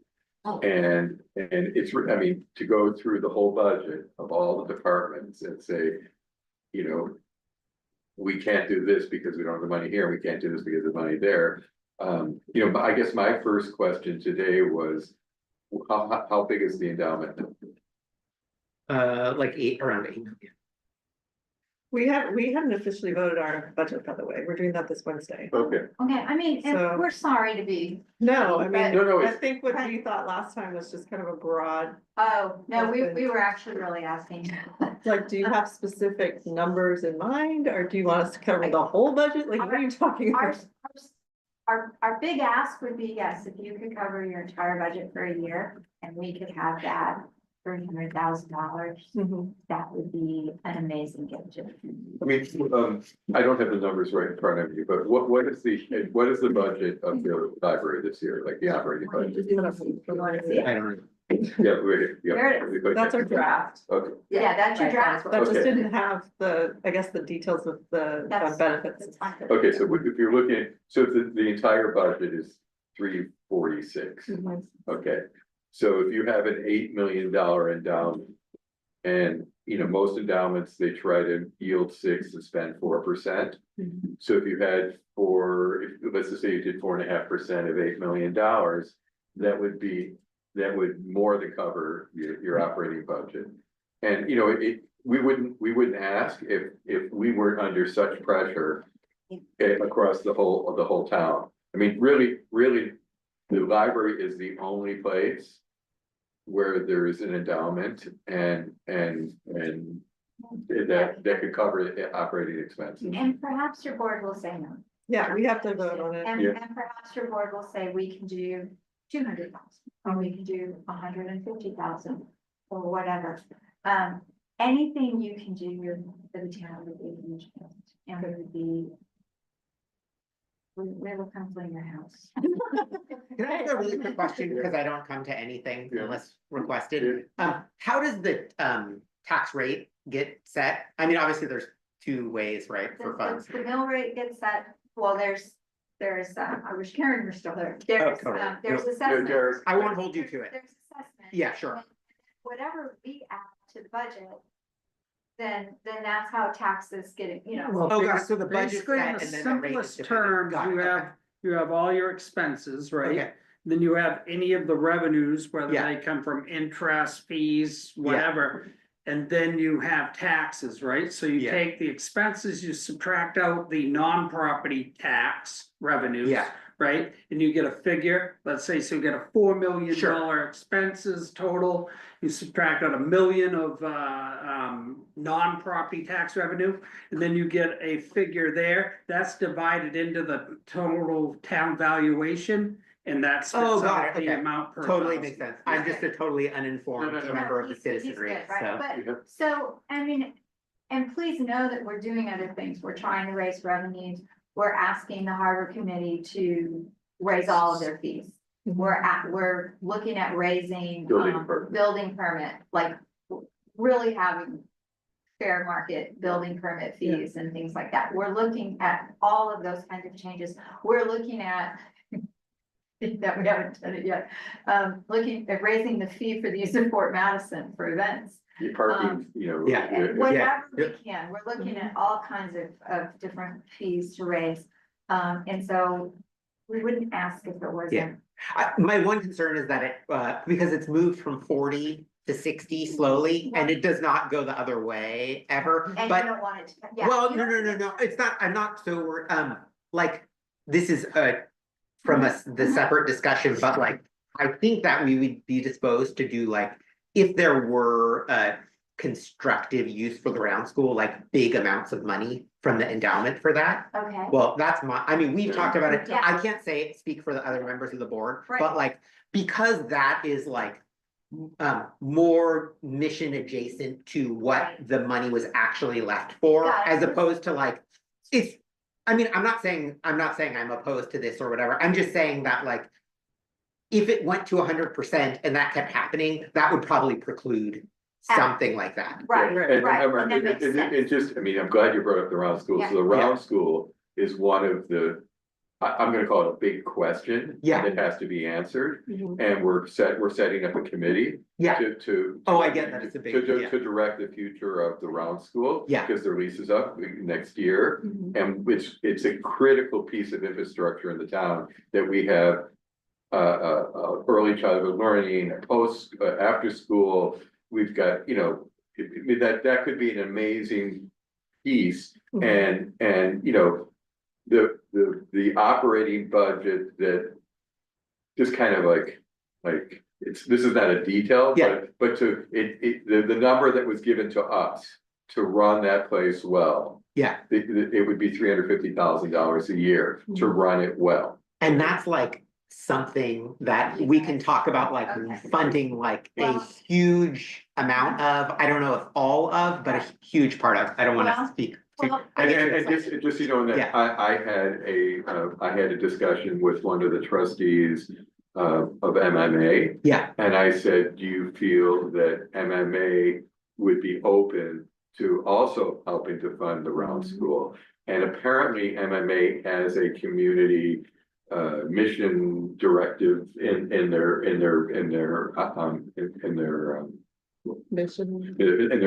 And it's, I mean, to go through the whole budget of all the departments and say, you know, we can't do this because we don't have the money here, we can't do this because of the money there. You know, but I guess my first question today was, how big is the endowment? Like around 8 million. We hadn't officially voted our budget, by the way. We're doing that this Wednesday. Okay, Okay, I mean, and So- we're sorry to be, No, I mean, No, I it's, think what we thought last time was just kind of a broad, oh, no, we were actually really asking. like, do you have specific numbers in mind? Or do you want us to cover the whole budget? Like, what are you talking Our, about? our big ask would be, yes, if you could cover your entire budget for a year and we could have that $300,000, Mhm. that would be an amazing gift. I mean, I don't have the numbers right in front of you, but what is the budget of the library this year, like the operating budget? You want to see it? I don't know. Yeah, yeah. There it That's our draft. Okay, Yeah, that's your draft. That just Okay. didn't have the, I guess, the details of the That's- benefits. It's fine. okay, so if you're looking, so if the entire budget is 346, Mhm. okay. So if you have an $8 million endowment. And, you know, most endowments, they try to yield 6 and spend 4%. Mhm. So if you had let's just say you did 4.5% of $8 million, that would more than cover your operating budget. And, you know, we wouldn't ask if we weren't under such pressure across the whole town. I mean, really, the library is the only place where there is an endowment and that could cover operating expenses. And perhaps your board will say no. Yeah, we have to vote on it. And, Yeah. and perhaps your board will say, we can do 200,000, or we can do 150,000, or whatever. Anything you can do for the town would be a huge gift, and it would be. We will come clean your house. Can I ask a really quick question, because I don't come to anything Yeah. unless requested? How does the tax rate get set? I mean, obviously, there's 2 ways, right, for funds. The mill rate gets set, well, there's, I wish Karen were still there. There's, totally. there's assessment. Derek. I won't hold you to it. There's assessment. Yeah, sure. Whatever we add to the budget, then that's how taxes get, Okay, so the budget's Basically, in set the and then the rate is simplest dependent. terms, Got it, you okay. have all your expenses, right? Okay. Then you have any of the revenues, whether Yeah. they come from interest, fees, whatever. And then you have taxes, right? So you Yeah. take the expenses, you subtract out the non-property tax revenues. Yeah. Right? And you get a figure, let's say, so you get a $4 million expenses total. You subtract out $1 million of non-property tax revenue, and then you get a figure there. That's divided into the total town valuation, and that's Oh, got it, the okay. amount per Totally thousand. makes sense. I'm just a totally uninformed No, no, no. member of the He's citizenry, good, right? so. But, so, I mean, and please know that we're doing other things. We're trying to raise revenues. We're asking the harbor committee to raise all of their fees. We're looking at raising building permit, like really having fair market building permit fees and things like that. We're looking at all of those kinds of changes. We're looking at that we haven't done it yet. Looking at raising the fee for the use of Fort Madison for events. Your parking, you know. Yeah. And whatever we can, we're looking at all kinds of different fees to raise. And so we wouldn't ask if there wasn't. My one concern is that it, because it's moved from 40 to 60 slowly, and it does not go the other way ever, And you but. don't want it to, yeah. Well, no, it's not, I'm not so, like, this is from the separate discussion, but like, I think that we would be disposed to do like, if there were constructive use for the round school, like big amounts of money from the endowment for that. Okay. Well, that's I mean, we've talked about it, Yeah. I can't speak for the other members of the board, Right. but like, because that is like. More mission adjacent to what Right. the money was actually left for, Got it. as opposed to like, it's. I mean, I'm not saying I'm opposed to this or whatever, I'm just saying that like. If it went to 100% and that kept happening, that would probably preclude something like that. Right, And right, remember, and that makes sense. it just, I mean, I'm glad you brought up the round school, Yeah. so the round school is one of the. I'm gonna call it a big question. Yeah. That has to be answered, Mm-hmm. and we're setting up a committee. Yeah. To. Oh, I get that, it's a big, yeah. To direct the future of the round school. Yeah. Because their lease is up next year, Mm-hmm. and it's a critical piece of infrastructure in the town that we have. Early childhood learning, after school, we've got, you know, that could be an amazing piece. Mm-hmm. And, you know, the operating budget that just kind of like, this is not a detail, Yeah. but the number that was given to us to run that place well, Yeah, it would be $350,000 a year to run it well. and that's like something that we can talk about, like Okay. funding like a Well- huge amount of, I don't know if all of, but a huge part of, I don't wanna Well- speak. well, And just, you know, that Yeah. I had a discussion with one of the trustees of MMA. Yeah, And I said, do you feel that MMA would be open to also helping to fund the round school? And apparently MMA has a community mission directive in their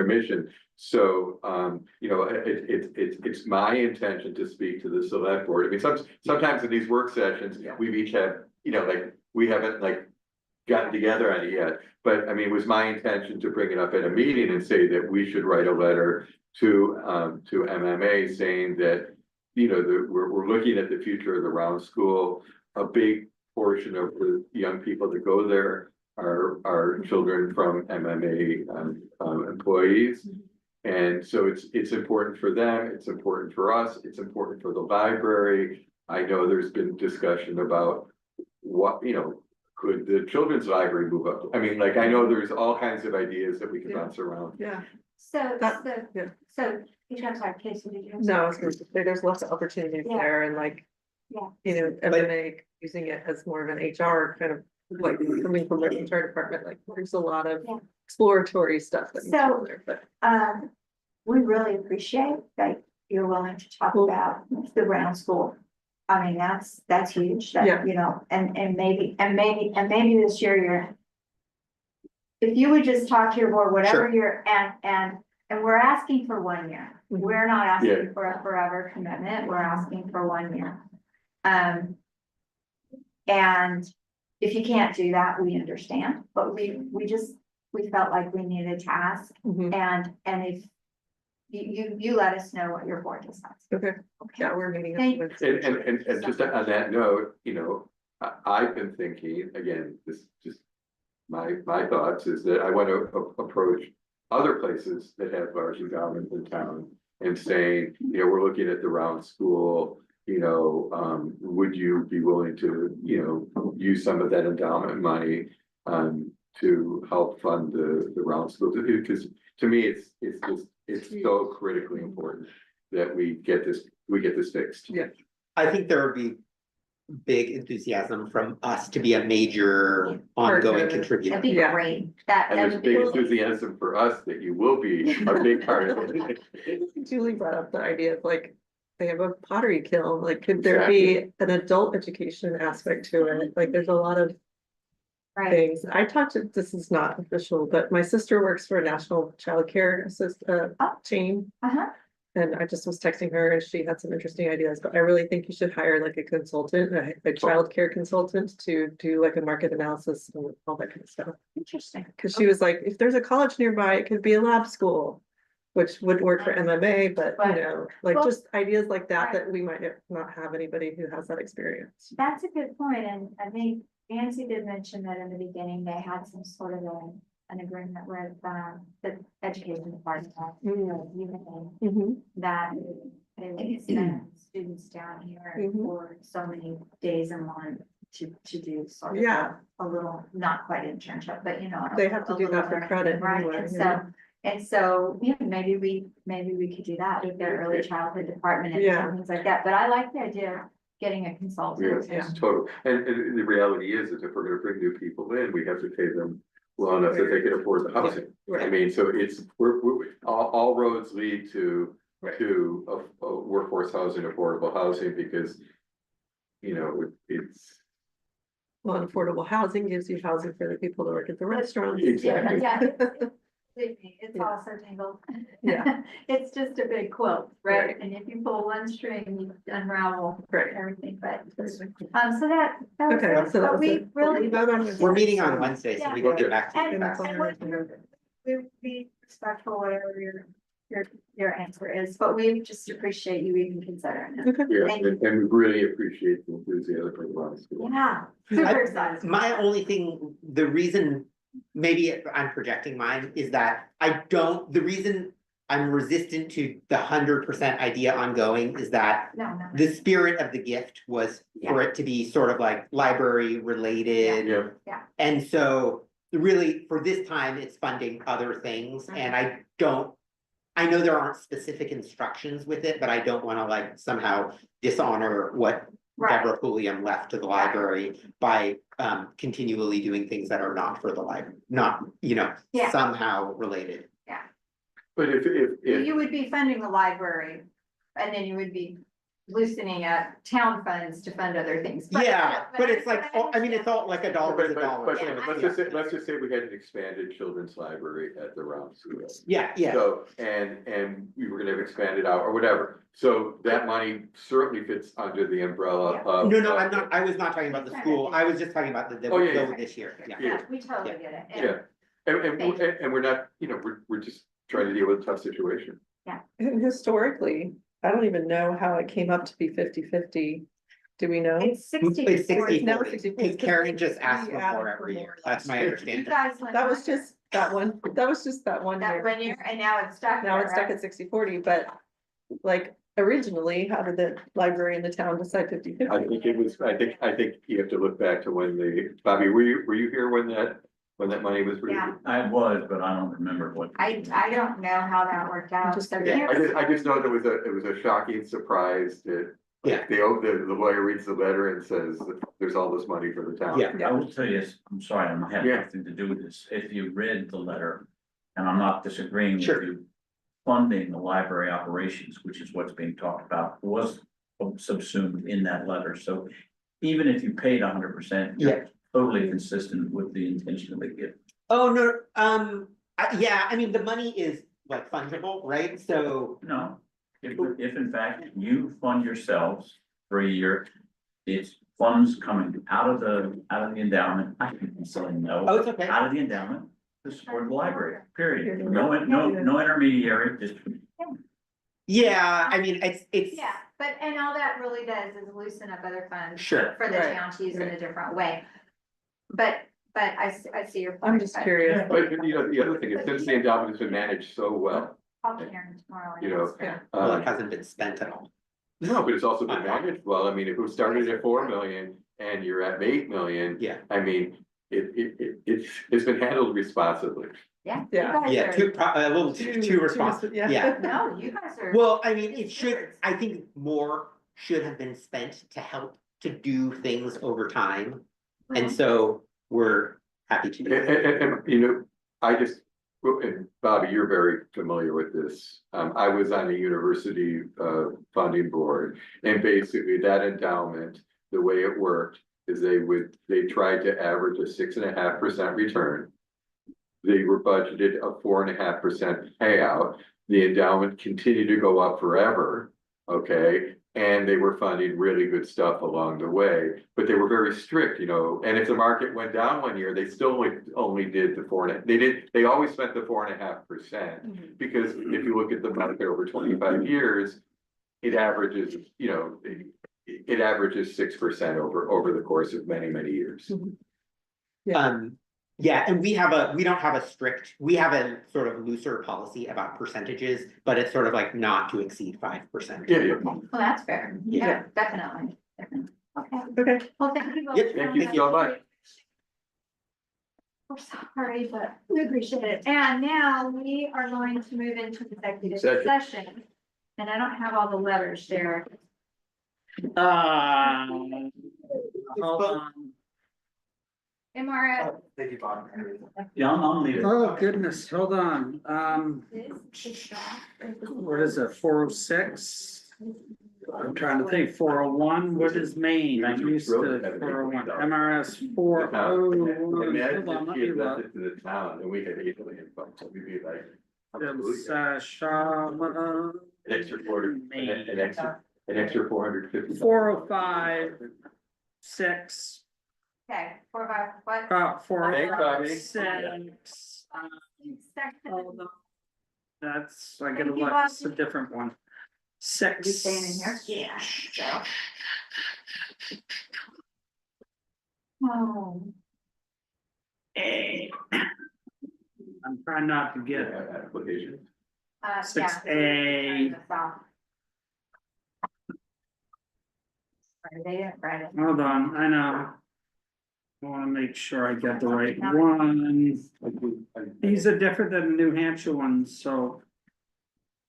mission. So, you know, it's my intention to speak to the select board. I mean, sometimes in these work sessions, we've each had, you know, like, we haven't like gotten together on it yet. But I mean, it was my intention to bring it up at a meeting and say that we should write a letter to MMA saying that, you know, we're looking at the future of the round school. A big portion of the young people that go there are children from MMA employees. And so it's important for them, it's important for us, it's important for the library. I know there's been discussion about what, you know, could the children's library move up? I mean, like, I know there's all kinds of ideas that we can bounce around. Yeah. So, Yeah. so, I'm sorry, Casey, did you? No, I was gonna say, there's lots of opportunities Yeah. there and like, Yeah. you know, MMA using it as more of an HR kind of like coming from the HR department, like there's a lot of Yeah. exploratory stuff that's So- there, but. We really appreciate that you're willing to talk about the round school. I mean, that's huge, Yeah. that, you know, and maybe this year you're. If you would just talk to your board, whatever you're, and we're asking for 1 year. Mhm. We're not asking Yeah. for a forever commitment, we're asking for 1 year. And if you can't do that, we understand, but we felt like we needed to ask, Mhm. and if. You let us know what your board decides. Okay, yeah, we're meeting up Thank- with. And just on that note, you know, I've been thinking, again, this just. My thoughts is that I want to approach other places that have large endowments in town. And saying, you know, we're looking at the round school, you know, would you be willing to, you know, use some of that endowment money? To help fund the round school, because to me, it's so critically important that we get this fixed. Yeah. I think there would be big enthusiasm from us to be a major ongoing Partner. contributor. That'd be Yeah. great, that And there's would big be. enthusiasm for us that you will be a big part of it. Julie brought up the idea of like, they have a pottery kiln, like, could there be an adult education aspect to it? Like, there's a lot of Right, things. I talked to, this is not official, but my sister works for a national childcare chain. uh-huh, And I just was texting her and she had some interesting ideas, but I really think you should hire like a consultant, a childcare consultant to do like a market analysis and all that kind of stuff. interesting. Cause she was like, if there's a college nearby, it could be a lab school. Which would work for MMA, but you know, like Well, just ideas like that, right. that we might not have anybody who has that experience. That's a good point, and I think Nancy did mention that in the beginning, they had some sort of an agreement with, the education department. That they would send students down here for so many days a month to do sort of a little, not quite internship, but you know. They have to do that for credit. Right, anyway, and yeah. so, yeah, maybe we could do that with their early childhood department and things like that, but I like the idea of getting a consultant. It's total, and the reality is that if we're gonna bring new people in, we have to pay them well enough that they can afford the housing. I mean, so it's, all roads lead to a workforce housing, affordable housing, because you know, it's. Well, affordable housing gives you housing for the people that work at the restaurants. Exactly. Yeah, it's also tangled. Yeah. It's just a big quilt, right? And if you pull one string, you unravel everything, but, so that was Okay, it. so that But was we it. really. We're meeting on Wednesday, so we can get back to you. And fast. we be respectful, whatever your answer is, but we just appreciate you even considering it. Yeah, Thank you. and we really appreciate the enthusiasm for the law school. Yeah, super excited. My only thing, the reason, maybe I'm projecting mine, is that the reason I'm resistant to the 100% idea ongoing is that No. the spirit of the gift was for it to be sort of like library related. Yeah. And so really, for this time, it's funding other things, and I know there aren't specific instructions with it, but I don't wanna like somehow dishonor what Deborah Pulliam left to the library by continually doing things that are not for the library, not, you know, somehow related. But if You would be funding the library, and then you would be loosening up town funds to fund other things. But it's like, I mean, it's all like a dollar is a dollar. Let's just say we had an expanded children's library at the Round School. Yeah. So, and we were gonna have expanded out or whatever, so that money certainly fits under the umbrella of. No, I was not talking about the school, I was just talking about the bill this year, Yeah, we totally get it. Yeah, and we're not, you know, we're just trying to deal with a tough situation. And historically, I don't even know how it came up to be 50-50. Do we know? It's 60. It's 60, Now 40, 60, because Karen just asked we for added more for every more year, that's my You understanding. guys went. That was just that one, That year. 1 year, and now it's stuck. Now there, it's stuck right? at 60-40, but like originally, how did the library and the town decide 50-50? I think it was, I think you have to look back to when Bobby, were you here when that money was? Yeah. I was, but I don't remember what. I don't know how that worked out. Just- So yeah, here's- I just know it was a shocking surprise that. The lawyer reads the letter and says that there's all this money for the town. I will tell you, I'm sorry, I have nothing to do with this. If you read the letter, and I'm not disagreeing with you, funding the library operations, which is what's being talked about, was subsumed in that letter. So even if you paid 100%, you're totally consistent with the intention of the gift. Oh, no, I mean, the money is like fungible, right? So. No, if in fact you fund yourselves for a year, it's funds coming out of the endowment. I can be saying no. Oh, it's okay. Out of the endowment to support the library, period. No intermediary, just. Yeah, I mean, it's. Yeah, but, and all that really does is loosen up other funds. Sure. For the town to use in a different way. But I see your point. I'm just curious. But you know, the other thing is, since the endowment has been managed so well, I'll be Karen tomorrow. you know. Well, it hasn't been spent at all. No, but it's also been managed well. I mean, if it started at 4 million and you're at 8 million. I mean, it's been handled responsibly. Yeah. A little too responsive, yeah. No, you guys are. Well, I mean, I think more should have been spent to help to do things over time. And so we're happy to do it. And, you know, Well, and Bobby, you're very familiar with this. I was on the university funding board, and basically that endowment, the way it worked is they tried to average a 6.5% return. They were budgeted a 4.5% payout. The endowment continued to go up forever, okay? And they were funding really good stuff along the way, but they were very strict, you know, and if the market went down one year, they still only did the 4.5, they always spent the 4.5%. Because if you look at the market over 25 years, it averages, you know, it averages 6% over the course of many, many years. Yeah, and we don't have a strict, we have a sort of looser policy about percentages, but it's sort of like not to exceed 5%. Yeah. Well, that's fair. Yeah, definitely. Okay. Okay. Well, thank you both. Yep, thank you so much. We're sorry, but we appreciate it. And now we are going to move into executive session. And I don't have all the letters there. Hold on. MRS. Thank you, Bob. Yeah, I'll leave it. Oh, goodness, hold on. What is it, 406? I'm trying to think, 401, what is Maine? I'm used to 401, MRS 401. Imagine Hold on, if let you me had left look. it to the town and we had 8 million bucks, we'd be like. It's, An extra quarter, an extra 450. 405, 6. Okay, 4, 5, what? About Thanks, Bobby. 6. Hold on. That's, I gotta Thank you, look, it's a Bobby. different one. Are 6. you staying in here? Yeah. So. Oh. I'm trying not to get Application. 6A. Friday. Hold on, I know. I wanna make sure I get the right one. These are different than the New Hampshire ones, so.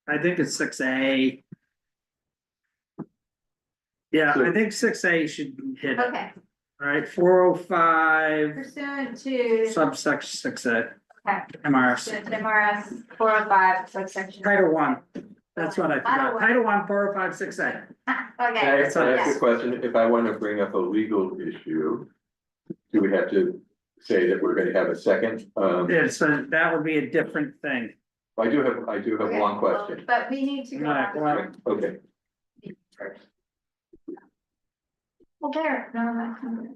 I think it's 6A. Yeah, I think 6A should hit it. Okay, Alright, 405, pursuant to. subsection 6A, Okay. MRS, MRS 405, subsection. Title 1. That's what I Title forgot, one. Title 1, 405, 6A. Okay. Can I ask yes. a question? If I want to bring up a legal issue, do we have to say that we're gonna have a second? That would be a different thing. I do have Okay, one well, question. but we need to go. Right, out of well, Okay, first. Well, there, no, that's not it.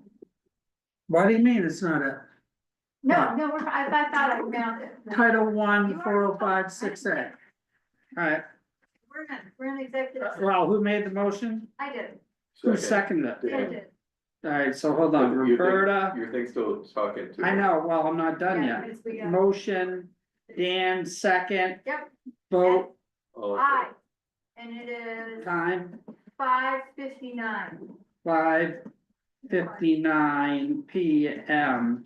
What do you mean it's not a? No, I thought I found it. Title 1, 405, 6A. Alright, We're in executive. session. well, who made the motion? I did. Who seconded it? I did. Alright, so hold on, Your thing- Roberta, Your thing's still talking to. I know, well, I'm not done Yeah, yet. because we got- Motion, Dan, second, Yep, vote, Oh, aye. And it is time, 5:59. 5:59 PM.